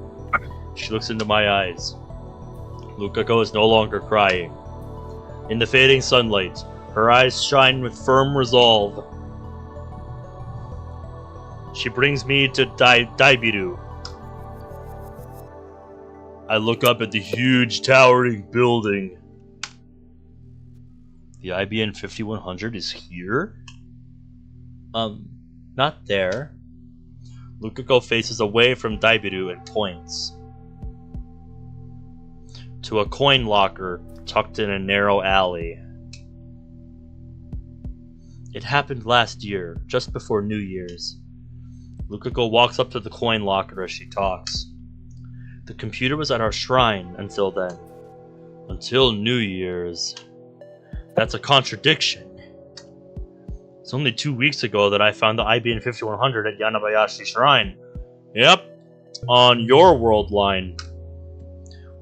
She looks into my eyes. Lukako is no longer crying. In the fading sunlight, her eyes shine with firm resolve. She brings me to Daibiru. I look up at the huge towering building. The IBM 5100 is here? Not there. Lukako faces away from Daibiru and points to a coin locker tucked in a narrow alley. It happened last year, just before New Year's. Lukako walks up to the coin locker as she talks. The computer was at our shrine until then. Until New Year's. That's a contradiction. It's only 2 weeks ago that I found the IBM 5100 at Yanabayashi Shrine. Yep, on your world line.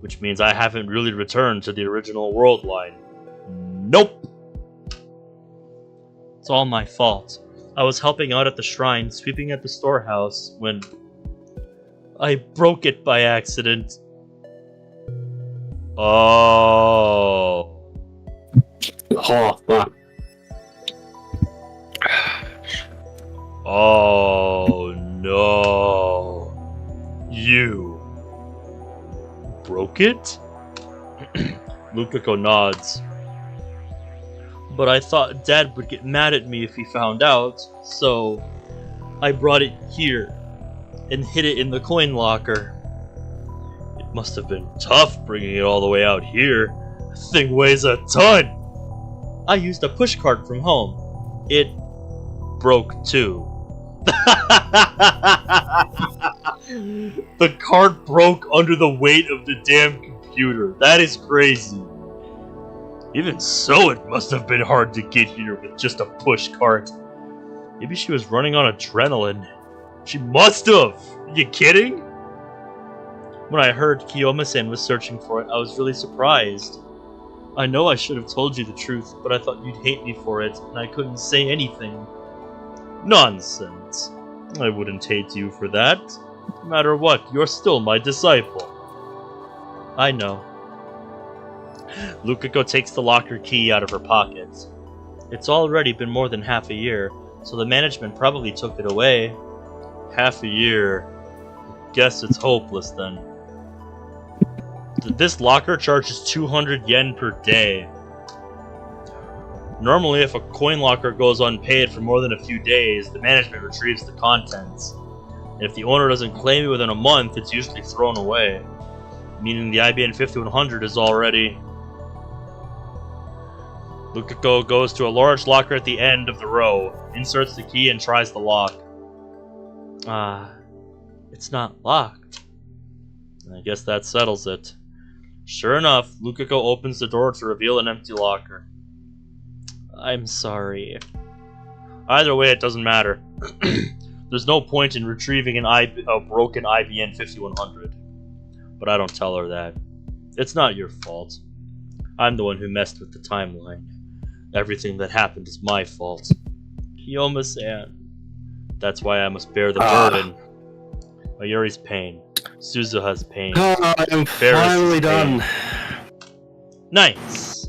Which means I haven't really returned to the original world line. Nope! It's all my fault. I was helping out at the shrine, sweeping at the storehouse, when I broke it by accident. Oh. Oh, fuck. Oh no. You broke it? Luka nods. But I thought Dad would get mad at me if he found out, so I brought it here and hid it in the coin locker. It must have been tough bringing it all the way out here. The thing weighs a ton. I used a push cart from home. It broke too. The cart broke under the weight of the damn computer. That is crazy. Even so, it must have been hard to get here with just a push cart. Maybe she was running on adrenaline. She must have! Are you kidding? When I heard Kiyoma-san was searching for it, I was really surprised. I know I should have told you the truth, but I thought you'd hate me for it, and I couldn't say anything. Nonsense. I wouldn't hate you for that. No matter what, you're still my disciple. I know. Luka takes the locker key out of her pocket. It's already been more than half a year, so the management probably took it away. Half a year. Guess it's hopeless then. This locker charges 200 yen per day. Normally, if a coin locker goes unpaid for more than a few days, the management retrieves the contents. And if the owner doesn't claim it within a month, it's usually thrown away. Meaning the IBN 5100 is already... Luka goes to a large locker at the end of the row, inserts the key, and tries the lock. It's not locked. I guess that settles it. Sure enough, Luka opens the door to reveal an empty locker. I'm sorry. Either way, it doesn't matter. There's no point in retrieving a broken IBN 5100. But I don't tell her that. It's not your fault. I'm the one who messed with the timeline. Everything that happened is my fault. Kiyoma-san. That's why I must bear the burden. Mayuri's pain. Suzuha's pain. I'm finally done. Nice.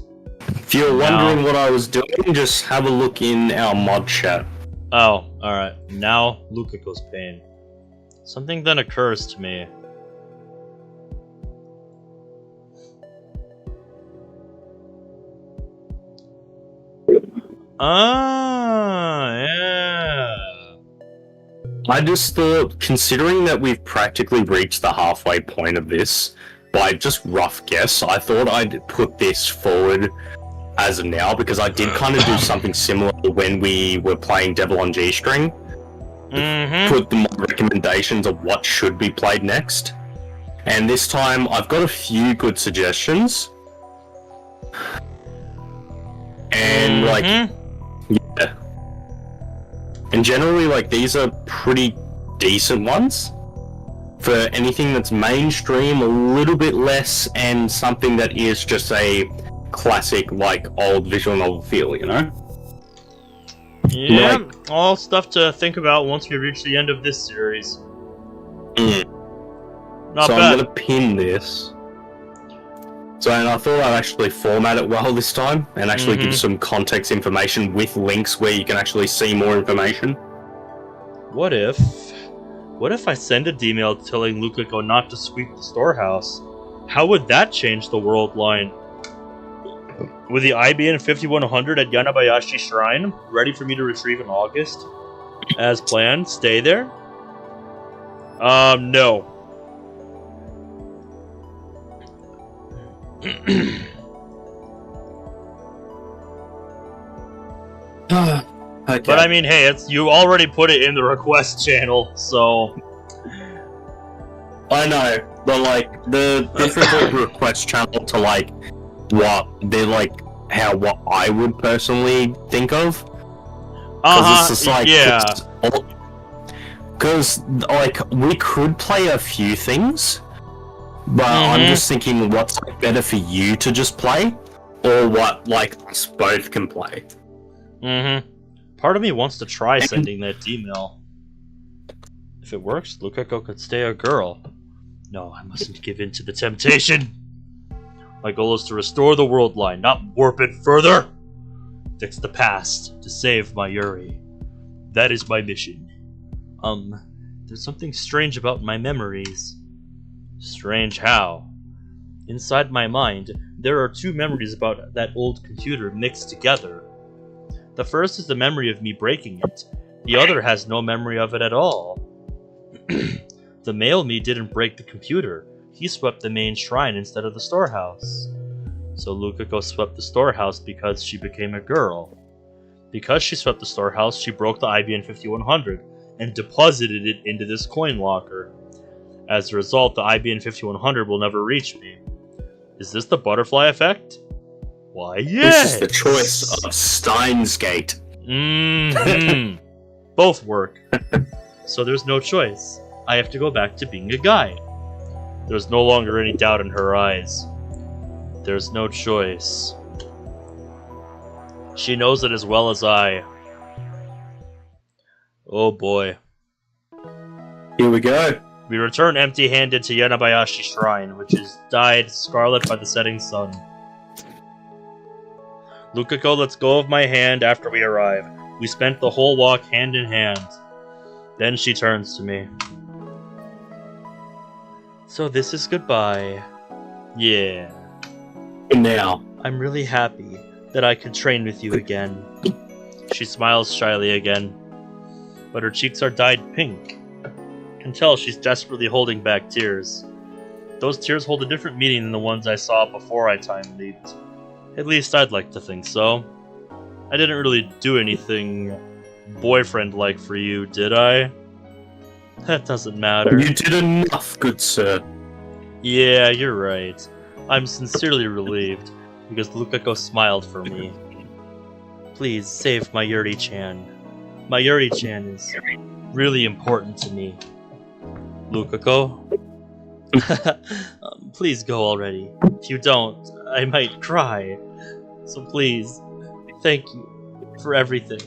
If you're wondering what I was doing, just have a look in our mod chat. Oh, alright. Now, Lukako's pain. Something then occurs to me. Yeah. I just thought, considering that we've practically reached the halfway point of this, by just rough guess, I thought I'd put this forward as of now, because I did kind of do something similar when we were playing Devil on G-String. Put the recommendations of what should be played next. And this time, I've got a few good suggestions. And, yeah. And generally, these are pretty decent ones. For anything that's mainstream, a little bit less, and something that is just a classic, old visual novel feel, you know? Yeah, all stuff to think about once we reach the end of this series. Not so bad. I'm gonna pin this. So, and I thought I'd actually format it well this time, and actually give some context information with links where you can actually see more information. What if I send a D-mail telling Luka not to sweep the storehouse? How would that change the world line? With the IBN 5100 at Yanabayashi Shrine, ready for me to retrieve in August? As planned, stay there? No. Okay. But I mean, hey, you already put it in the request channel, so... I know, but the different request channel to what they're what I would personally think of. Because it's just yeah. Because we could play a few things, but I'm just thinking what's better for you to just play, or what us both can play. Part of me wants to try sending that email. If it works, Lukako could stay a girl. No, I mustn't give in to the temptation. My goal is to restore the world line, not warp it further. fix the past to save my Yuri. That is my mission. There's something strange about my memories. Strange how? Inside my mind, there are two memories about that old computer mixed together. The first is the memory of me breaking it. The other has no memory of it at all. The male me didn't break the computer. He swept the main shrine instead of the storehouse. So Luka swept the storehouse because she became a girl. Because she swept the storehouse, she broke the IBN 5100 and deposited it into this coin locker. As a result, the IBN 5100 will never reach me. Is this the butterfly effect? Why, yes! This is the choice of Steins Gate. Mm-hmm. Both work. So there's no choice. I have to go back to being a guy. There's no longer any doubt in her eyes. There's no choice. She knows it as well as I. Oh boy. Here we go. We return empty-handed to Yanabayashi Shrine, which is dyed scarlet by the setting sun. Luka lets go of my hand after we arrive. We spent the whole walk hand in hand. Then she turns to me. So this is goodbye. Yeah. And now. I'm really happy that I could train with you again. She smiles shyly again, but her cheeks are dyed pink. Can tell she's desperately holding back tears. Those tears hold a different meaning than the ones I saw before I time leaped. At least I'd like to think so. I didn't really do anything boyfriend-like for you, did I? That doesn't matter. You did enough, good sir. Yeah, you're right. I'm sincerely relieved, because Luka smiled for me. Please save my Yuri-chan. My Yuri-chan is really important to me. Luka, please go already. If you don't, I might cry. So please, thank you for everything.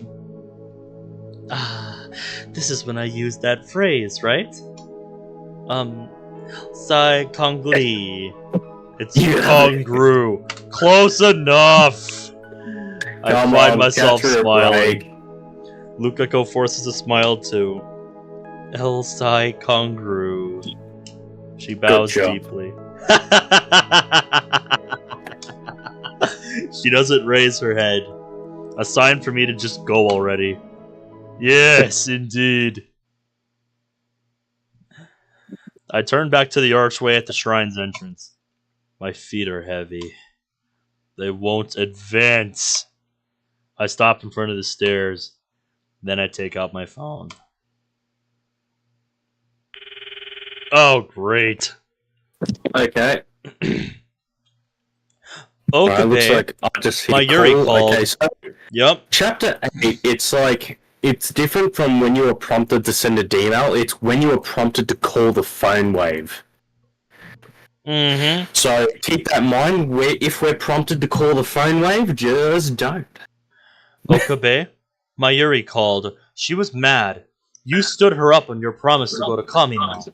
This is when I used that phrase, right? Sai Kongli. It's Kongru. Close enough! I find myself smiling. Luka forces a smile too. El Sai Kongru. She bows deeply. She doesn't raise her head. A sign for me to just go already. Yes, indeed. I turn back to the archway at the shrine's entrance. My feet are heavy. They won't advance. I stop in front of the stairs. Then I take out my phone. Oh, great. Okay. Okay. Looks like I just hit my Yuri called. Okay, so yep. Chapter 8, it's like, it's different from when you were prompted to send a D-mail. It's when you were prompted to call the phone wave. Mm-hmm. So keep that in mind. If we're prompted to call the phone wave, just don't. Okabe, my Yuri called. She was mad. You stood her up on your promise to go to Kamina.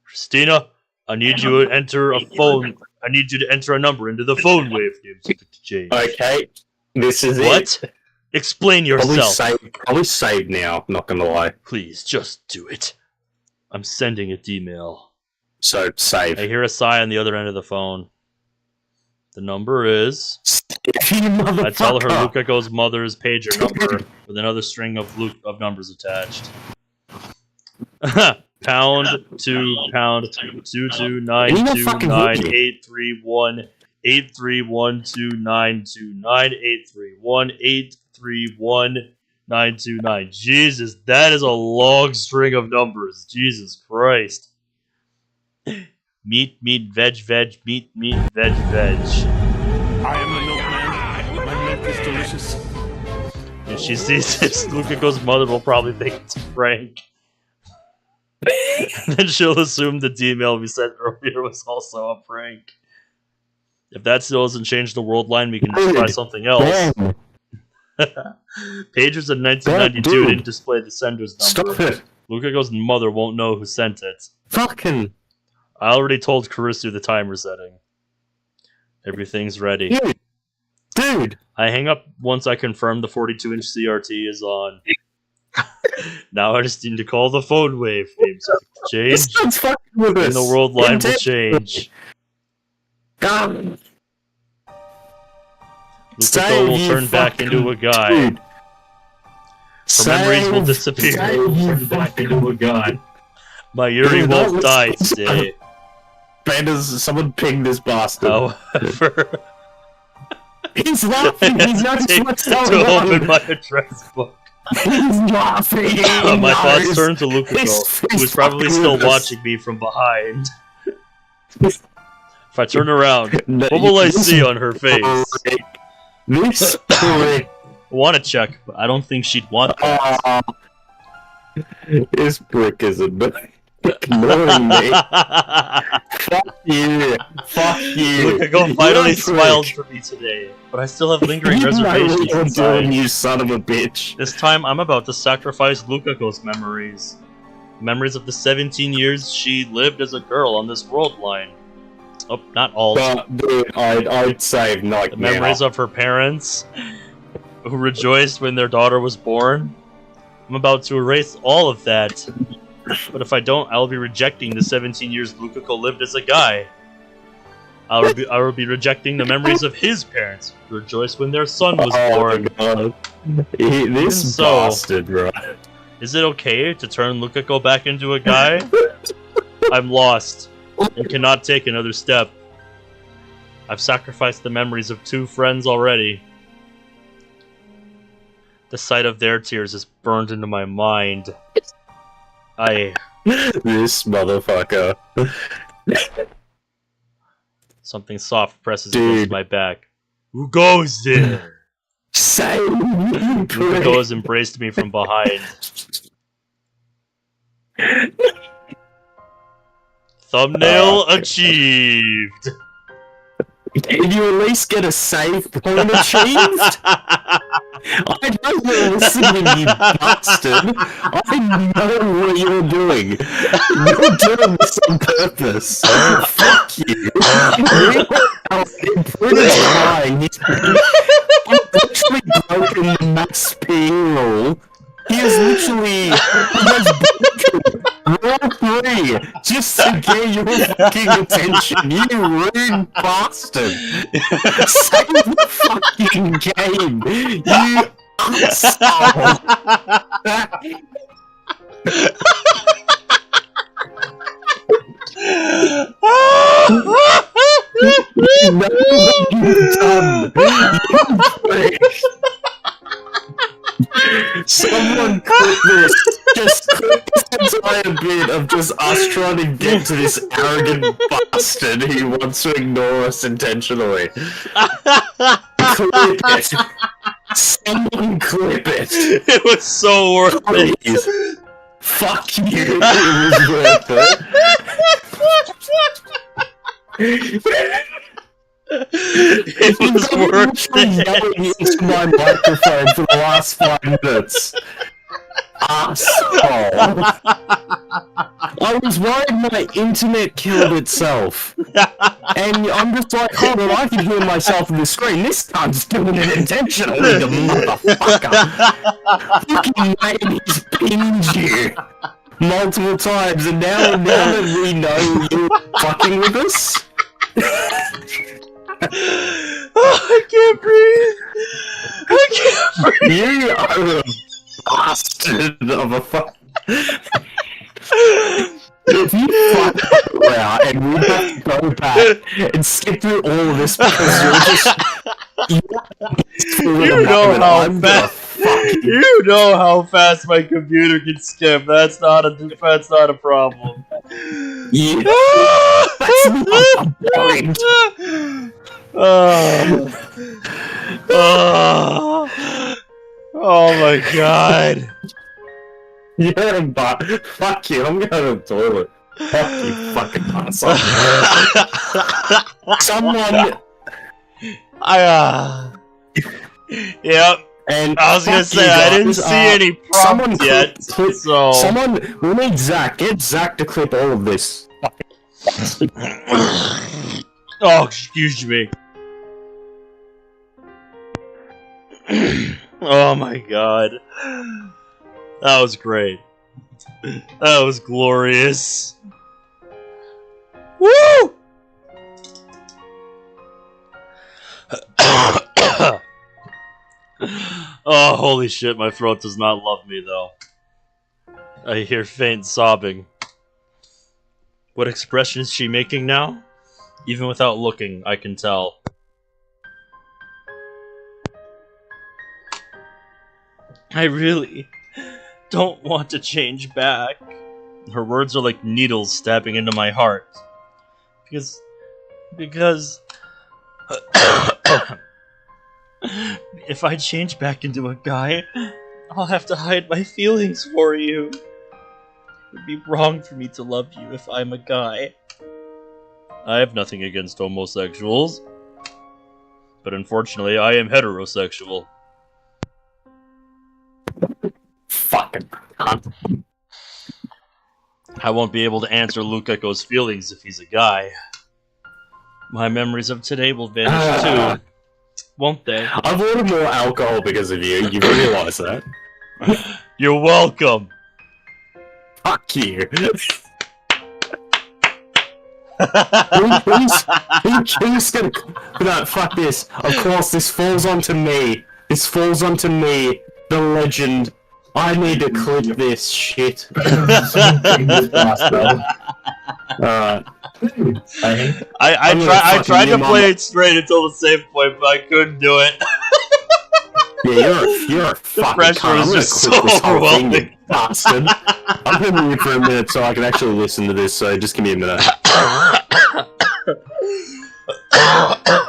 Christina, I need you to enter a phone. I need you to enter a number into the phone wave to change. Okay, this is what? it. Explain yourself. Probably saved now, not gonna lie. Please, just do it. I'm sending a D-mail. So, save. I hear a sigh on the other end of the phone. The number is... I tell her Lukako's mother's pager number with another string of numbers attached. Pound 2 pound 22929 8312929 Jesus, that is a long string of numbers. Jesus Christ. Meat, veg, meat, veg. I am the milkman. My milk is delicious. If she sees this, Lukako's mother will probably think it's a prank. Then she'll assume the D-mail we sent earlier was also a prank. If that still doesn't change the world line, we can just try something else. Pagers in 1992 didn't display the sender's number. Stop it! Lukako's mother won't know who sent it. Fucking... I already told Karisu the timer setting. Everything's ready. Dude! I hang up once I confirm the 42-inch CRT is on. Now I just need to call the phone wave. Names change. And the world line will change. God. Luka will turn back into a guy. Her memories will disappear. Turn back into a guy. My Yuri won't die today. Someone pinged this bastard. However, he's laughing. He's not to open my address book. He's laughing. My thoughts turn to Luka, who's probably still watching me from behind. If I turn around, what will I see on her face? This I want to check, but I don't think she'd want that. This brick is ignoring me. Fuck you. Fuck you. Luka finally smiled for me today, but I still have lingering reservations inside. You son of a bitch. This time, I'm about to sacrifice Luka's memories. Memories of the 17 years she lived as a girl on this world line. Oh, not all. Dude, I'd say not the memories of her parents, who rejoiced when their daughter was born. I'm about to erase all of that. But if I don't, I'll be rejecting the 17 years Luka lived as a guy. I will be rejecting the memories of his parents, who rejoiced when their son was born. God. This bastard, bro. Is it okay to turn Luka back into a guy? I'm lost and cannot take another step. I've sacrificed the memories of 2 friends already. The sight of their tears is burned into my mind. This motherfucker. Something soft presses against my back. Who goes there? Luka has embraced me from behind. Thumbnail achieved. Did you at least get a save point achieved? I know you're listening, you bastard. I know what you're doing. You're doing this on purpose. Fuck you. British lying. He's literally broken the max P rule. He has literally broken rule 3 just to get your fucking attention. You rude bastard. Save the fucking game. You asshole. You know what you've done. You prick. Someone clip this. Just clip this entire bit of just us trying to get to this arrogant bastard who wants to ignore us intentionally. Clip it. Someone clip it. It was so worth it. Fuck you. It was worth it. It was worth it. Yelling into my microphone for the last 5 minutes. Asshole. I was worried my internet killed itself. And I'm just like, hold on, I can hear myself in the screen. This cunt's doing it intentionally, the motherfucker. Fucking mate, he's pinned you multiple times, and now that we know you're fucking with us. Oh, I can't breathe. I can't breathe. You are a bastard of a fuck. If you fuck around and we have to go back and skip through all of this because you know how fast. You know how fast my computer can skip. That's not a problem. Yeah. That's not a point. Oh my god. You're a bot. Fuck you, I'm going to the toilet. Fuck you, fucking asshole. Someone. Yep. And I was gonna say, I didn't see any prompts yet, so... we need Zach. Get Zach to clip all of this. Oh, excuse me. Oh my god. That was great. That was glorious. Woo! Oh, holy shit, my throat does not love me, though. I hear faint sobbing. What expression is she making now? Even without looking, I can tell. I really don't want to change back. Her words are like needles stabbing into my heart. Because... if I change back into a guy, I'll have to hide my feelings for you. It would be wrong for me to love you if I'm a guy. I have nothing against homosexuals. But unfortunately, I am heterosexual. Fucking cunt. I won't be able to answer Lukako's feelings if he's a guy. My memories of today will vanish too, won't they? I've ordered more alcohol because of you. You realise that? You're welcome. Fuck you. Who's gonna... No, fuck this. Of course, this falls onto me. This falls onto me, the legend. I need to clip this shit. Alright. I tried to play it straight until the save point, but I couldn't do it. Yeah, you're a fucking pressure cunt. is I'm just gonna clip so this whole thing, overwhelming. you bastard. I'm gonna mute for a minute so I can actually listen to this, so just give me a minute.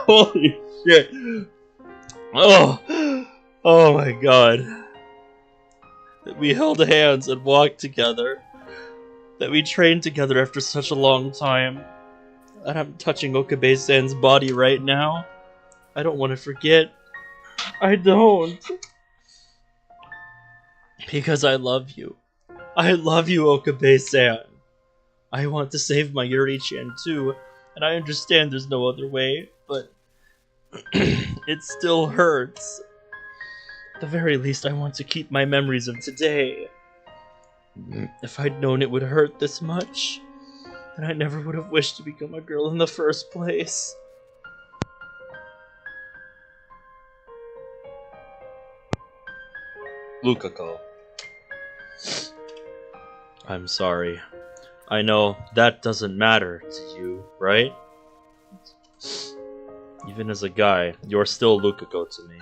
Holy shit. Oh my god. That we held hands and walked together. That we trained together after such a long time. And I'm touching Okabe-san's body right now. I don't want to forget. I don't. Because I love you. I love you, Okabe-san. I want to save my Yuri-chan too, and I understand there's no other way, but it still hurts. At the very least, I want to keep my memories of today. If I'd known it would hurt this much, then I never would have wished to become a girl in the first place. Lukako. I'm sorry. I know that doesn't matter to you, right? Even as a guy, you're still Lukako to me.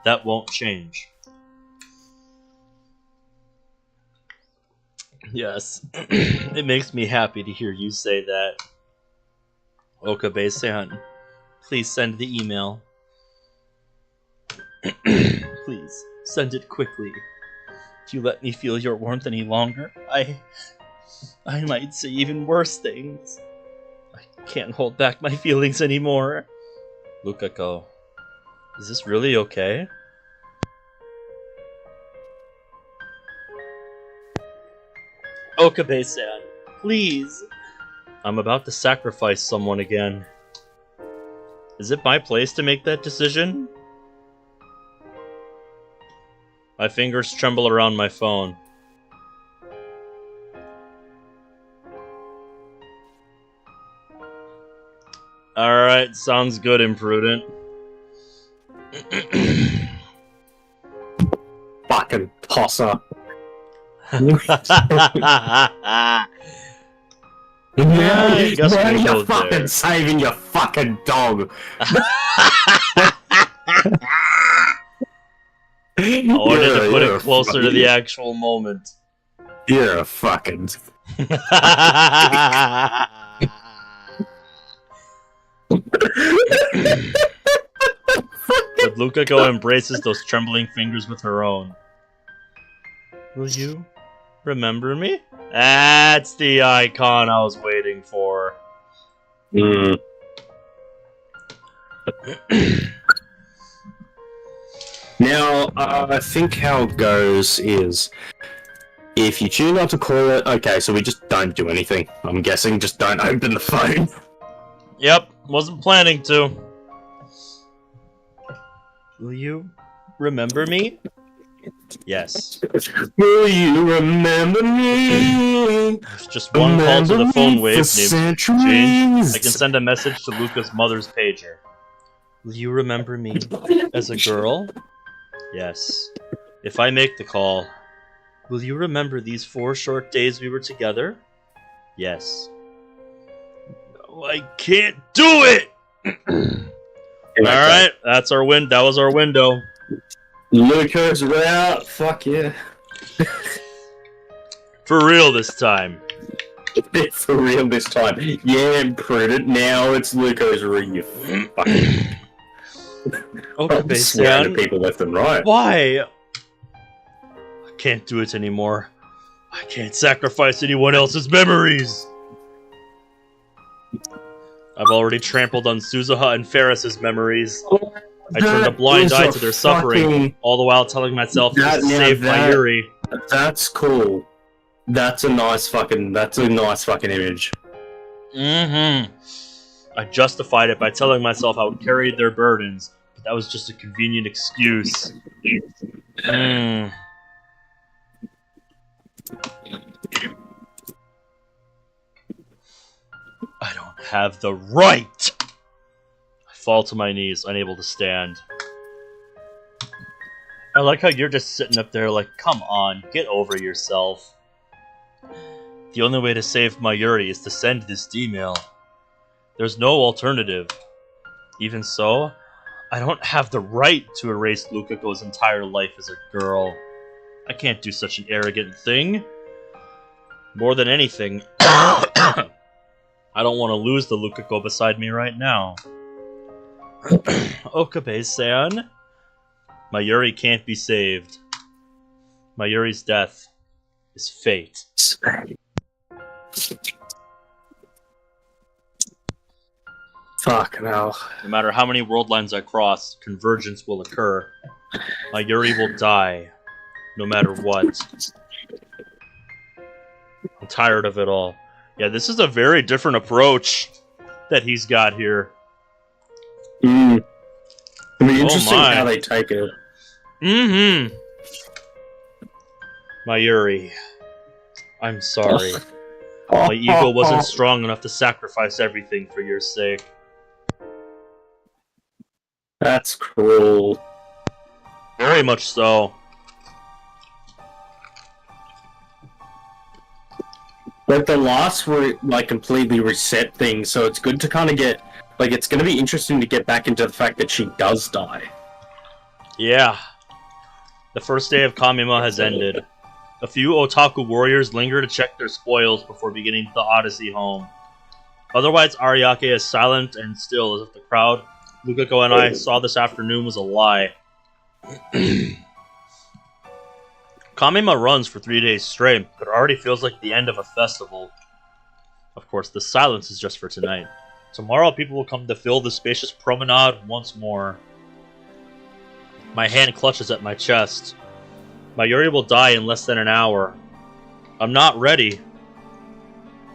That won't change. Yes, it makes me happy to hear you say that. Okabe-san, please send the email. Please, send it quickly. If you let me feel your warmth any longer, I might say even worse things. I can't hold back my feelings anymore. Lukako, is this really okay? Okabe-san, please. I'm about to sacrifice someone again. Is it my place to make that decision? My fingers tremble around my phone. Alright, sounds good, Imprudent. Fucking tosser. Now you're fucking there. saving your fucking dog. I wanted to put it closer to the actual moment. You're a fucking... But Lukako embraces those trembling fingers with her own. Will you remember me? That's the icon I was waiting for. Now, I think how it goes is, if you choose not to call it, okay, so we just don't do anything. I'm guessing, just don't open the phone. Yep, wasn't planning to. Will you remember me? Yes. Will you remember me? It's just one call to the phone wave named Jane. I can send a message to Luka's mother's pager. Will you remember me as a girl? Yes. If I make the call, will you remember these 4 short days we were together? Yes. No, I can't do it! Alright, that's our win. That was our window. Luka's route. Fuck yeah. For real this time. For real this time. Yeah, imprudent. Now it's Luka's real. Okay, swearing to people left and right. Why? I can't do it anymore. I can't sacrifice anyone else's memories. I've already trampled on Suzuha and Ferris's memories. I turned a blind eye to their suffering, all the while telling myself to save my Yuri. That's cool. That's a nice fucking image. Mm-hmm. I justified it by telling myself I would carry their burdens, but that was just a convenient excuse. I don't have the right! I fall to my knees, unable to stand. I like how you're just sitting up there like, come on, get over yourself. The only way to save my Yuri is to send this email. There's no alternative. Even so, I don't have the right to erase Lukako's entire life as a girl. I can't do such an arrogant thing. More than anything, I don't want to lose the Lukako beside me right now. Okabe-san, my Yuri can't be saved. My Yuri's death is fate. Fucking hell. No matter how many world lines I cross, convergence will occur. My Yuri will die, no matter what. I'm tired of it all. Yeah, this is a very different approach that he's got here. It'll be interesting how they take it. Mm-hmm. My Yuri, I'm sorry. My ego wasn't strong enough to sacrifice everything for your sake. That's cruel. Very much so. But the loss were like completely reset things, so it's good to kind of get like it's going to be interesting to get back into the fact that she does die. Yeah. The first day of Kamima has ended. A few otaku warriors linger to check their spoils before beginning the odyssey home. Otherwise, Ariake is silent and still, as if the crowd Lukako and I saw this afternoon was a lie. Kamima runs for 3 days straight, but it already feels like the end of a festival. Of course, the silence is just for tonight. Tomorrow, people will come to fill the spacious promenade once more. My hand clutches at my chest. My Yuri will die in less than an hour. I'm not ready.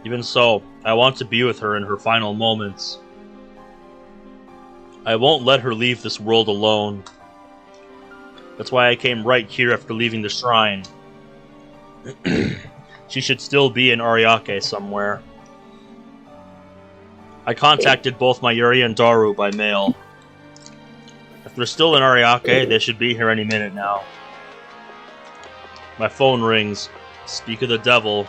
Even so, I want to be with her in her final moments. I won't let her leave this world alone. That's why I came right here after leaving the shrine. She should still be in Ariake somewhere. I contacted both my Yuri and Daru by mail. If they're still in Ariake, they should be here any minute now. My phone rings. Speak of the devil.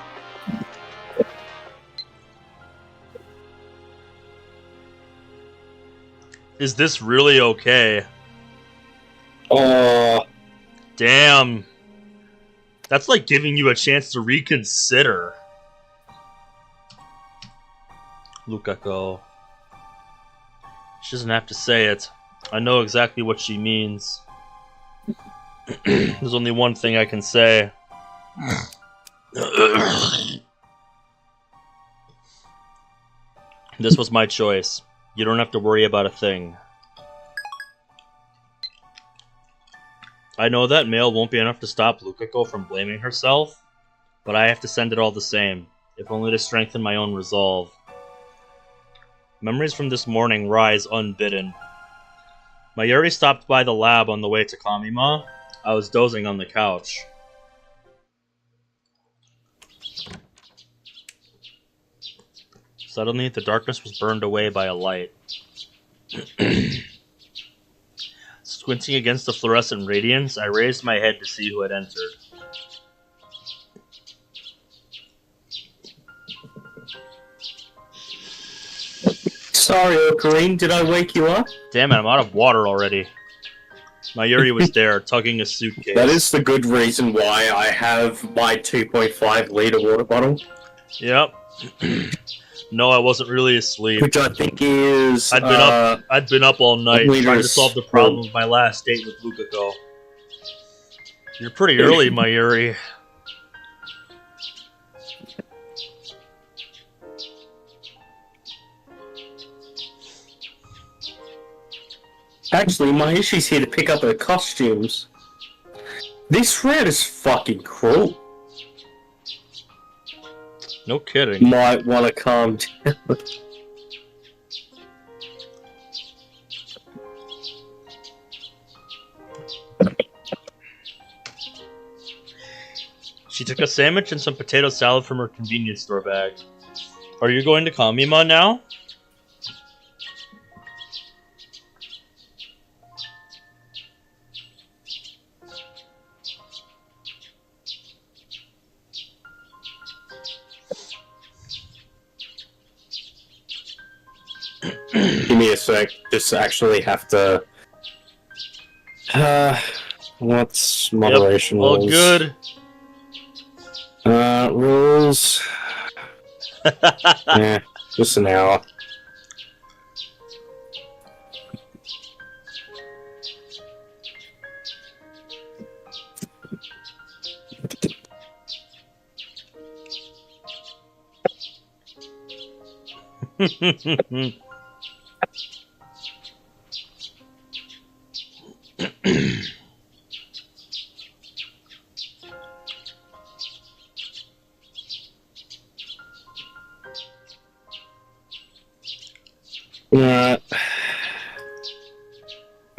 Is this really okay? Oh. Damn. That's like giving you a chance to reconsider. Lukako. She doesn't have to say it. I know exactly what she means. There's only one thing I can say. This was my choice. You don't have to worry about a thing. I know that mail won't be enough to stop Lukako from blaming herself, but I have to send it all the same, if only to strengthen my own resolve. Memories from this morning rise unbidden. Mayuri stopped by the lab on the way to Kamima. I was dozing on the couch. Suddenly, the darkness was burned away by a light. Squinting against the fluorescent radiance, I raised my head to see who had entered. Sorry, Ocarine, did I wake you up? Damn it, I'm out of water already. Mayuri was there, tugging a suitcase. That is the good reason why I have my 2.5 litre water bottle. Yep. No, I wasn't really asleep. Which I think is... I'd been up all night trying to solve the problem of my last date with Luka. You're pretty early, Mayuri. Actually, Mayushi's here to pick up her costumes. This rat is fucking cruel. No kidding. Might want to calm down. She took a sandwich and some potato salad from her convenience store bag. Are you going to Kamima now? Give me a sec. Just actually have to... what's moderation rules? All good. Rules... yeah, just an hour.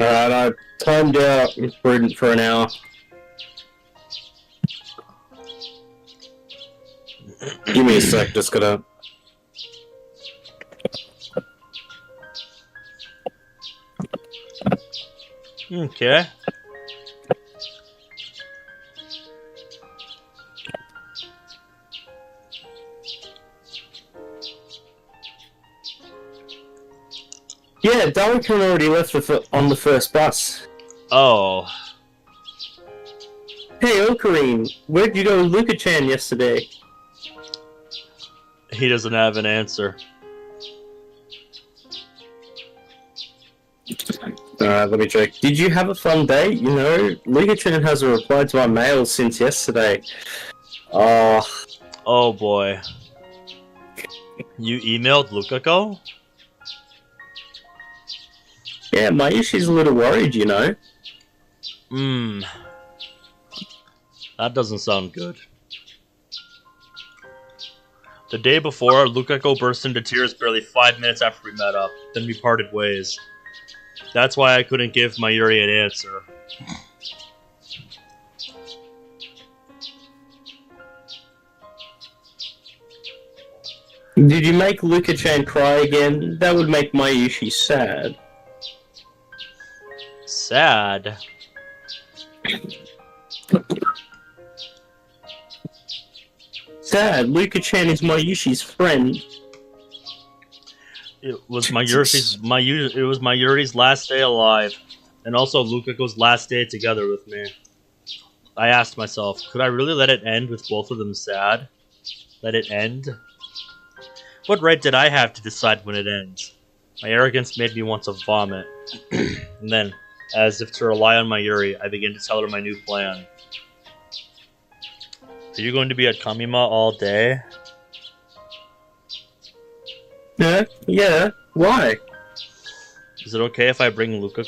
Alright, I timed out prudent for an hour. Give me a sec, just gotta... Okay. Yeah, Darwin already left on the first bus. Oh. Hey, Ocarine, where'd you go with Luka-chan yesterday? He doesn't have an answer. Let me check. Did you have a fun day? You know, Luka-chan hasn't replied to my mail since yesterday. Oh boy. You emailed Luka? Yeah, Mayushi's a little worried, you know. That doesn't sound good. The day before, Luka burst into tears barely 5 minutes after we met up. Then we parted ways. That's why I couldn't give Mayuri an answer. Did you make Luka-chan cry again? That would make Mayushi sad. Sad? Sad. Luka-chan is Mayushi's friend. It was Mayuri's last day alive, and also Luka's last day together with me. I asked myself, could I really let it end with both of them sad? Let it end? What right did I have to decide when it ends? My arrogance made me want to vomit. And then, as if to rely on Mayuri, I began to tell her my new plan. Are you going to be at Kamima all day? Yeah. Why? Is it okay if I bring Luka?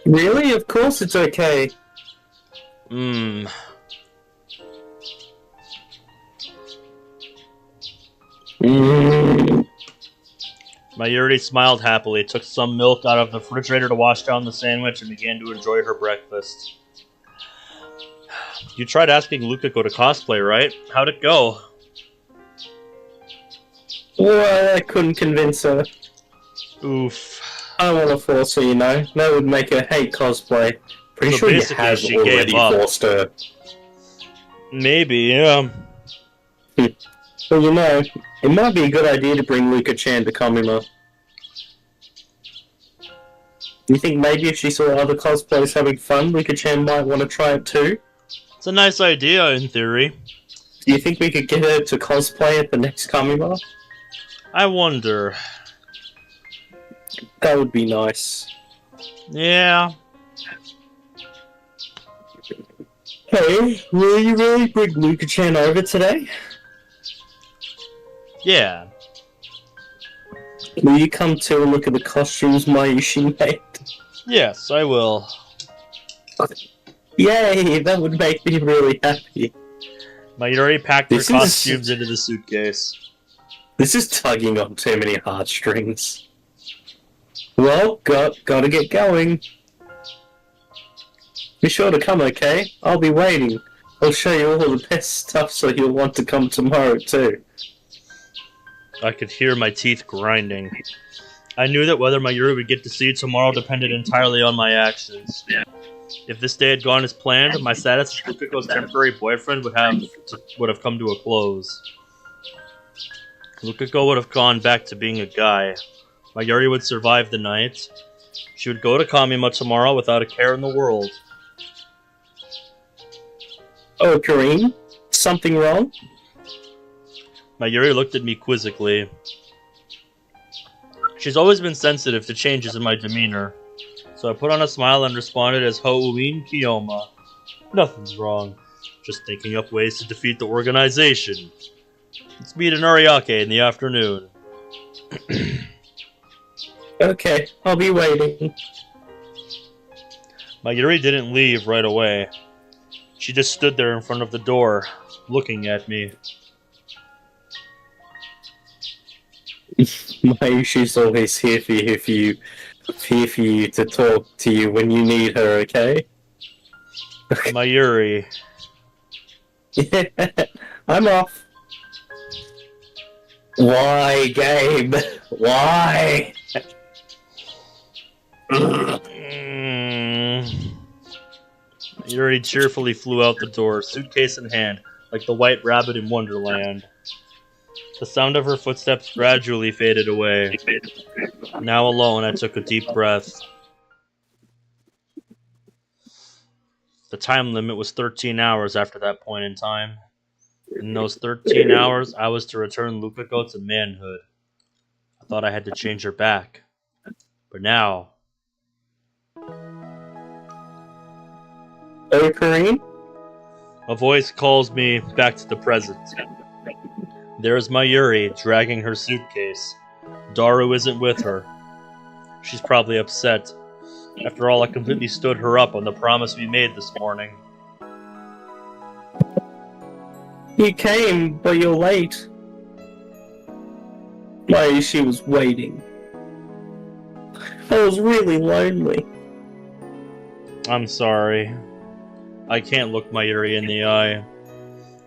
Really? Of course it's okay. Mayuri smiled happily, took some milk out of the refrigerator to wash down the sandwich, and began to enjoy her breakfast. You tried asking Luka to cosplay, right? How'd it go? Well, I couldn't convince her. Oof. I don't want to force her, you know. That would make her hate cosplay. Pretty So sure you basically have she already gave up. forced her. Maybe, yeah. Well, you know, it might be a good idea to bring Luka-chan to Kamima. You think maybe if she saw other cosplayers having fun, Luka-chan might want to try it too? It's a nice idea, in theory. Do you think we could get her to cosplay at the next Kamima? I wonder. That would be nice. Yeah. Hey, will you really bring Luka-chan over today? Yeah. Will you come too and look at the costumes Mayushi made? Yes, I will. Yay, that would make me really happy. Mayuri packed her costumes into the suitcase. This is tugging on too many heartstrings. Well, gotta get going. Be sure to come, okay? I'll be waiting. I'll show you all the best stuff so you'll want to come tomorrow too. I could hear my teeth grinding. I knew that whether Mayuri would get to see you tomorrow depended entirely on my actions. If this day had gone as planned, my status as Lukiko's temporary boyfriend would have come to a close. Lukiko would have gone back to being a guy. Mayuri would survive the night. She would go to Kamima tomorrow without a care in the world. Oh, Kareem? Something wrong? Mayuri looked at me quizzically. She's always been sensitive to changes in my demeanor, so I put on a smile and responded as Houin Kiyoma. Nothing's wrong, just thinking up ways to defeat the organization. Let's meet in Ariake in the afternoon. Okay, I'll be waiting. Mayuri didn't leave right away. She just stood there in front of the door, looking at me. Mayushi's always here for you to talk to you when you need her, okay? Mayuri. Yeah, I'm off. Why, Gabe? Why? Mayuri cheerfully flew out the door, suitcase in hand, like the White Rabbit in Wonderland. The sound of her footsteps gradually faded away. Now alone, I took a deep breath. The time limit was 13 hours after that point in time. In those 13 hours, I was to return Lukiko to manhood. I thought I had to change her back. But now... Oh, Kareem? A voice calls me back to the present. There's Mayuri, dragging her suitcase. Daru isn't with her. She's probably upset. After all, I completely stood her up on the promise we made this morning. You came, but you're late. She was waiting. I was really lonely. I'm sorry. I can't look Mayuri in the eye.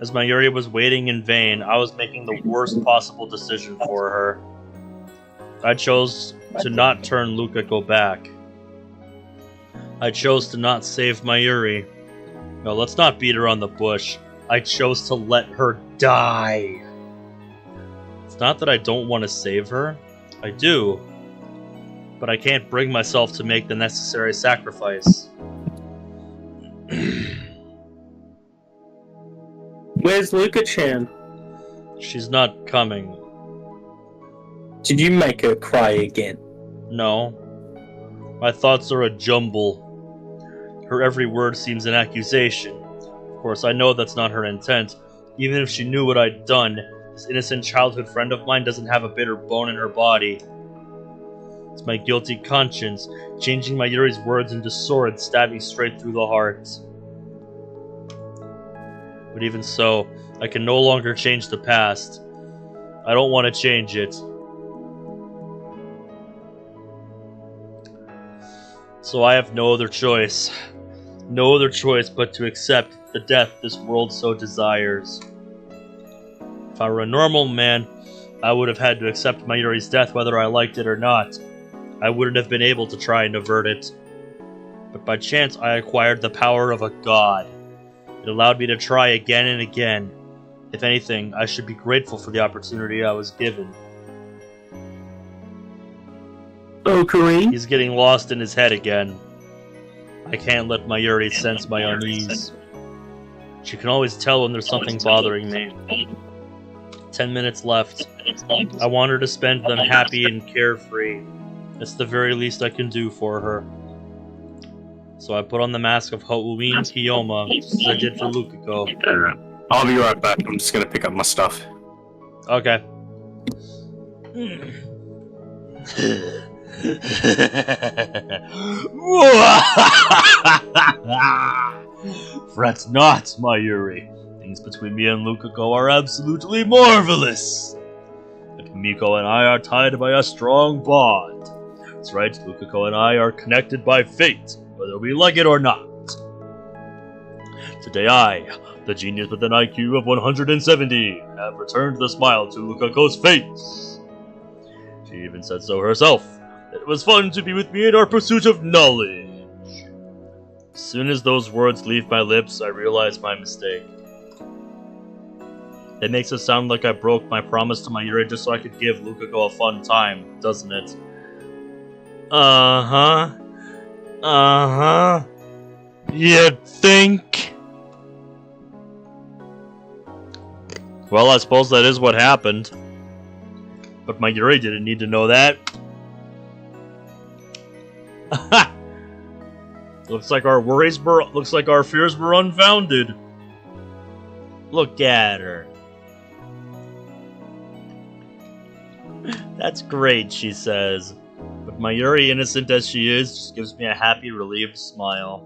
As Mayuri was waiting in vain, I was making the worst possible decision for her. I chose to not turn Lukiko back. I chose to not save Mayuri. No, let's not beat her on the bush. I chose to let her die. It's not that I don't want to save her. I do. But I can't bring myself to make the necessary sacrifice. Where's Luka-chan? She's not coming. Did you make her cry again? No. My thoughts are a jumble. Her every word seems an accusation. Of course, I know that's not her intent. Even if she knew what I'd done, this innocent childhood friend of mine doesn't have a bitter bone in her body. It's my guilty conscience, changing Mayuri's words into swords, stabbing straight through the heart. But even so, I can no longer change the past. I don't want to change it. So I have no other choice. No other choice but to accept the death this world so desires. If I were a normal man, I would have had to accept Mayuri's death whether I liked it or not. I wouldn't have been able to try and avert it. But by chance, I acquired the power of a god. It allowed me to try again and again. If anything, I should be grateful for the opportunity I was given. Oh, Kareem? He's getting lost in his head again. I can't let Mayuri sense my unease. She can always tell when there's something bothering me. 10 minutes left. I want her to spend them happy and carefree. That's the very least I can do for her. So I put on the mask of Halloween Kiyoma, just as I did for Lukako. I'll be right back. I'm just gonna pick up my stuff. Okay. Fret not, Mayuri. Things between me and Lukako are absolutely marvelous. But Miko and I are tied by a strong bond. That's right, Lukako and I are connected by fate, whether we like it or not. Today I, the genius with an IQ of 170, have returned the smile to Lukako's face. She even said so herself. It was fun to be with me in our pursuit of knowledge. As soon as those words leave my lips, I realize my mistake. It makes it sound like I broke my promise to Mayuri just so I could give Lukako a fun time, doesn't it? Uh-huh. Uh-huh. You think? Well, I suppose that is what happened. But Mayuri didn't need to know that. Looks like our fears were unfounded. Look at her. That's great, she says. But Mayuri, innocent as she is, just gives me a happy, relieved smile.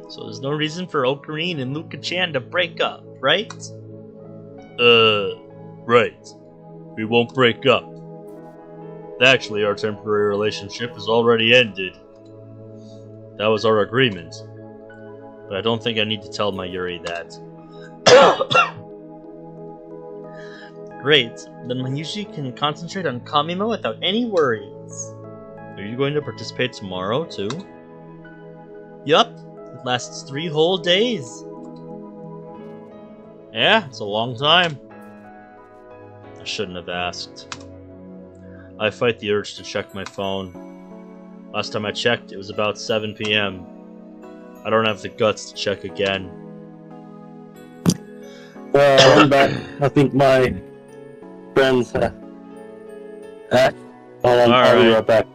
So there's no reason for Ocarine and Luka-chan to break up, right? Right. We won't break up. Actually, our temporary relationship has already ended. That was our agreement. But I don't think I need to tell Mayuri that. Great. Then Mayushi can concentrate on Kamimo without any worries. Are you going to participate tomorrow, too? Yup. It lasts 3 whole days. Yeah, it's a long time. I shouldn't have asked. I fight the urge to check my phone. Last time I checked, it was about 7 p.m. I don't have the guts to check again. I'm back. I think my friends hold on, I'll be right back.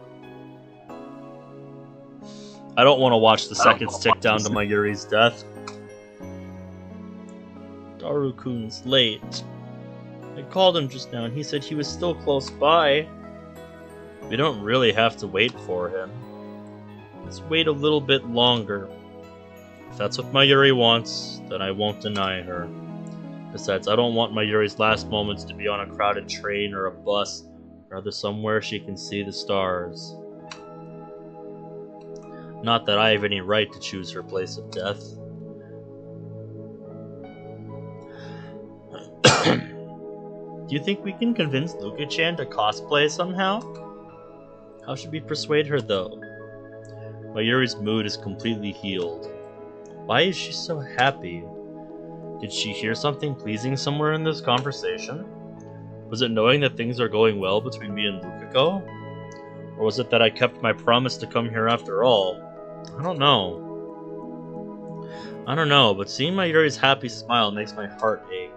I don't want to watch the seconds tick down to Mayuri's death. Daru-kun's late. I called him just now and he said he was still close by. We don't really have to wait for him. Let's wait a little bit longer. If that's what Mayuri wants, then I won't deny her. Besides, I don't want Mayuri's last moments to be on a crowded train or a bus, rather somewhere she can see the stars. Not that I have any right to choose her place of death. Do you think we can convince Luka-chan to cosplay somehow? How should we persuade her, though? Mayuri's mood is completely healed. Why is she so happy? Did she hear something pleasing somewhere in this conversation? Was it knowing that things are going well between me and Lukako? Or was it that I kept my promise to come here after all? I don't know. But seeing Mayuri's happy smile makes my heart ache.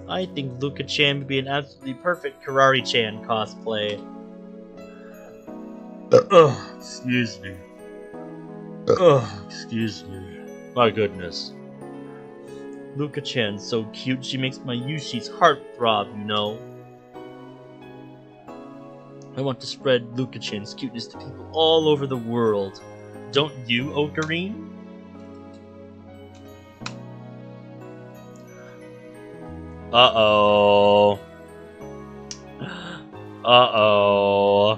I think Luka-chan would be an absolutely perfect Karari-chan cosplay. Excuse me. Excuse me. My goodness. Luka-chan's so cute, she makes my Yushi's heart throb, you know. I want to spread Luka-chan's cuteness to people all over the world. Don't you, Ocarine? Uh-oh. Uh-oh.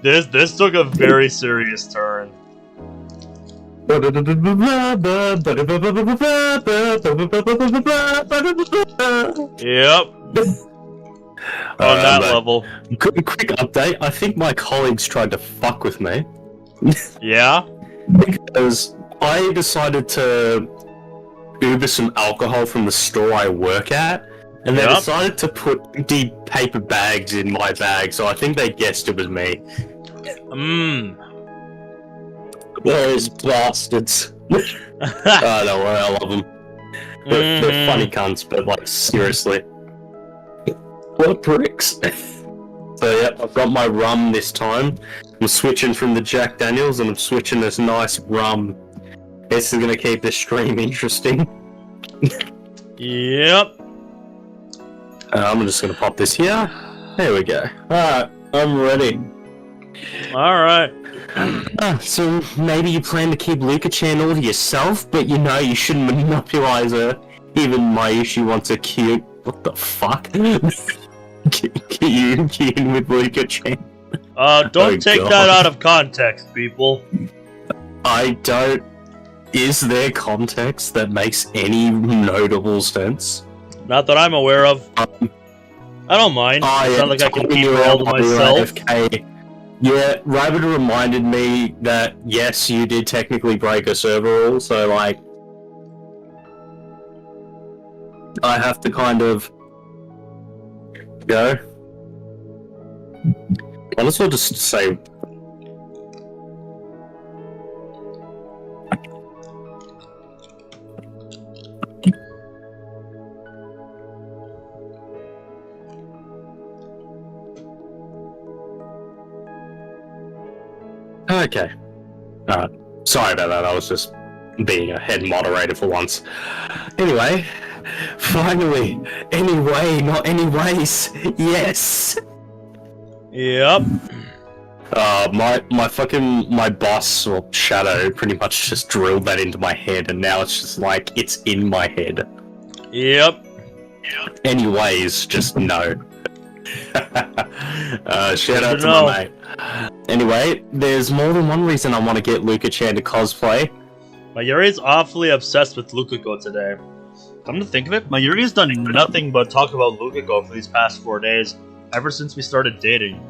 This took a very serious turn. Yep. On that level. Quick update. I think my colleagues tried to fuck with me. Yeah? Because I decided to Uber some alcohol from the store I work at, and they decided to put empty paper bags in my bag, so I think they guessed it was me. Those bastards. Oh, no, I love them. They're funny cunts, but, like, seriously. What pricks? So, yeah, I've got my rum this time. I'm switching from the Jack Daniels, and I'm switching this nice rum. This is gonna keep the stream interesting. Yep. I'm just gonna pop this here. There we go. Alright, I'm ready. Alright. So maybe you plan to keep Luka-chan all to yourself, but you know you shouldn't monopolize her. Even Mayushi wants a cute... What the fuck? Get in with Luka-chan. Don't take that out of context, people. I don't... Is there context that makes any notable sense? Not that I'm aware of. I don't mind. It's not like I can keep her all to myself. Yeah, Rabbit reminded me that, yes, you did technically break a server rule, so, like... I have to kind of... go. Might as well just say... Okay. Alright. Sorry about that, I was just being a head moderator for once. Anyway, finally, anyway, not anyways, yes! Yep. My boss, or Shadow, pretty much just drilled that into my head, and now it's just like, it's in my head. Yep. Anyways, just no. Shout out to my mate. Anyway, there's more than one reason I want to get Luka-chan to cosplay. Mayuri's awfully obsessed with Lukako today. Come to think of it, Mayuri's done nothing but talk about Lukako for these past 4 days, ever since we started dating.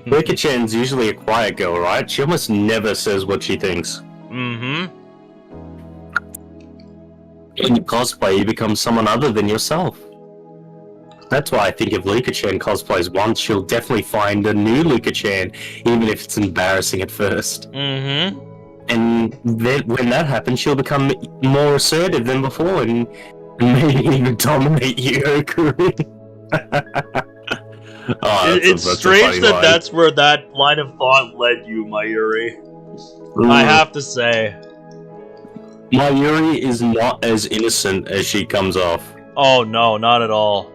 Luka-chan's usually a quiet girl, right? She almost never says what she thinks. Mm-hmm. When you cosplay, you become someone other than yourself. That's why I think if Luka-chan cosplays once, she'll definitely find a new Luka-chan, even if it's embarrassing at first. Mm-hmm. And then, when that happens, she'll become more assertive than before, and maybe even dominate you, Okurin. It's strange that that's where that line of thought led you, Mayuri. I have to say. Mayuri is not as innocent as she comes off. Oh no, not at all.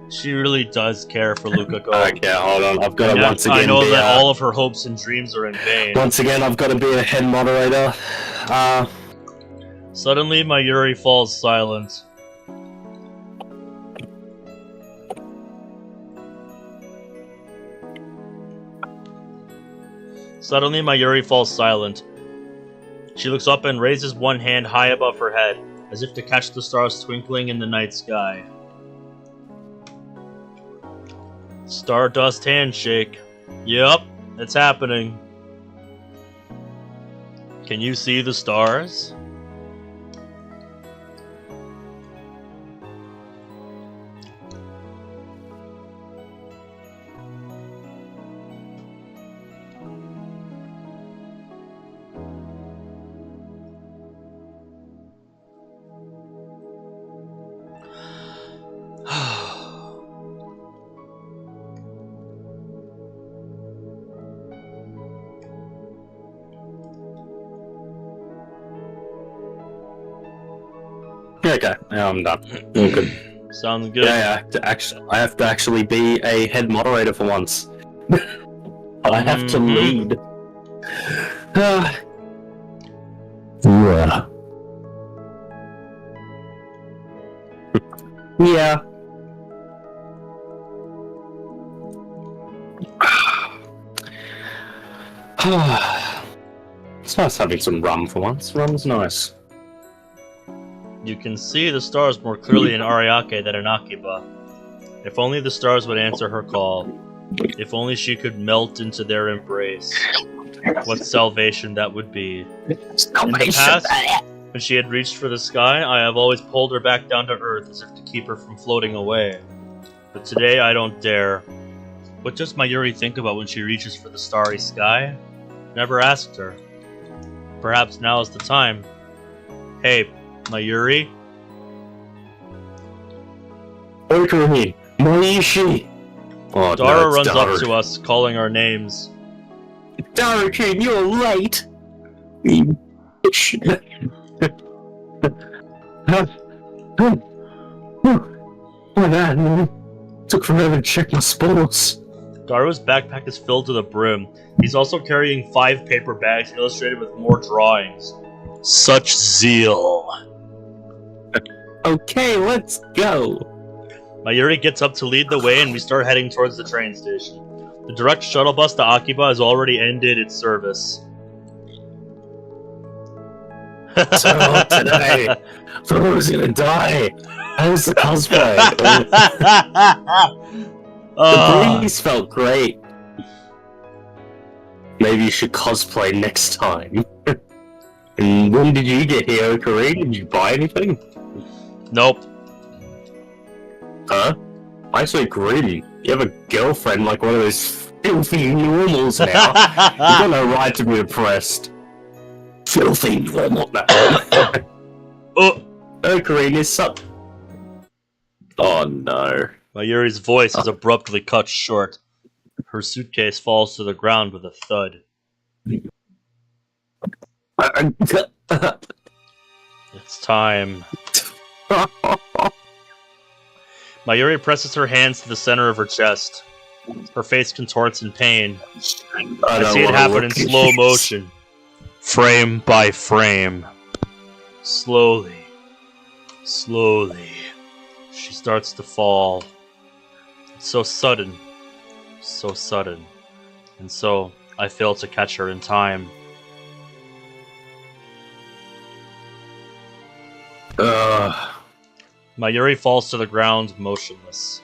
She really does care for Lukako. Okay, hold on. I've got to once again I know that all of her hopes and dreams are in vain. Once again, I've got to be a head moderator. Suddenly, Mayuri falls silent. Suddenly, Mayuri falls silent. She looks up and raises one hand high above her head, as if to catch the stars twinkling in the night sky. Stardust handshake. Yep, it's happening. Can you see the stars? Okay, now I'm done. All good. Sounds good. Yeah, I have to actually be a head moderator for once. I have to lead. Yeah. Yeah. It's nice having some rum for once. Rum's nice. You can see the stars more clearly in Ariake than in Akiba. If only the stars would answer her call. If only she could melt into their embrace. What salvation that would be. In the past, when she had reached for the sky, I have always pulled her back down to earth as if to keep her from floating away. But today I don't dare. What does Mayuri think about when she reaches for the starry sky? Never asked her. Perhaps now is the time. Hey, Mayuri? Okuri, Maishi! Oh, Dara no, runs Dara. up to us, calling our names. Dara-kun, you're late! You bitch. My bad. Took forever to check my sports. Daru's backpack is filled to the brim. He's also carrying 5 paper bags illustrated with more drawings. Such zeal. Okay, let's go. Mayuri gets up to lead the way and we start heading towards the train station. The direct shuttle bus to Akiba has already ended its service. So today, I thought I was gonna die. How was the cosplay? The breeze felt great. Maybe you should cosplay next time. And when did you get here, Okuri? Did you buy anything? Nope. Huh? I say Grim. You have a girlfriend like one of those filthy normals now. You got no right to be impressed. Filthy normal. Okuri is up. Oh no. Mayuri's voice is abruptly cut short. Her suitcase falls to the ground with a thud. It's time. Mayuri presses her hands to the center of her chest. Her face contorts in pain. I see it happen in slow motion. Frame by frame. Slowly. Slowly. She starts to fall. It's so sudden. So sudden. And so, I fail to catch her in time. Mayuri falls to the ground, motionless.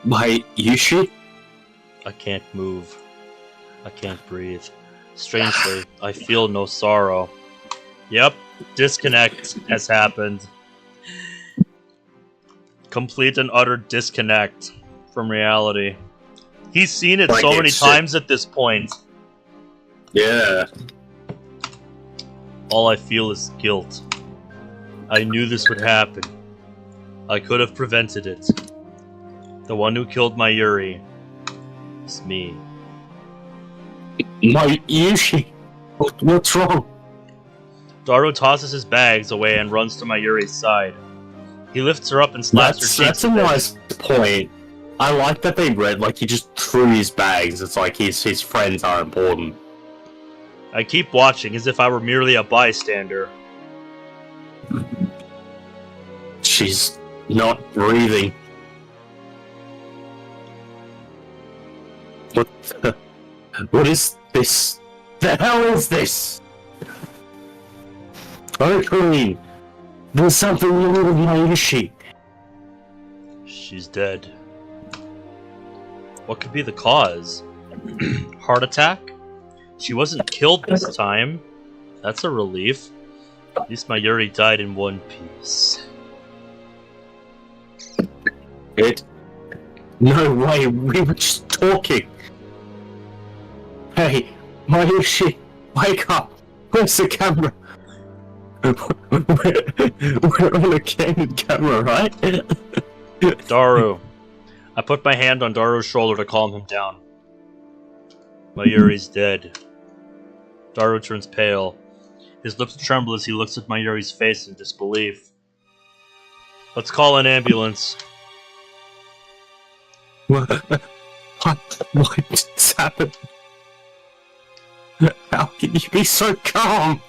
Why, Yushi? I can't move. I can't breathe. Strangely, I feel no sorrow. Yep, disconnect has happened. Complete and utter disconnect from reality. He's seen it so many times at this point. Yeah. All I feel is guilt. I knew this would happen. I could have prevented it. The one who killed Mayuri is me. My Yushi, what's wrong? Daru tosses his bags away and runs to Mayuri's side. He lifts her up and slaps her cheeks. That's a nice point. I like that they read like he just threw his bags. It's like his friends are important. I keep watching as if I were merely a bystander. She's not breathing. What is this? The hell is this? Okuri, there's something wrong with my Yushi. She's dead. What could be the cause? Heart attack? She wasn't killed this time. That's a relief. At least Mayuri died in one piece. No way, we were just talking. Hey, Mayushi, wake up! Where's the camera? We're on a candid camera, right? Daru. I put my hand on Daru's shoulder to calm him down. Mayuri's dead. Daru turns pale. His lips tremble as he looks at Mayuri's face in disbelief. Let's call an ambulance. What's happened? How can you be so calm?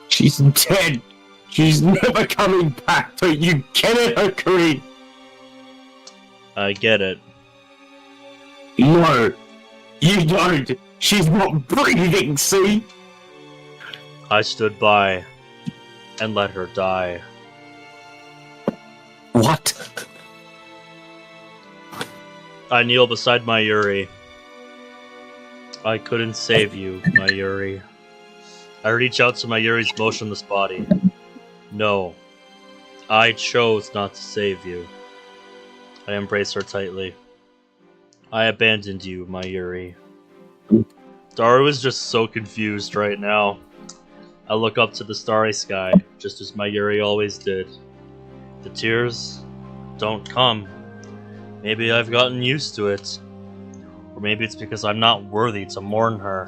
She's dead. She's never coming back. Don't you get it, Okuri? I get it. No, you don't. She's not breathing, see? I stood by and let her die. What? I kneel beside Mayuri. I couldn't save you, Mayuri. I reach out to Mayuri's motionless body. No, I chose not to save you. I embrace her tightly. I abandoned you, Mayuri. Daru is just so confused right now. I look up to the starry sky, just as Mayuri always did. The tears don't come. Maybe I've gotten used to it. Or maybe it's because I'm not worthy to mourn her.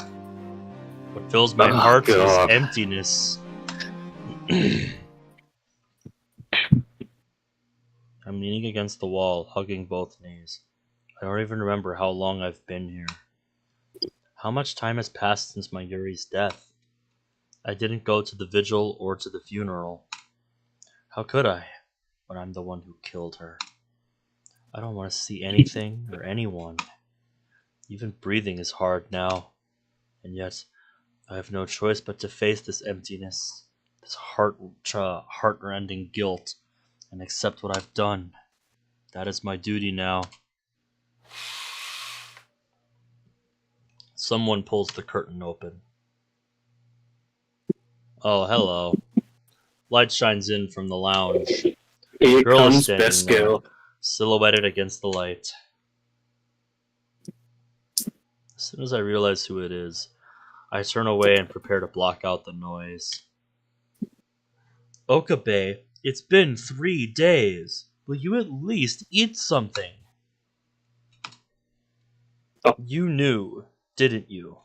What fills my heart is emptiness. I'm leaning against the wall, hugging both knees. I don't even remember how long I've been here. How much time has passed since Mayuri's death? I didn't go to the vigil or to the funeral. How could I, when I'm the one who killed her? I don't want to see anything or anyone. Even breathing is hard now. And yet, I have no choice but to face this emptiness, this heart-rending guilt, and accept what I've done. That is my duty now. Someone pulls the curtain open. Oh, hello. Light shines in from the lounge. Here Girl is comes standing best there, girl. silhouetted against the light. As soon as I realize who it is, I turn away and prepare to block out the noise. Okabe, it's been 3 days. Will you at least eat something? Oh. You knew, didn't you?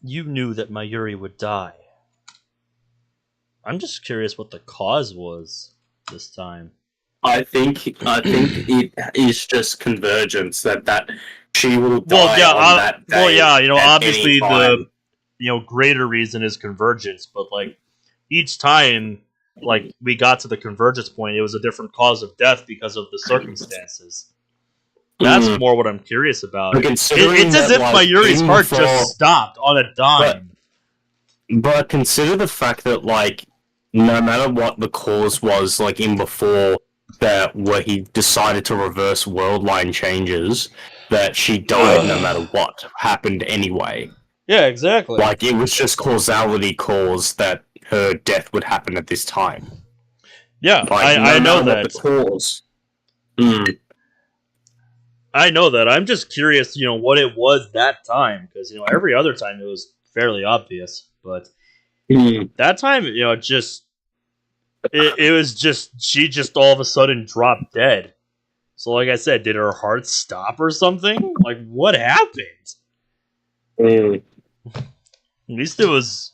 You knew that Mayuri would die. I'm just curious what the cause was this time. I think it is just convergence that she will die on that day. Well, yeah, obviously any time. the greater reason is convergence, but like each time like we got to the convergence point, it was a different cause of death because of the circumstances. That's more what I'm curious about. It's as if Mayuri's heart just stopped on a dime. But consider the fact that, like, no matter what the cause was, like, in before that, where he decided to reverse world line changes, that she died no matter what happened anyway. Yeah, exactly. Like, it was just causality caused that her death would happen at this time. Yeah, like, I know that. The cause. I know that. I'm just curious, what it was that time, because every other time it was fairly obvious, but that time, it was just she just all of a sudden dropped dead. So, like I said, did her heart stop or something? Like, what happened? At least it was,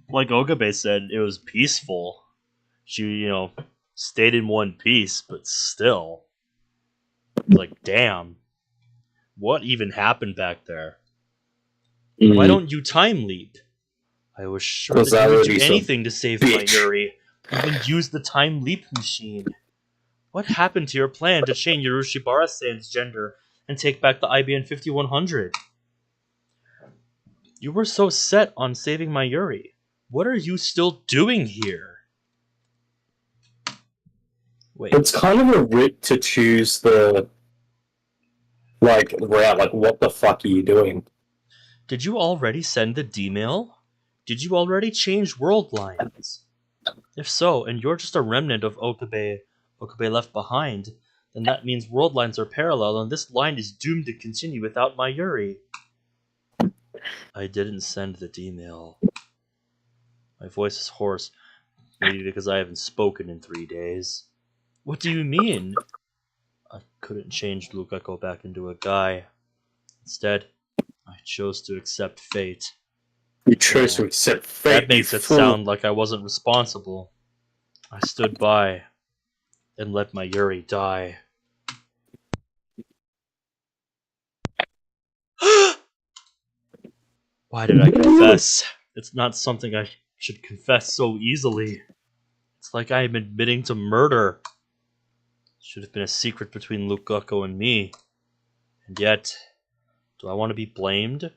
like Okabe said, it was peaceful. She, stayed in one piece, but still. Like, damn. What even happened back there? Why don't you time leap? I was sure that you would do anything to save Mayuri. Even use the time leap machine. What happened to your plan to change Urushibara-san's gender and take back the IBN 5100? You were so set on saving Mayuri. What are you still doing here? Wait. It's kind of a rip to choose the route. Like, what the fuck are you doing? Did you already send the D-mail? Did you already change world lines? If so, and you're just a remnant of Okabe left behind, then that means world lines are parallel and this line is doomed to continue without Mayuri. I didn't send the D-mail. My voice is hoarse, maybe because I haven't spoken in 3 days. What do you mean? I couldn't change Luka back into a guy. Instead, I chose to accept fate. You chose to accept fate? That makes it sound like I wasn't responsible. I stood by and let Mayuri die. Why did I confess? It's not something I should confess so easily. It's like I am admitting to murder. It should have been a secret between Luka and me. And yet, do I want to be blamed? Does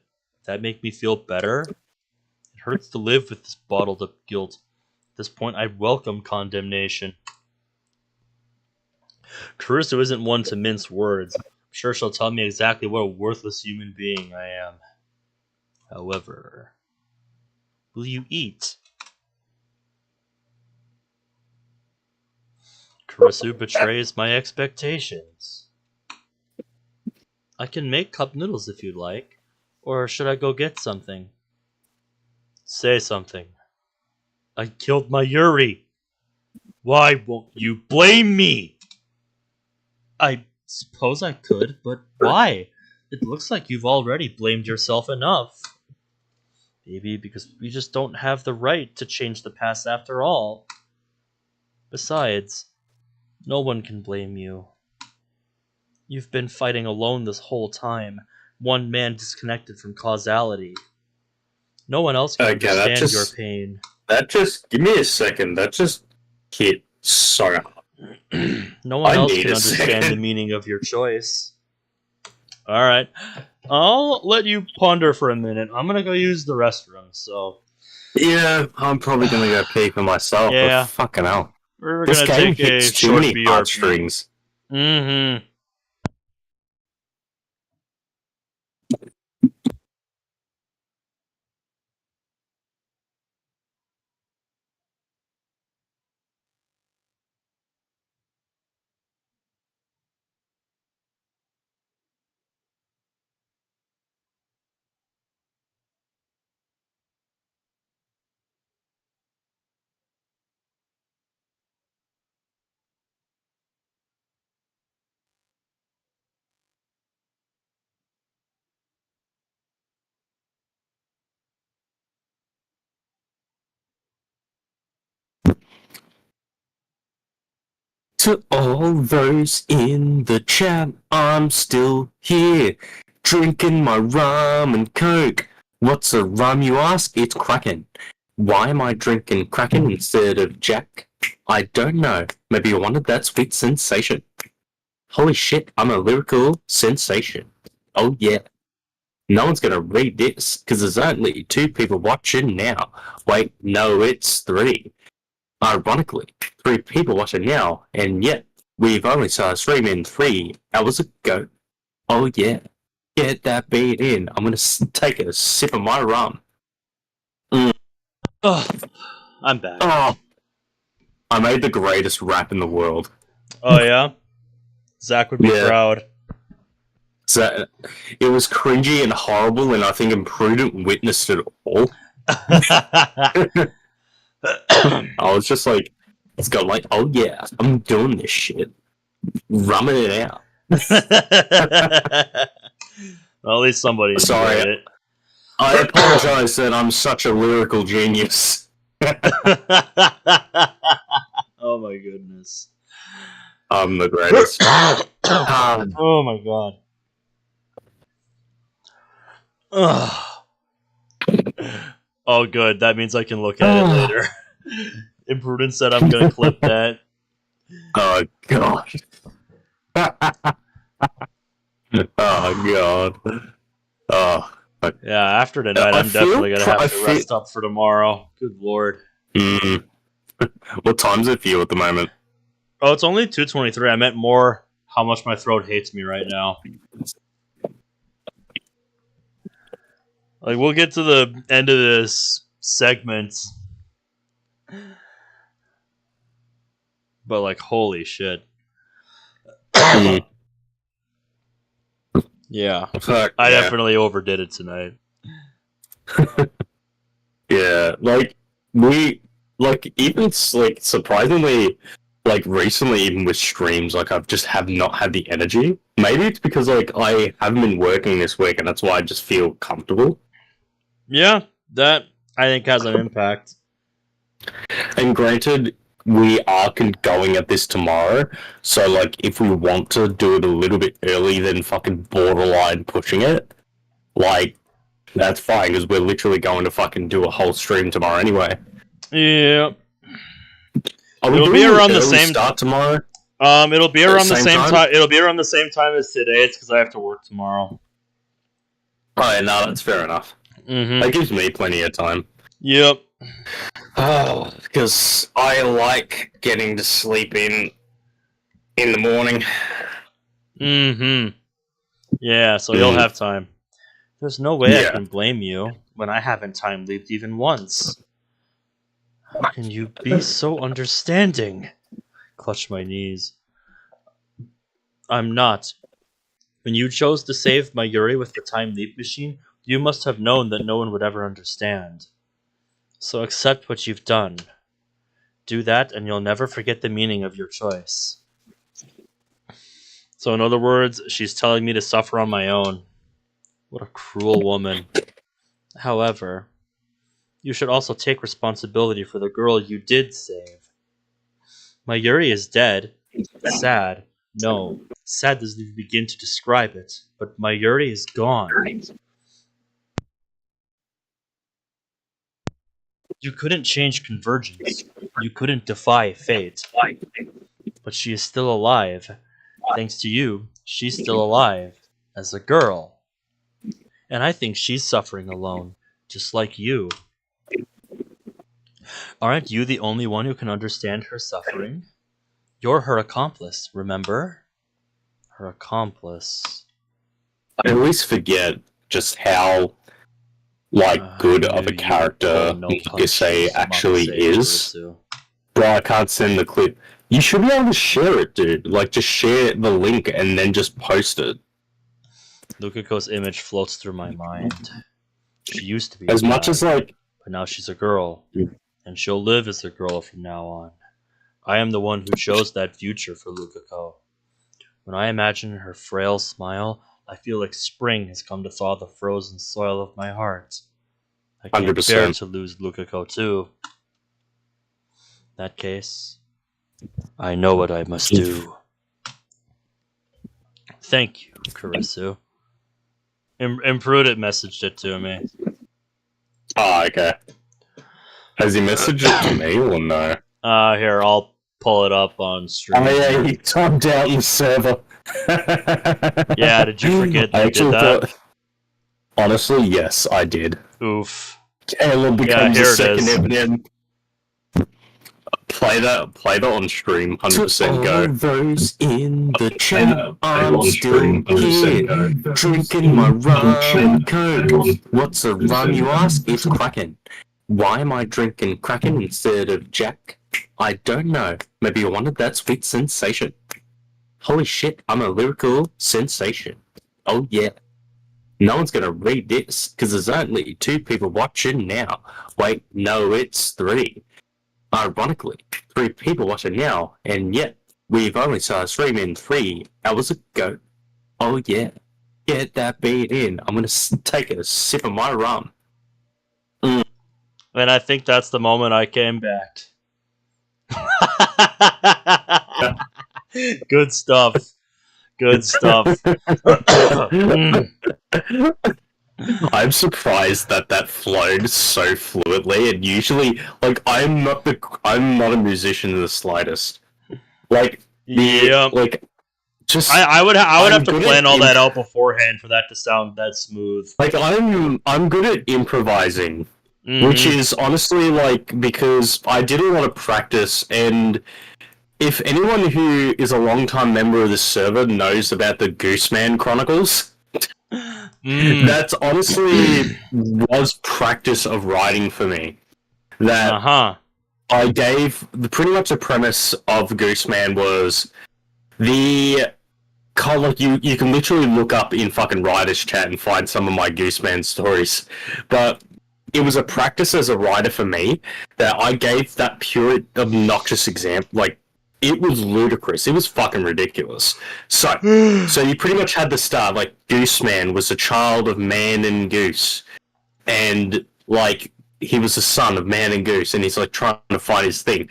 that make me feel better? It hurts to live with this bottled up guilt. At this point, I welcome condemnation. Caruso isn't one to mince words. I'm sure she'll tell me exactly what a worthless human being I am. However, will you eat? Caruso betrays my expectations. I can make cup noodles if you'd like. Or should I go get something? Say something. I killed my Yuri. Why won't you blame me? I suppose I could, but why? It looks like you've already blamed yourself enough. Maybe because you just don't have the right to change the past after all. Besides, no one can blame you. You've been fighting alone this whole time, one man disconnected from causality. No one else can understand your pain. That just... Give me a second. That just hit so hard. No one else can understand the meaning of your choice. Alright. I'll let you ponder for a minute. I'm gonna go use the restroom, so... Yeah, I'm probably gonna go pee for myself. Yeah. But fucking hell. We're gonna take a short BRB. Strings. Mm-hmm. To all those in the chat, I'm still here, drinking my rum and coke. What's a rum, you ask? It's Kraken. Why am I drinking Kraken instead of Jack? I don't know. Maybe I wanted that sweet sensation. Holy shit, I'm a lyrical sensation. Oh yeah. No one's gonna read this, because there's only 2 people watching now. Wait, no, it's 3. Ironically, 3 people watching now, and yet we've only started streaming 3 hours ago. Oh yeah, get that beat in. I'm gonna take a sip of my rum. Oh, I'm back. Oh, I made the greatest rap in the world. Oh yeah? Zach would be proud. So, it was cringy and horrible, and I think Imprudent witnessed it all. I was just like, it's got like, oh yeah, I'm doing this shit. Rumming it out. Well, at least somebody enjoyed it. I apologize that I'm such a lyrical genius. Oh my goodness. I'm the greatest. Oh my god. Oh good, that means I can look at it later. Imprudence said I'm gonna clip that. Oh god. Oh god. Oh. Yeah, after tonight I'm definitely gonna have to rest up for tomorrow. Good lord. What time is it for you at the moment? Oh, it's only 2:23. I meant more how much my throat hates me right now. Like, we'll get to the end of this segment. But, like, holy shit. Yeah. I definitely overdid it tonight. Yeah, even, surprisingly, recently, even with streams, I've just not had the energy. Maybe it's because, I haven't been working this week, and that's why I just feel comfortable. Yeah, that, I think, has an impact. And granted, we are going at this tomorrow, so, if we want to do it a little bit early, then fucking borderline pushing it, That's fine, because we're literally going to fucking do a whole stream tomorrow anyway. Yeah. It'll be around the same start tomorrow. It'll be around the same time. It'll be around the same time as today. It's because I have to work tomorrow. Oh, yeah, no, that's fair enough. Mm-hmm. That gives me plenty of time. Yep. Oh, because I like getting to sleep in the morning. Mm-hmm. Yeah, so you'll have time. There's no way I can blame you when I haven't time leaped even once. How can you be so understanding? Clutch my knees. I'm not. When you chose to save Mayuri with the time leap machine, you must have known that no one would ever understand. So accept what you've done. Do that and you'll never forget the meaning of your choice. So in other words, she's telling me to suffer on my own. What a cruel woman. However, you should also take responsibility for the girl you did save. Mayuri is dead. Sad. No, sad doesn't even begin to describe it, but Mayuri is gone. You couldn't change convergence. You couldn't defy fate. But she is still alive. Thanks to you, she's still alive. As a girl. And I think she's suffering alone. Just like you. Aren't you the only one who can understand her suffering? You're her accomplice, remember? Her accomplice. I always forget just how, good of a character Luka actually is. Bro, I can't send the clip. You should be able to share it, dude. Just share the link and then just post it. Lukako's image floats through my mind. She used to be as much as but now she's a girl. And she'll live as a girl from now on. I am the one who chose that future for Lukako. When I imagine her frail smile, I feel like spring has come to thaw the frozen soil of my heart. I can't 100%. bear to lose Lukako too. In that case, I know what I must do. Thank you, Karisu. Imprudent messaged it to me. Oh, okay. Has he messaged it to me or no? Here, I'll pull it up on stream. Oh yeah, he timed out the server. Yeah, did you forget that you did that? Honestly, yes, I did. Oof. Caleb becomes a second Eminem. Play that on stream, 100% go. Those in the chat, I'm still here, drinking my rum and coke. What's a rum, you ask? It's Kraken. Why am I drinking Kraken instead of Jack? I don't know. Maybe I wanted that sweet sensation. Holy shit, I'm a lyrical sensation. Oh yeah. No one's gonna read this, because there's only 2 people watching now. Wait, no, it's 3. Ironically, 3 people watching now, and yet, we've only started streaming 3 hours ago. Oh yeah. Get that beat in. I'm gonna take a sip of my rum. And I think that's the moment I came back. Good stuff. Good stuff. I'm surprised that flowed so fluidly, and usually, I'm not a musician in the slightest. I would have to plan all that out beforehand for that to sound that smooth. I'm good at improvising. Mm-hmm. Which is honestly because I did a lot of practice, and if anyone who is a long-time member of the server knows about the Gooseman Chronicles, that's honestly was practice of writing for me. That I gave pretty much the premise of Gooseman was the you can literally look up in fucking writers chat and find some of my Gooseman stories, but it was a practice as a writer for me that I gave that pure obnoxious example. It was ludicrous. It was fucking ridiculous. So you pretty much had the start. Gooseman was a child of man and goose, and he was the son of man and goose, and he's trying to find his thing,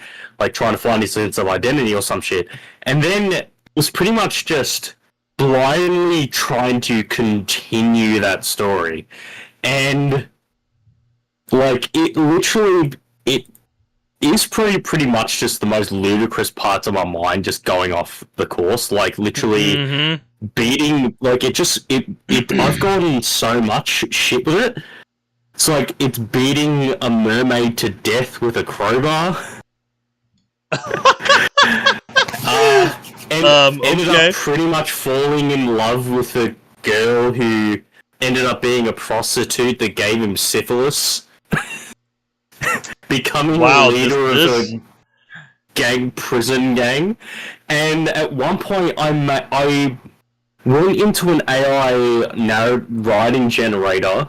trying to find his sense of identity or some shit. And then it was pretty much just blindly trying to continue that story. And like it literally it is pretty much just the most ludicrous parts of my mind just going off the course. Like literally beating like it I've gotten so much shit with it. It's like it's beating a mermaid to death with a crowbar. And ended up pretty much falling in love with a girl who ended up being a prostitute that gave him syphilis. Becoming the leader of a prison gang. And at one point I went into an AI writing generator,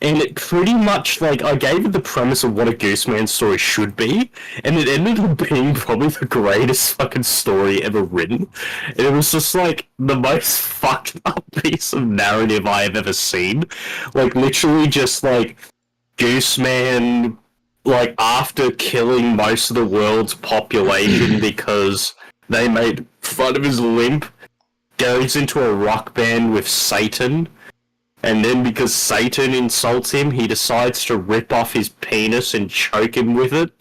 and it pretty much, like, I gave it the premise of what a Gooseman story should be, and it ended up being probably the greatest fucking story ever written. And it was just, like, the most fucked up piece of narrative I have ever seen. Like, literally just, like, Gooseman, like, after killing most of the world's population because they made fun of his limp, goes into a rock band with Satan. And then because Satan insults him, he decides to rip off his penis and choke him with it.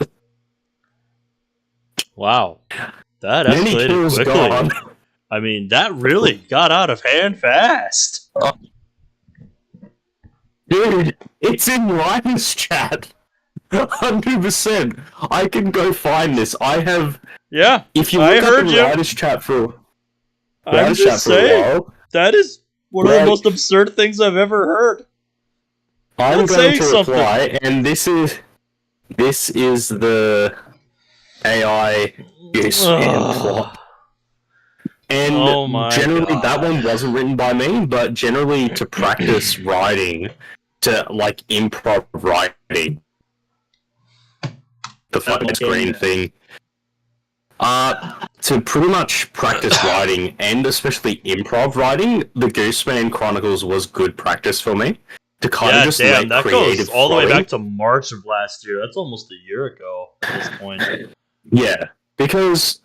Wow. That escalated quickly. God. I mean, that really got out of hand fast. Dude, it's in Ryan's chat. 100%. I can go find this. I have... Yeah, if you look up the Ryan's chat for... I'm just saying, that is... one of the most absurd things I've ever heard. I'm going to reply, and this is the AI plot. And generally, that one wasn't written by me, but generally to practice writing, to like improv writing, the fucking screen thing. To pretty much practice writing, and especially improv writing, the Gooseman Chronicles was good practice for me. To kind of just make that creative goes all the way back to March of last year. That's almost a year ago at this point. Yeah, because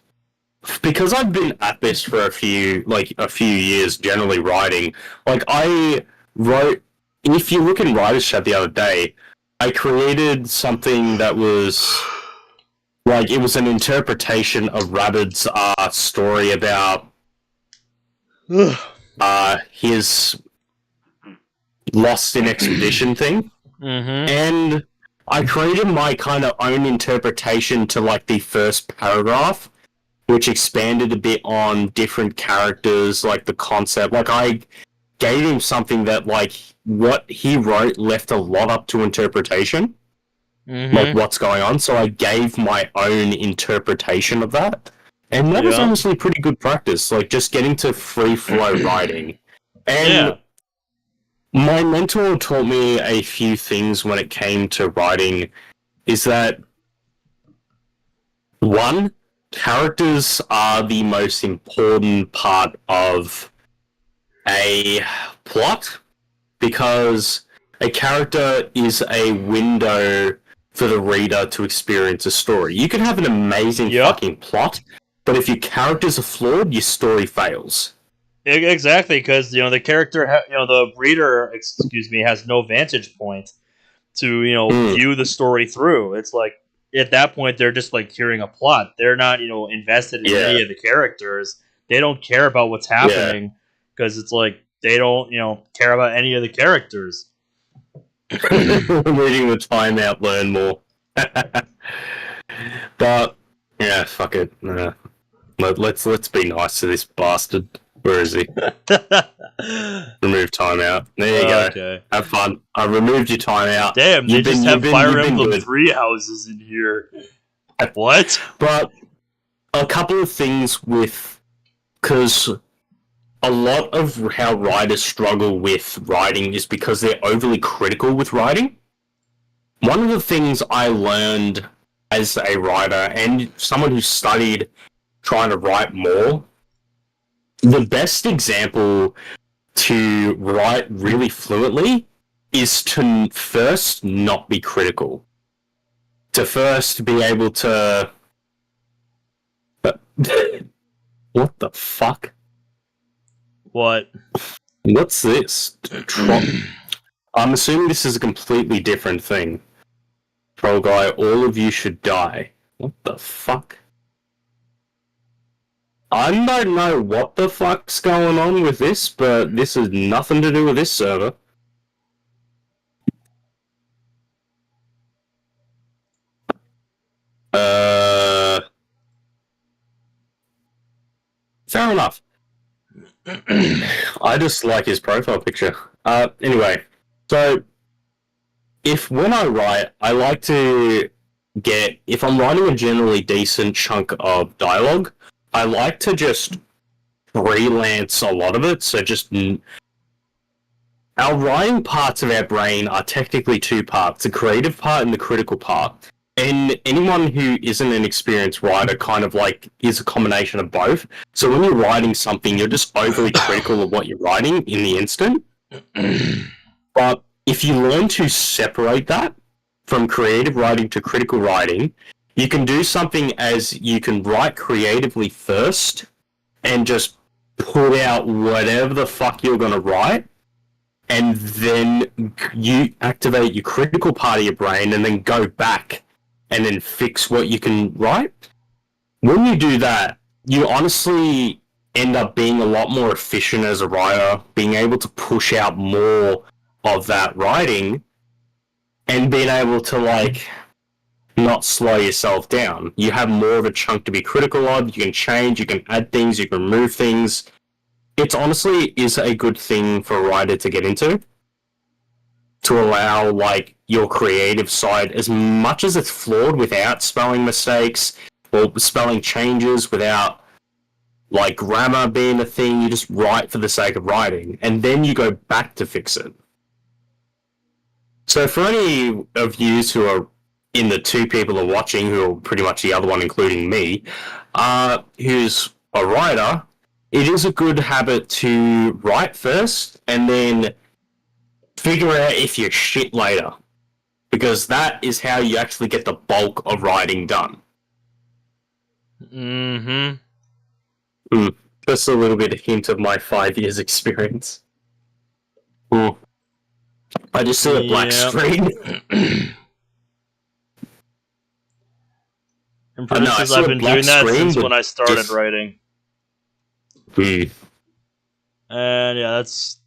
I've been at this for a few years, generally writing. Like, I wrote... If you look in Writer's Chat the other day, I created something that was... like, it was an interpretation of Rabid's story about his Lost in Expedition thing. And I created my kind of own interpretation to, like, the first paragraph, which expanded a bit on different characters, like, the concept. Like, I gave him something that, like, what he wrote left a lot up to interpretation. Like, what's going on, so I gave my own interpretation of that. And that was honestly pretty good practice, like, just getting to free-flow writing. And my mentor taught me a few things when it came to writing, is that, one, characters are the most important part of a plot, because a character is a window for the reader to experience a story. You can have an amazing fucking plot, but if your characters are flawed, your story fails. Exactly, because the character, the reader, has no vantage point to view the story through. It's like at that point they're just like hearing a plot. They're not invested in any of the characters. They don't care about what's happening because it's like they don't care about any of the characters. Reading the timeout, learn more. But yeah, fuck it. Let's be nice to this bastard. Where is he? Remove timeout. There you go. Okay. Have fun. I removed your timeout. Damn, they just have Fire Emblem 3 houses in here. What? But a couple of things because a lot of how writers struggle with writing is because they're overly critical with writing. One of the things I learned as a writer and someone who studied trying to write more, the best example to write really fluently is to first not be critical. To first be able to... What the fuck? What? What's this? I'm assuming this is a completely different thing. Troll guy, all of you should die. What the fuck? I don't know what the fuck's going on with this, but this has nothing to do with this server. Fair enough. I just like his profile picture. Anyway, so when I write, I like to get, if I'm writing a generally decent chunk of dialogue, I like to just freelance a lot of it. So just our writing parts of our brain are technically two parts: the creative part and the critical part. And anyone who isn't an experienced writer kind of like is a combination of both. So when you're writing something, you're just overly critical of what you're writing in the instant. But if you learn to separate that from creative writing to critical writing, you can do something as you can write creatively first and just put out whatever the fuck you're going to write. And then you activate your critical part of your brain and then go back and then fix what you can write. When you do that, you honestly end up being a lot more efficient as a writer, being able to push out more of that writing and being able to, like, not slow yourself down. You have more of a chunk to be critical of, you can change, you can add things, you can remove things. It honestly is a good thing for a writer to get into, to allow, like, your creative side, as much as it's flawed, without spelling mistakes or spelling changes, without, like, grammar being a thing. You just write for the sake of writing, and then you go back to fix it. So for any of you who are in the two people who are watching, who are pretty much the other one, including me, who's a writer, it is a good habit to write first, and then figure out if you're shit later, because that is how you actually get the bulk of writing done. Just a little bit of hint of my 5 years experience. I just see a black screen. In parentheses, I've been doing that since when I started writing. And yeah, that's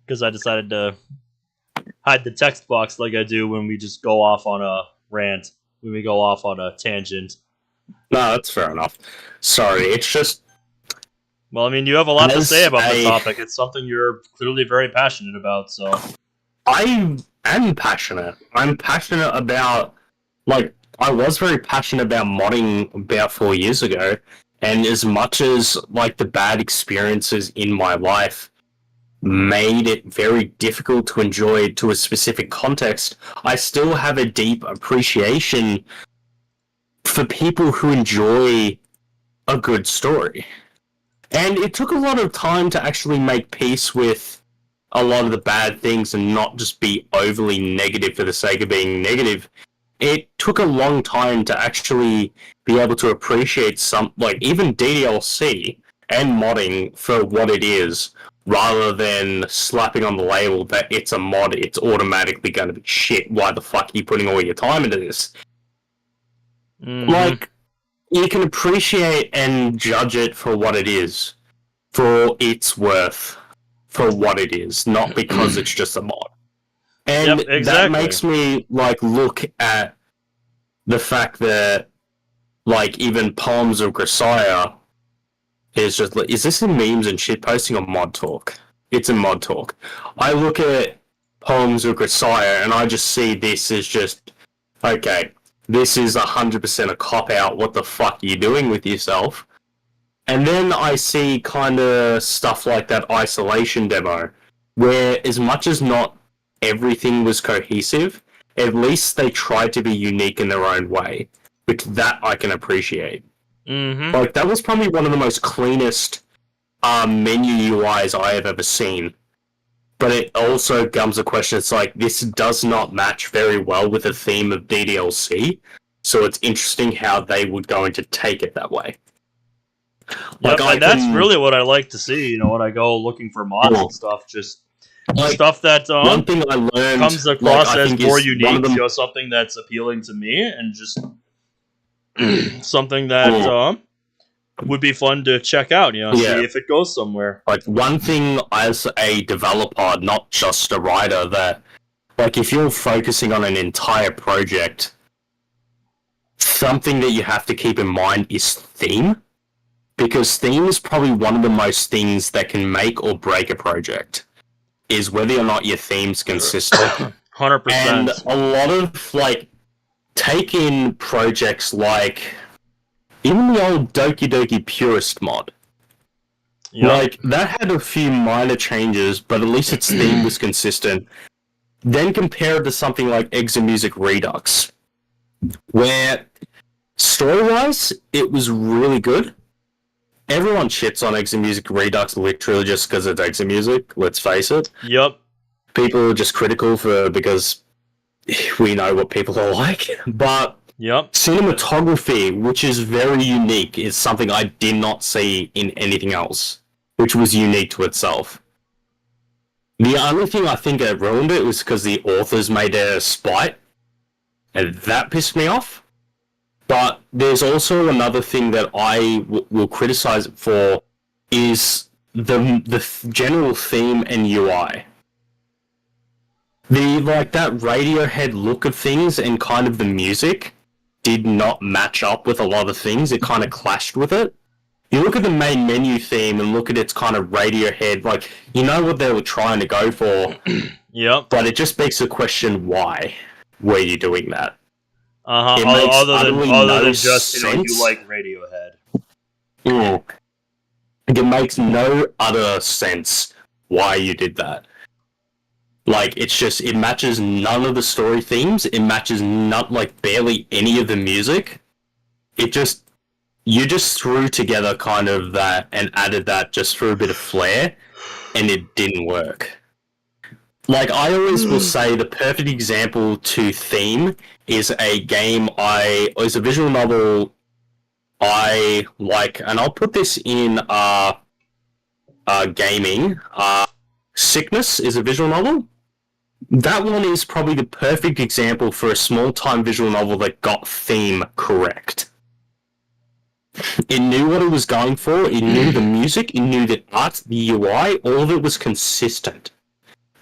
because I decided to hide the text box like I do when we just go off on a rant, when we go off on a tangent. No, that's fair enough. Sorry, it's just... Well, I mean, you have a lot to say about the topic. It's something you're clearly very passionate about, so... I am passionate. I'm passionate about... Like, I was very passionate about modding about 4 years ago, and as much as, like, the bad experiences in my life made it very difficult to enjoy to a specific context, I still have a deep appreciation for people who enjoy a good story. And it took a lot of time to actually make peace with a lot of the bad things and not just be overly negative for the sake of being negative. It took a long time to actually be able to appreciate some, like, even DDLC and modding for what it is, rather than slapping on the label that it's a mod, it's automatically going to be shit. Why the fuck are you putting all your time into this? Like, you can appreciate and judge it for what it is, for its worth, for what it is, not because it's just a mod. And that makes me, like, look at the fact that, like, even Poems of Grisaya is just like, is this in memes and shit posting or mod talk? It's in mod talk. I look at Poems of Grisaya and I just see this as just, okay, this is 100% a cop-out, what the fuck are you doing with yourself? And then I see kind of stuff like that Isolation demo, where as much as not everything was cohesive, at least they tried to be unique in their own way, which that I can appreciate. Like, that was probably one of the most cleanest menu UIs I have ever seen. But it also comes a question, it's like, this does not match very well with the theme of DDLC, so it's interesting how they would going to take it that way. Like, and that's really what I like to see, you know, when I go looking for mods and stuff, just Like, stuff that one thing I learned comes across I as think more is unique, something that's appealing to me, and just something that would be fun to check out. See if it goes somewhere. Like, one thing as a developer, not just a writer, that like if you're focusing on an entire project, something that you have to keep in mind is theme, because theme is probably one of the most things that can make or break a project. Is whether or not your theme's consistent. 100%. And a lot of, like, take in projects like even the old Doki Doki Purist mod. Yep. Like, that had a few minor changes, but at least its theme was consistent. Then compare it to something like Exomusic Redux, where story-wise, it was really good. Everyone shits on Exomusic Redux literally just because it's Exomusic, let's face it. Yep. People are just critical because we know what people are like. But cinematography, which is very unique, is something I did not see in anything else, which was unique to itself. The only thing I think that ruined it was because the authors made a spite, and that pissed me off. But there's also another thing that I will criticize it for is the general theme and UI. That Radiohead look of things and kind of the music did not match up with a lot of things. It kind of clashed with it. You look at the main menu theme and look at its kind of Radiohead, like, you know what they were trying to go for. Yep. But it just begs the question, why were you doing that? Other than just you like Radiohead. It makes no other sense why you did that. Like, it's just, it matches none of the story themes. It matches barely any of the music. You just threw together kind of that and added that just for a bit of flair, and it didn't work. Like, I always will say the perfect example to theme is a visual novel I like, and I'll put this in gaming. Sickness is a visual novel. That one is probably the perfect example for a small-time visual novel that got theme correct. It knew what it was going for, it knew the music, it knew the art, the UI, all of it was consistent.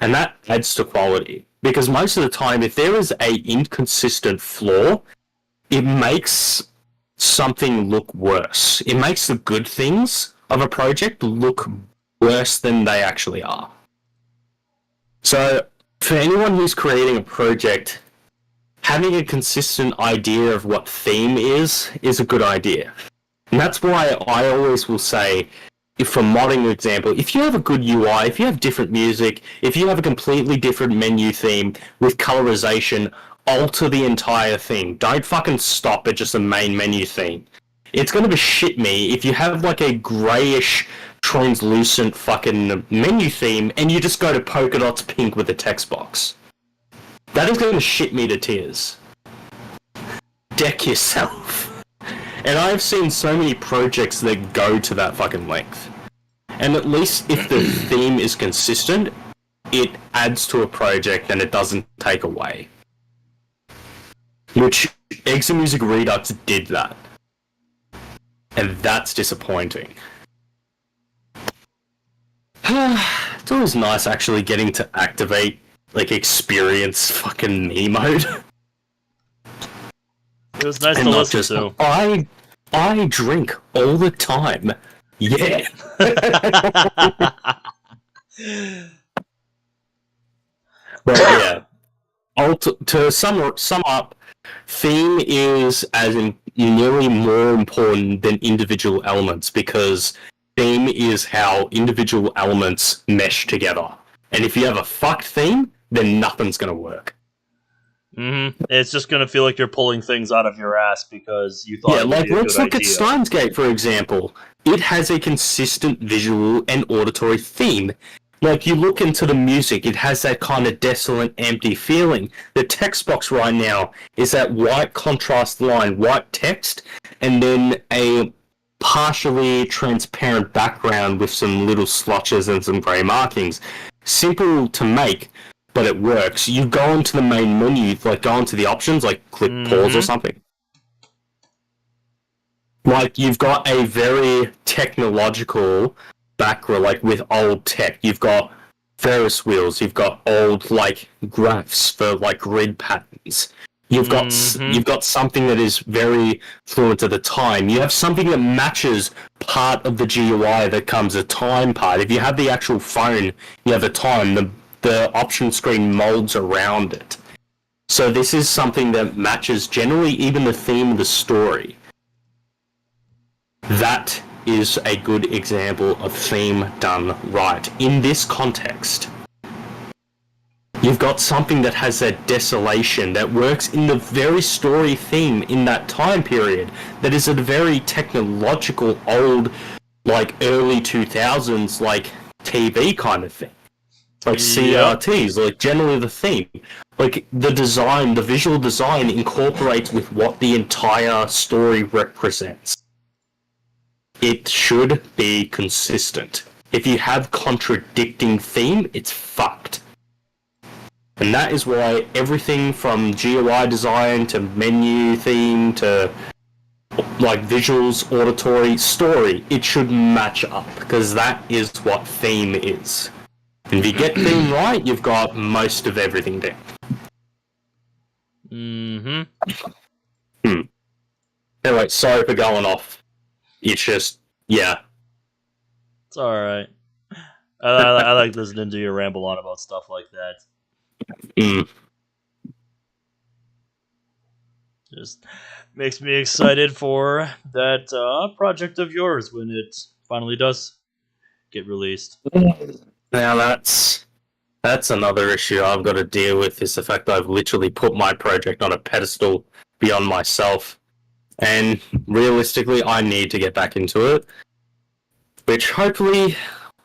And that adds to quality. Because most of the time, if there is a inconsistent flaw, it makes something look worse. It makes the good things of a project look worse than they actually are. So, for anyone who's creating a project, having a consistent idea of what theme is a good idea. And that's why I always will say, for modding example, if you have a good UI, if you have different music, if you have a completely different menu theme with colorization, alter the entire thing. Don't fucking stop at just a main menu theme. It's gonna be shit me if you have like a greyish, translucent fucking menu theme and you just go to polka dots pink with a text box. That is gonna shit me to tears. Deck yourself. And I've seen so many projects that go to that fucking length. And at least if the theme is consistent, it adds to a project and it doesn't take away. Which Exomusic Redux did that. And that's disappointing. It's always nice actually getting to activate, like, experience fucking me mode. It was nice to listen to. I drink all the time. Yeah. But yeah. To sum up, theme is nearly more important than individual elements, because theme is how individual elements mesh together. And if you have a fucked theme, then nothing's gonna work. Mm-hmm. It's just gonna feel like you're pulling things out of your ass because you thought. Yeah, like let's look at Steins Gate, for example. It has a consistent visual and auditory theme. Like, you look into the music, it has that kind of desolate, empty feeling. The text box right now is that white contrast line, white text, and then a partially transparent background with some little splotches and some grey markings. simple to make, but it works. You go into the main menu, like go into the options, like click pause or something. Like, you've got a very technological background, like with old tech. You've got Ferris wheels, you've got old, like, graphs for, like, grid patterns. You've got something that is very fluent to the time. You have something that matches part of the GUI that comes a time part. If you have the actual phone, you have a time. The option screen molds around it. So this is something that matches generally even the theme of the story. That is a good example of theme done right. In this context, you've got something that has that desolation that works in the very story theme in that time period that is a very technological, old, like early 2000s, like TV kind of thing. Like CRTs, like generally the theme. Like the design, the visual design incorporates with what the entire story represents. It should be consistent. If you have contradicting theme, it's fucked. And that is why everything from GUI design to menu theme to like visuals, auditory, story, it should match up because that is what theme is. And if you get theme right, you've got most of everything down. Anyway, sorry for going off. It's just, yeah. It's alright. I like listening to you ramble on about stuff like that. Just makes me excited for that project of yours when it finally does get released. Now that's another issue I've got to deal with, is the fact that I've literally put my project on a pedestal beyond myself. And realistically, I need to get back into it. Which hopefully,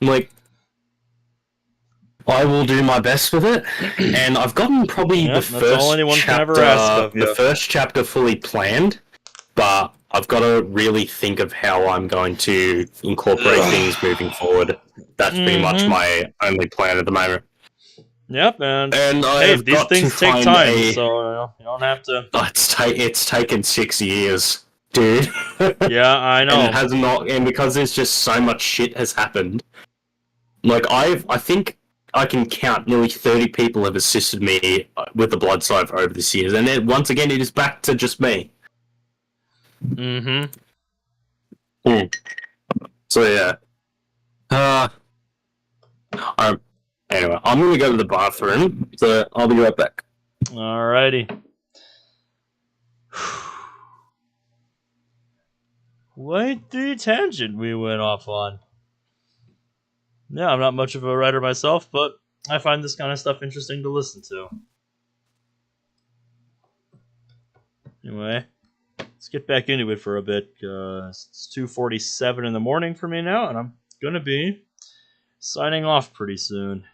like, I will do my best with it. And I've gotten probably the first chapter fully planned, but I've got to really think of how I'm going to incorporate things moving forward. That's pretty much my only plan at the moment. Yep, and hey, these things take time, so you don't have to. It's taken 6 years, dude. Yeah, I know. And it has not, and because there's just so much shit has happened. Like I think I can count nearly 30 people have assisted me with the Blood Cipher over this years, and then once again it is back to just me. So yeah. Anyway, I'm gonna go to the bathroom, so I'll be right back. Alrighty. Quite the tangent we went off on. Yeah, I'm not much of a writer myself, but I find this kind of stuff interesting to listen to. Anyway, let's get back into it for a bit. It's 2:47 in the morning for me now, and I'm gonna be signing off pretty soon.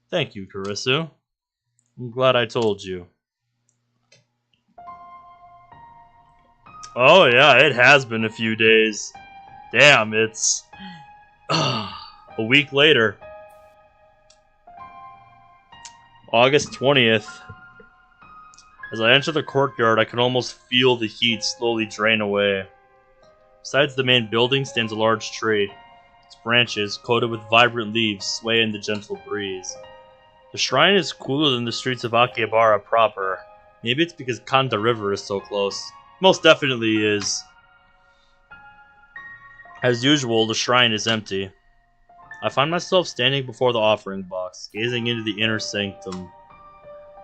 Thank you, Karisu. I'm glad I told you. Oh yeah, it has been a few days. Damn, it's a week later. August 20th. As I enter the courtyard, I can almost feel the heat slowly drain away. Besides the main building stands a large tree. Its branches, coated with vibrant leaves, sway in the gentle breeze. The shrine is cooler than the streets of Akihabara proper. Maybe it's because Kanda River is so close. Most definitely is. As usual, the shrine is empty. I find myself standing before the offering box, gazing into the inner sanctum.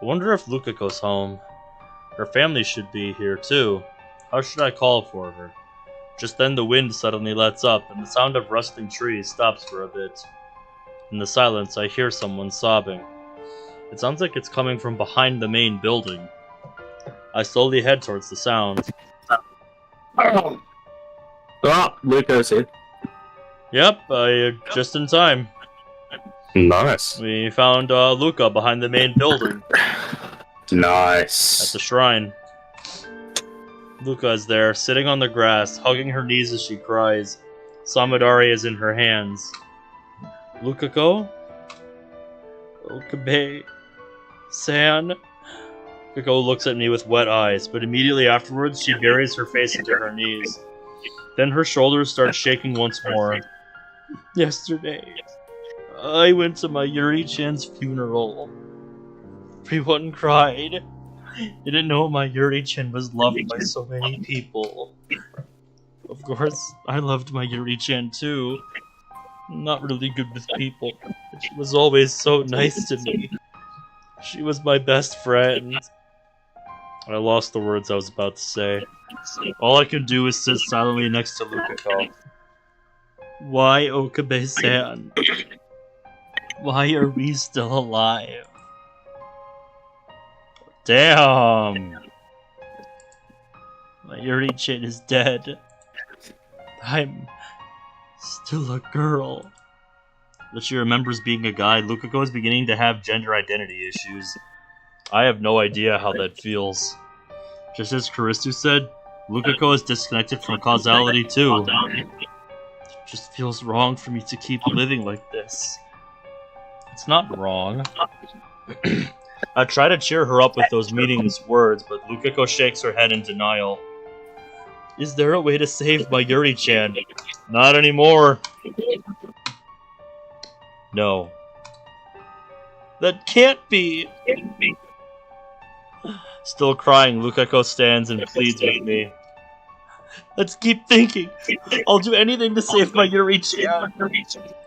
I wonder if Luka goes home. Her family should be here too. How should I call for her? Just then the wind suddenly lets up, and the sound of rustling trees stops for a bit. In the silence, I hear someone sobbing. It sounds like it's coming from behind the main building. I slowly head towards the sound. Luka's here. Yep, just in time. Nice. We found Luka behind the main building. Nice. At the shrine. Luka is there, sitting on the grass, hugging her knees as she cries. Samadari is in her hands. Lukako? Okabe-san? Luka looks at me with wet eyes, but immediately afterwards she buries her face into her knees. Then her shoulders start shaking once more. Yesterday, I went to my Yuri-chan's funeral. Everyone cried. Didn't know my Yuri-chan was loved by so many people. Of course, I loved my Yuri-chan too. Not really good with people, but she was always so nice to me. She was my best friend. I lost the words I was about to say. All I could do was sit silently next to Luka. Why, Okabe-san? Why are we still alive? Damn! My Yuri-chan is dead. I'm still a girl. But she remembers being a guy. Luka is beginning to have gender identity issues. I have no idea how that feels. Just as Karistu said, Luka is disconnected from causality too. It just feels wrong for me to keep living like this. It's not wrong. I try to cheer her up with those meaningless words, but Luka shakes her head in denial. Is there a way to save my Yuri-chan? Not anymore. No. That can't be! Still crying, Luka stands and pleads with me. Let's keep thinking. I'll do anything to save my Yuri-chan.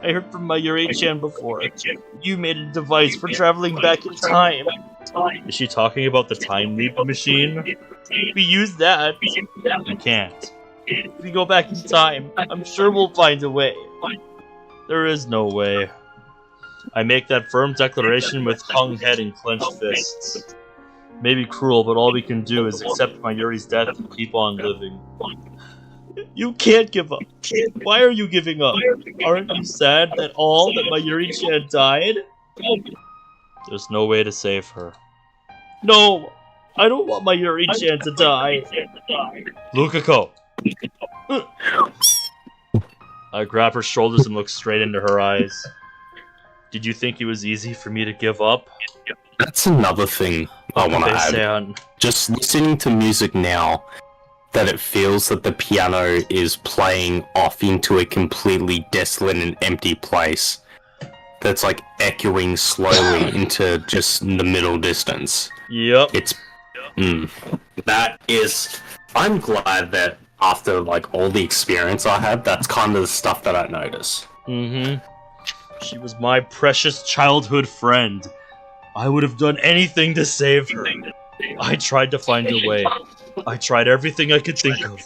I heard from my Yuri-chan before. You made a device for traveling back in time. Is she talking about the time leap machine? We use that. We can't. If we go back in time, I'm sure we'll find a way. There is no way. I make that firm declaration with hung head and clenched fists. Maybe cruel, but all we can do is accept my Yuri's death and keep on living. You can't give up. Why are you giving up? Aren't you sad that my Yuri-chan died? There's no way to save her. No! I don't want my Yuri-chan to die! Luka! I grab her shoulders and look straight into her eyes. Did you think it was easy for me to give up? That's another thing I want to add. Just listening to music now, that it feels that the piano is playing off into a completely desolate and empty place. That's like echoing slowly into just the middle distance. Yep. It's... that is... I'm glad that after like all the experience I had, that's kind of the stuff that I notice. She was my precious childhood friend. I would have done anything to save her. I tried to find a way. I tried everything I could think of.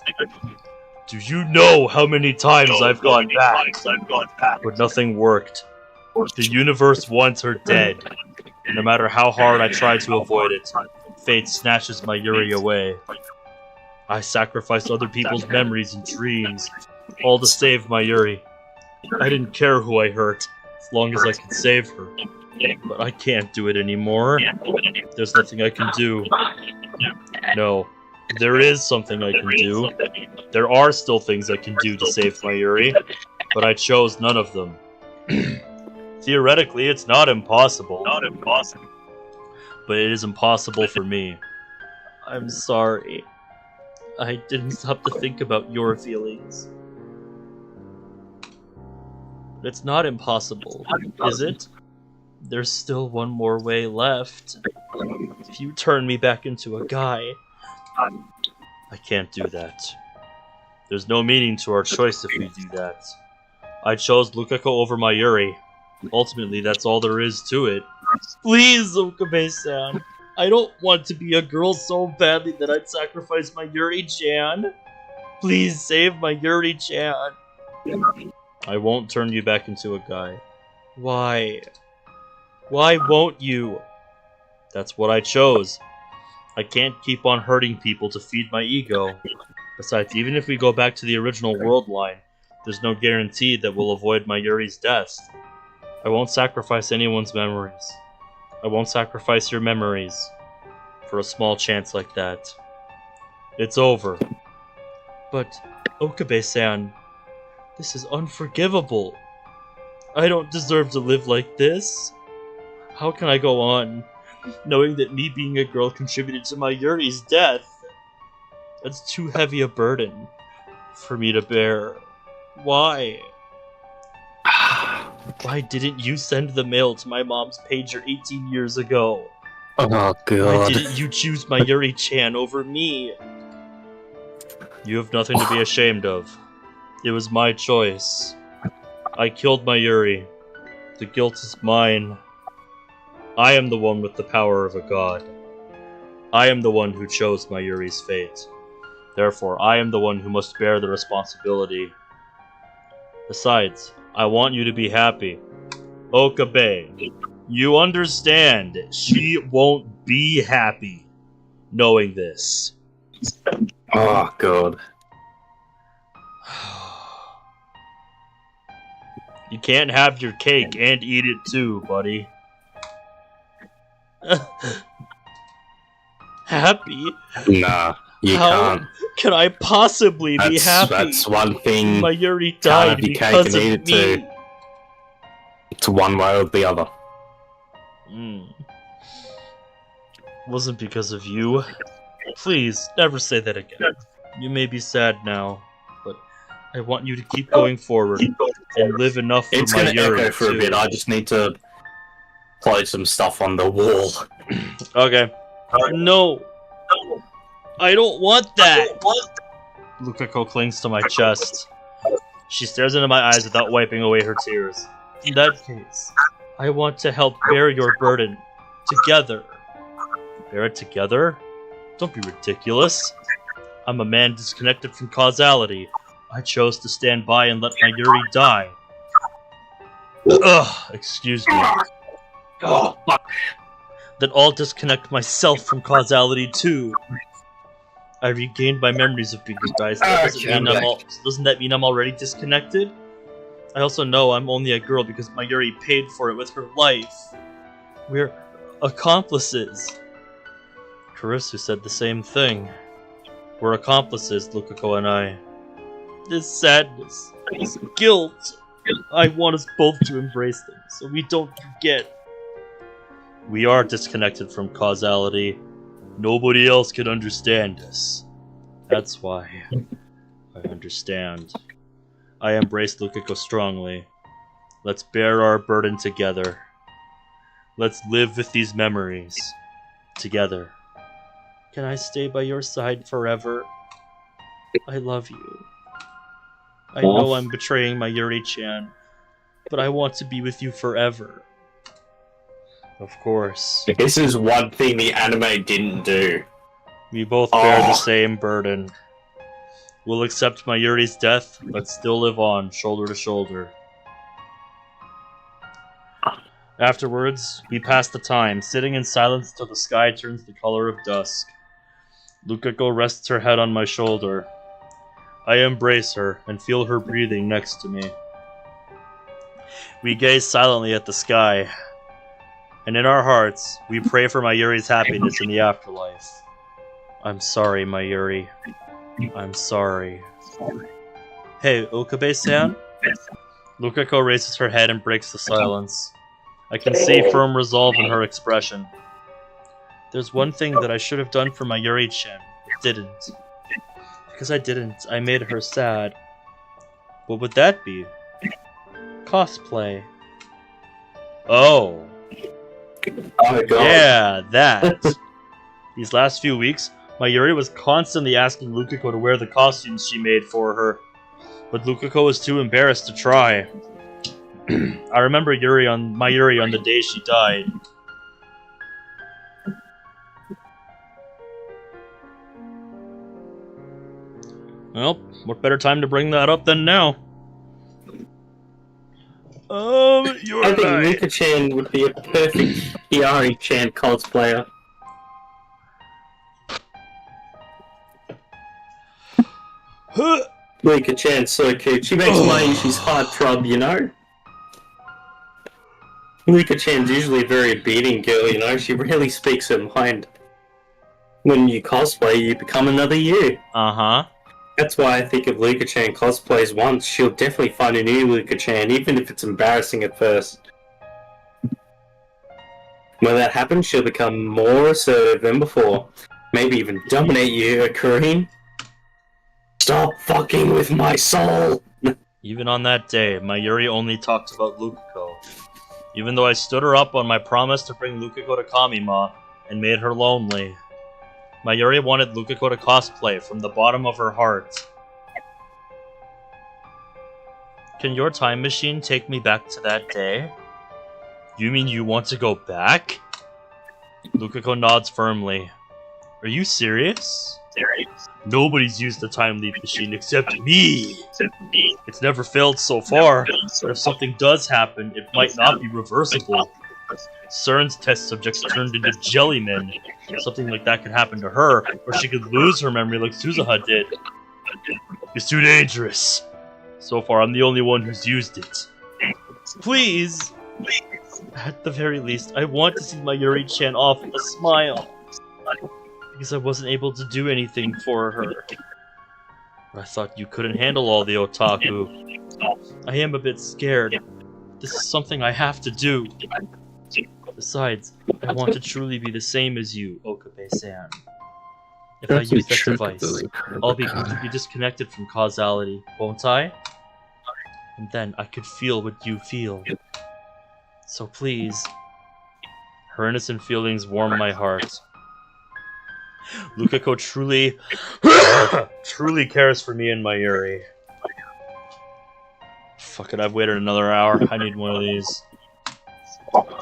Do you know how many times I've gone back? But nothing worked. The universe wants her dead. No matter how hard I tried to avoid it, fate snatches my Yuri away. I sacrificed other people's memories and dreams, all to save my Yuri. I didn't care who I hurt, as long as I could save her. But I can't do it anymore. There's nothing I can do. No, there is something I can do. There are still things I can do to save my Yuri, but I chose none of them. Theoretically, it's not impossible. But it is impossible for me. I'm sorry. I didn't stop to think about your feelings. It's not impossible, is it? There's still one more way left. If you turn me back into a guy... I can't do that. There's no meaning to our choice if we do that. I chose Luka over my Yuri. Ultimately, that's all there is to it. Please, Okabe-san. I don't want to be a girl so badly that I'd sacrifice my Yuri-chan. Please save my Yuri-chan. I won't turn you back into a guy. Why? Why won't you? That's what I chose. I can't keep on hurting people to feed my ego. Besides, even if we go back to the original world line, there's no guarantee that we'll avoid my Yuri's death. I won't sacrifice anyone's memories. I won't sacrifice your memories for a small chance like that. It's over. But, Okabe-san, this is unforgivable. I don't deserve to live like this. How can I go on, knowing that me being a girl contributed to my Yuri's death? That's too heavy a burden for me to bear. Why? Why didn't you send the mail to my mom's pager 18 years ago? Oh god. Why didn't you choose my Yuri-chan over me? You have nothing to be ashamed of. It was my choice. I killed my Yuri. The guilt is mine. I am the one with the power of a god. I am the one who chose my Yuri's fate. Therefore, I am the one who must bear the responsibility. Besides, I want you to be happy. Okabe, you understand, she won't be happy knowing this. Oh, God. You can't have your cake and eat it too, buddy. Happy? Nah, you can't. Can I possibly be happy? That's one thing. My Yuri died because of me. Too. It's one way or the other. Wasn't because of you. Please, never say that again. You may be sad now, but I want you to keep going forward and live enough for it's my gonna Yuri echo for a bit. I just need to close some stuff on the wall. Okay. No. I don't want that. Lukako clings to my chest. She stares into my eyes without wiping away her tears. In that case, I want to help bear your burden. Together. Bear it together? Don't be ridiculous. I'm a man disconnected from causality. I chose to stand by and let my Yuri die. Ugh, excuse me. Oh, fuck. Then I'll disconnect myself from causality too. I regained my memories of you guys. Doesn't that mean I'm already disconnected? I also know I'm only a girl because my Yuri paid for it with her life. We're accomplices. Karisu said the same thing. We're accomplices, Lukako and I. This sadness, this guilt, I want us both to embrace them, so we don't forget. We are disconnected from causality. Nobody else can understand us. That's why I understand. I embrace Lukako strongly. Let's bear our burden together. Let's live with these memories together. Can I stay by your side forever? I love you. I know I'm betraying my Yuri-chan, but I want to be with you forever. Of course. This is one thing the anime didn't do. We both bear the same burden. We'll accept my Yuri's death, but still live on, shoulder to shoulder. Afterwards, we pass the time, sitting in silence till the sky turns the color of dusk. Lukako rests her head on my shoulder. I embrace her and feel her breathing next to me. We gaze silently at the sky, and in our hearts, we pray for my Yuri's happiness in the afterlife. I'm sorry, my Yuri. I'm sorry. Hey, Okabe-san? Lukako raises her head and breaks the silence. I can see firm resolve in her expression. There's one thing that I should have done for my Yuri-chan, but didn't. Because I didn't, I made her sad. What would that be? Cosplay. Oh. Oh my god. Yeah, that. These last few weeks, my Yuri was constantly asking Lukako to wear the costumes she made for her. But Lukako was too embarrassed to try. I remember my Yuri on the day she died. Well, what better time to bring that up than now? You're I think right. Luka-chan would be a perfect Yuri-chan cosplayer. Luka-chan's so cute. She makes my Ishi's heart throb, you know? Luka-chan's usually a very obedient girl, you know? She really speaks her mind. When you cosplay, you become another you. Uh-huh. That's why I think if Luka-chan cosplays once, she'll definitely find a new Luka-chan, even if it's embarrassing at first. When that happens, she'll become more assertive than before. Maybe even dominate you, Kareem. Stop fucking with my soul! Even on that day, Mayuri only talked about Lukako. Even though I stood her up on my promise to bring Lukako to Kamima and made her lonely. Mayuri wanted Lukako to cosplay from the bottom of her heart. Can your time machine take me back to that day? You mean you want to go back? Lukako nods firmly. Are you serious? Nobody's used the time leap machine except me. It's never failed so far, but if something does happen, it might not be reversible. CERN's test subjects turned into jellymen. Something like that could happen to her, or she could lose her memory like Suzuha did. It's too dangerous. So far, I'm the only one who's used it. Please! At the very least, I want to see Mayuri-chan off with a smile. Because I wasn't able to do anything for her. I thought you couldn't handle all the otaku. I am a bit scared. This is something I have to do. Besides, I want to truly be the same as you, Okabe-san. If I use that device, I'll be completely disconnected from causality, won't I? And then I could feel what you feel. So please. Her innocent feelings warm my heart. Lukako truly cares for me and Mayuri. Fuck it, I've waited another hour. I need one of these.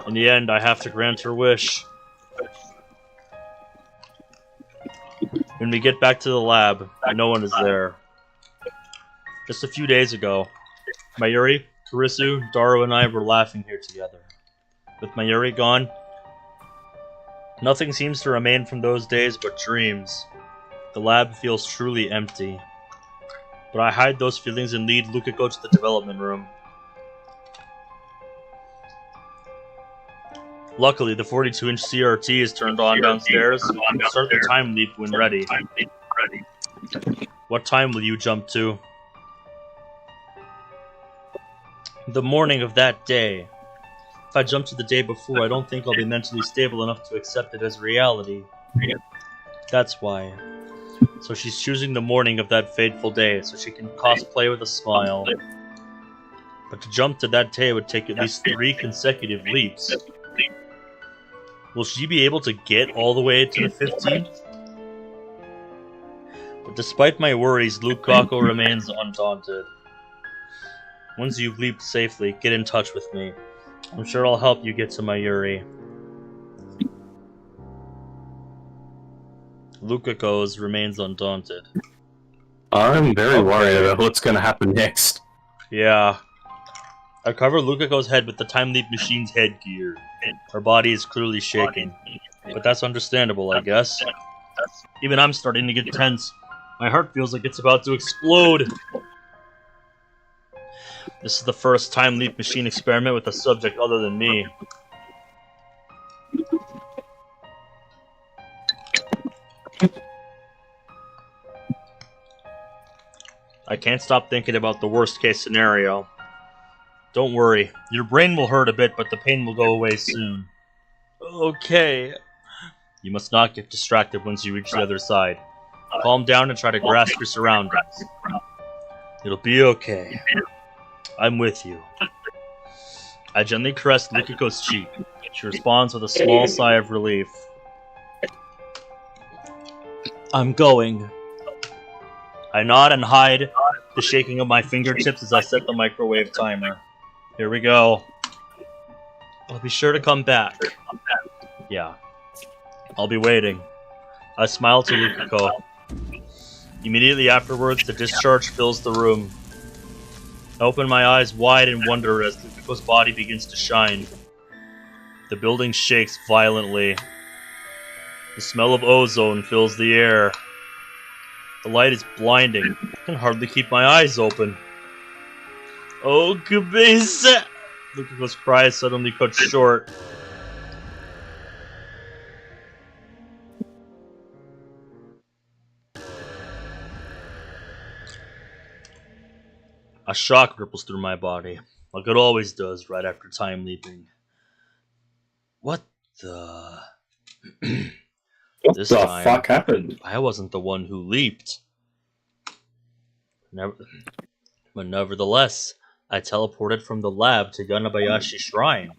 In the end, I have to grant her wish. When we get back to the lab, no one is there. Just a few days ago, Mayuri, Kurisu, Daru, and I were laughing here together. With Mayuri gone, nothing seems to remain from those days but dreams. The lab feels truly empty. But I hide those feelings and lead Lukako to the development room. Luckily, the 42-inch CRT is turned on downstairs, so we can start the time leap when ready. What time will you jump to? The morning of that day. If I jump to the day before, I don't think I'll be mentally stable enough to accept it as reality. That's why. So she's choosing the morning of that fateful day, so she can cosplay with a smile. But to jump to that day would take at least 3 consecutive leaps. Will she be able to get all the way to the 15th? But despite my worries, Lukako remains undaunted. Once you've leaped safely, get in touch with me. I'm sure I'll help you get to Mayuri. Lukako remains undaunted. I'm very worried about what's gonna happen next. Yeah. I cover Lukako's head with the time leap machine's headgear. Her body is clearly shaking. But that's understandable, I guess. Even I'm starting to get tense. My heart feels like it's about to explode. This is the first time leap machine experiment with a subject other than me. I can't stop thinking about the worst case scenario. Don't worry, your brain will hurt a bit, but the pain will go away soon. Okay. You must not get distracted once you reach the other side. Calm down and try to grasp your surroundings. It'll be okay. I'm with you. I gently caress Lukako's cheek. She responds with a small sigh of relief. I'm going. I nod and hide the shaking of my fingertips as I set the microwave timer. Here we go. I'll be sure to come back. Yeah. I'll be waiting. I smile to Lukako. Immediately afterwards, the discharge fills the room. I open my eyes wide in wonder as Lukako's body begins to shine. The building shakes violently. The smell of ozone fills the air. The light is blinding. I can hardly keep my eyes open. Oh, Kubese! Lukako's cry is suddenly cut short. A shock ripples through my body, like it always does right after time leaping. What The... What This the time, fuck happened? I wasn't the one who leaped. But nevertheless, I teleported from the lab to Ganabayashi Shrine.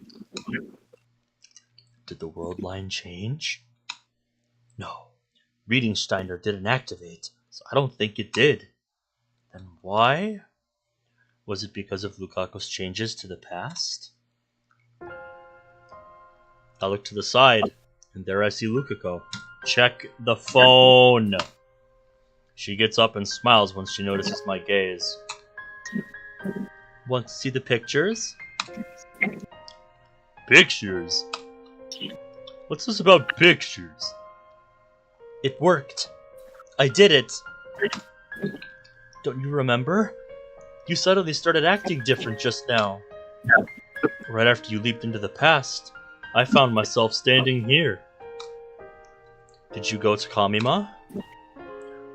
Did the world line change? No. Reading Steiner didn't activate, so I don't think it did. Then why? Was it because of Lukaku's changes to the past? I look to the side, and there I see Lukako. Check the phone! She gets up and smiles once she notices my gaze. Want to see the pictures? Pictures? What's this about pictures? It worked. I did it. Don't you remember? You suddenly started acting different just now. Right after you leaped into the past, I found myself standing here. Did you go to Kamima?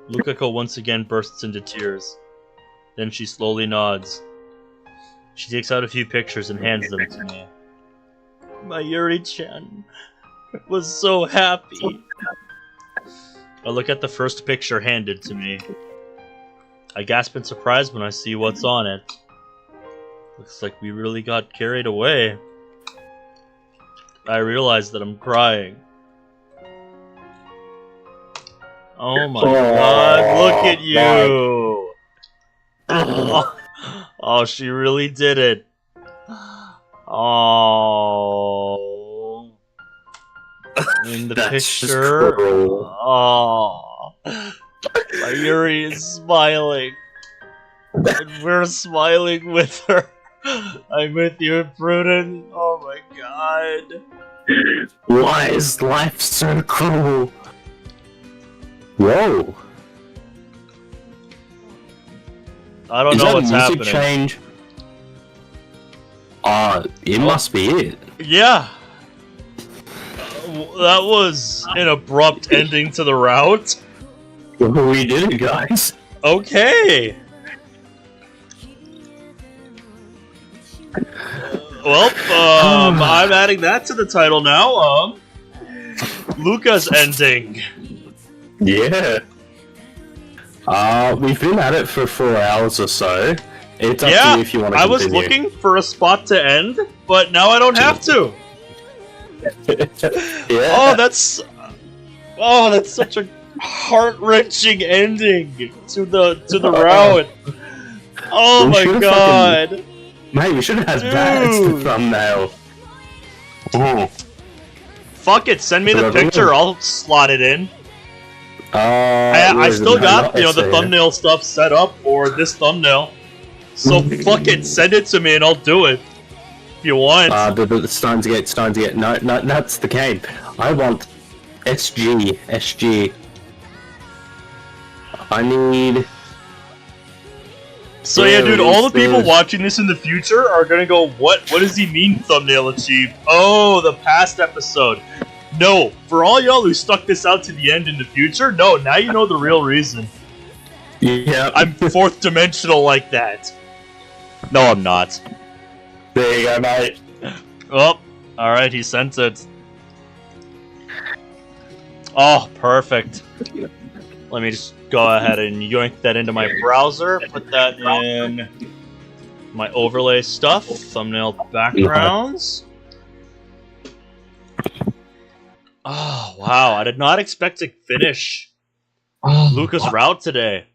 Lukako once again bursts into tears. Then she slowly nods. She takes out a few pictures and hands them to me. Mayuri-chan was so happy. I look at the first picture handed to me. I gasp in surprise when I see what's on it. Looks like we really got carried away. I realize that I'm crying. Oh my god, look at you! Oh, she really did it. Oh. In the picture. Oh. Mayuri is smiling. And we're smiling with her. I'm with you, Prudence. Oh my god. Why is life so cruel? Whoa. I don't know what's happening. Change? It must be it. Yeah. That was an abrupt ending to the route. We did it, guys. Okay. Well, I'm adding that to the title now. Luka's ending. Yeah. We've been at it for 4 hours or so. It's up to you if you want to continue. I was looking for a spot to end, but now I don't have to. Yeah. Oh, that's such a heart-wrenching ending to the route. Oh my god. Mate, we should have had that as the thumbnail. Oh. Fuck it, send me the picture, I'll slot it in. I still got, the thumbnail stuff set up for this thumbnail. So fuck it, send it to me and I'll do it. If you want. The Steins Gate. No, that's the game. I want SG. I need... So yeah, dude, all the people watching this in the future are gonna go, what does he mean thumbnail achieved? Oh, the past episode. No, for all y'all who stuck this out to the end in the future, no, now you know the real reason. Yeah. I'm fourth dimensional like that. No, I'm not. There you go, mate. Oh, alright, he sent it. Oh, perfect. Let me just go ahead and yoink that into my browser, put that in my overlay stuff, thumbnail backgrounds. Oh, wow, I did not expect to finish Luka's route today.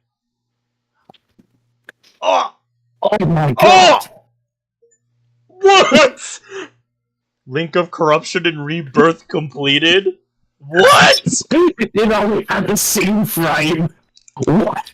Oh! Oh my god! Oh! What? Link of Corruption and Rebirth completed? What? You know, we had the same frame. What?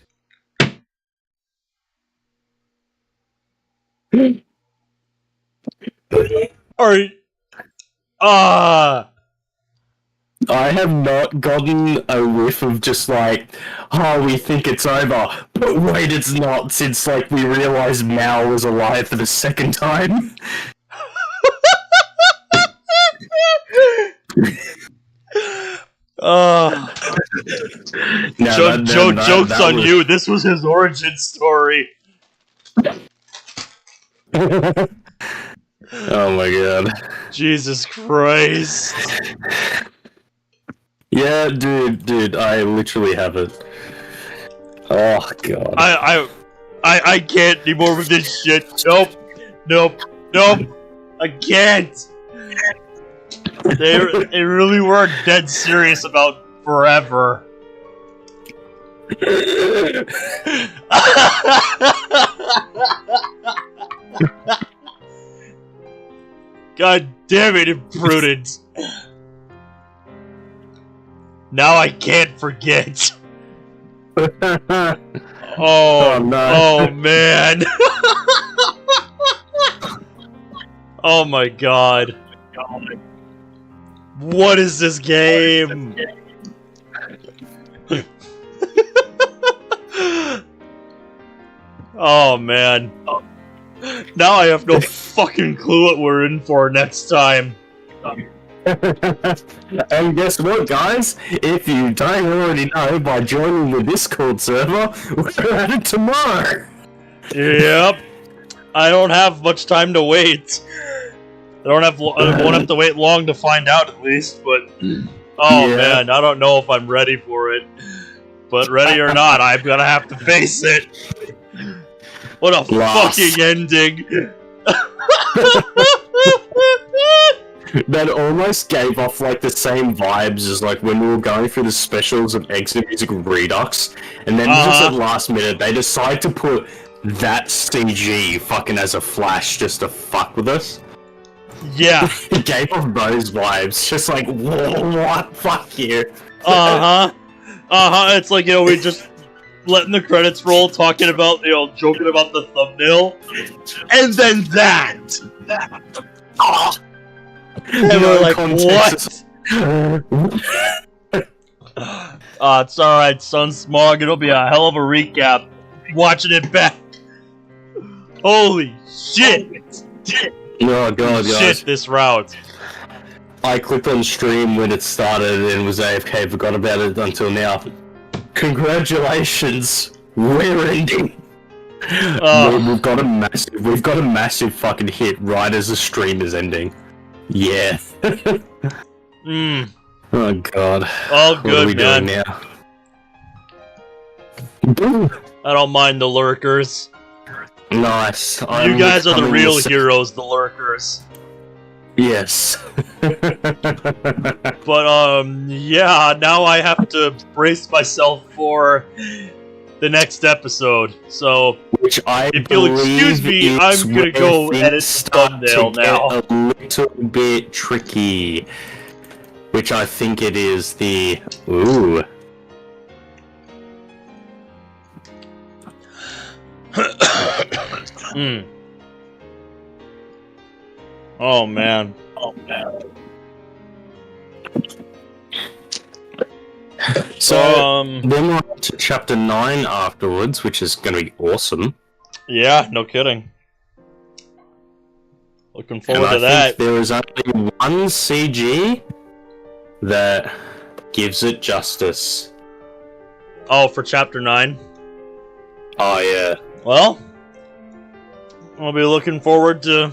I have not gotten a whiff of just like, oh, we think it's over, but wait, it's not, since like we realized Mao was alive for the second time. Joke's on you. This was his origin story. Oh my god. Jesus Christ. Yeah, dude, I literally have it. Oh god. I can't anymore with this shit. Nope. I can't. They really were dead serious about forever. God damn it, imprudent. Now I can't forget. Oh no. Oh man. Oh my god. What is this game? Oh man. Now I have no fucking clue what we're in for next time. And guess what, guys? If you don't already know, by joining the Discord server, we're at it tomorrow. Yep. I don't have much time to wait. I won't have to wait long to find out, at least. But man, I don't know if I'm ready for it. But ready or not, I'm gonna have to face it. What a fucking ending! That almost gave off like the same vibes as like when we were going through the specials of Exit Music Redux, and then just at last minute they decide to put that CG fucking as a flash just to fuck with us. Yeah, it gave off those vibes, just like what? Fuck you. It's like, you know, we just letting the credits roll, talking about, you know, joking about the thumbnail, and then that. And we're like, what? It's alright, Sun Smog. It'll be a hell of a recap. Watching it back. Holy shit! Oh god, guys. Shit, this route. I clicked on stream when it started and was AFK, forgot about it until now. Congratulations! We're ending! We've got a massive fucking hit right as the stream is ending. Yeah. Oh god. All good, what are we man. doing now? I don't mind the lurkers. Nice. You guys are the real heroes, the lurkers. Yes. But, yeah, now I have to brace myself for the next episode. So, which if you'll excuse me, I'm gonna go edit the thumbnail now. A little bit tricky. Which I think it is the... Ooh. Oh man. So, then we're on to chapter 9 afterwards, which is going to be awesome. Yeah, no kidding. Looking forward to I that. Think there is only one CG that gives it justice. Oh, for chapter 9? Oh, yeah. Well, I'll be looking forward to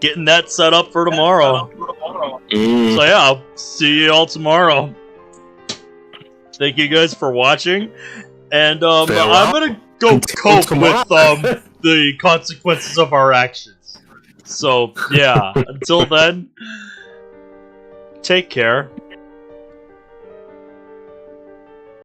getting that set up for tomorrow. So yeah, I'll see you all tomorrow. Thank you guys for watching, and I'm gonna go cope with the consequences of our actions. So yeah, until then, take care.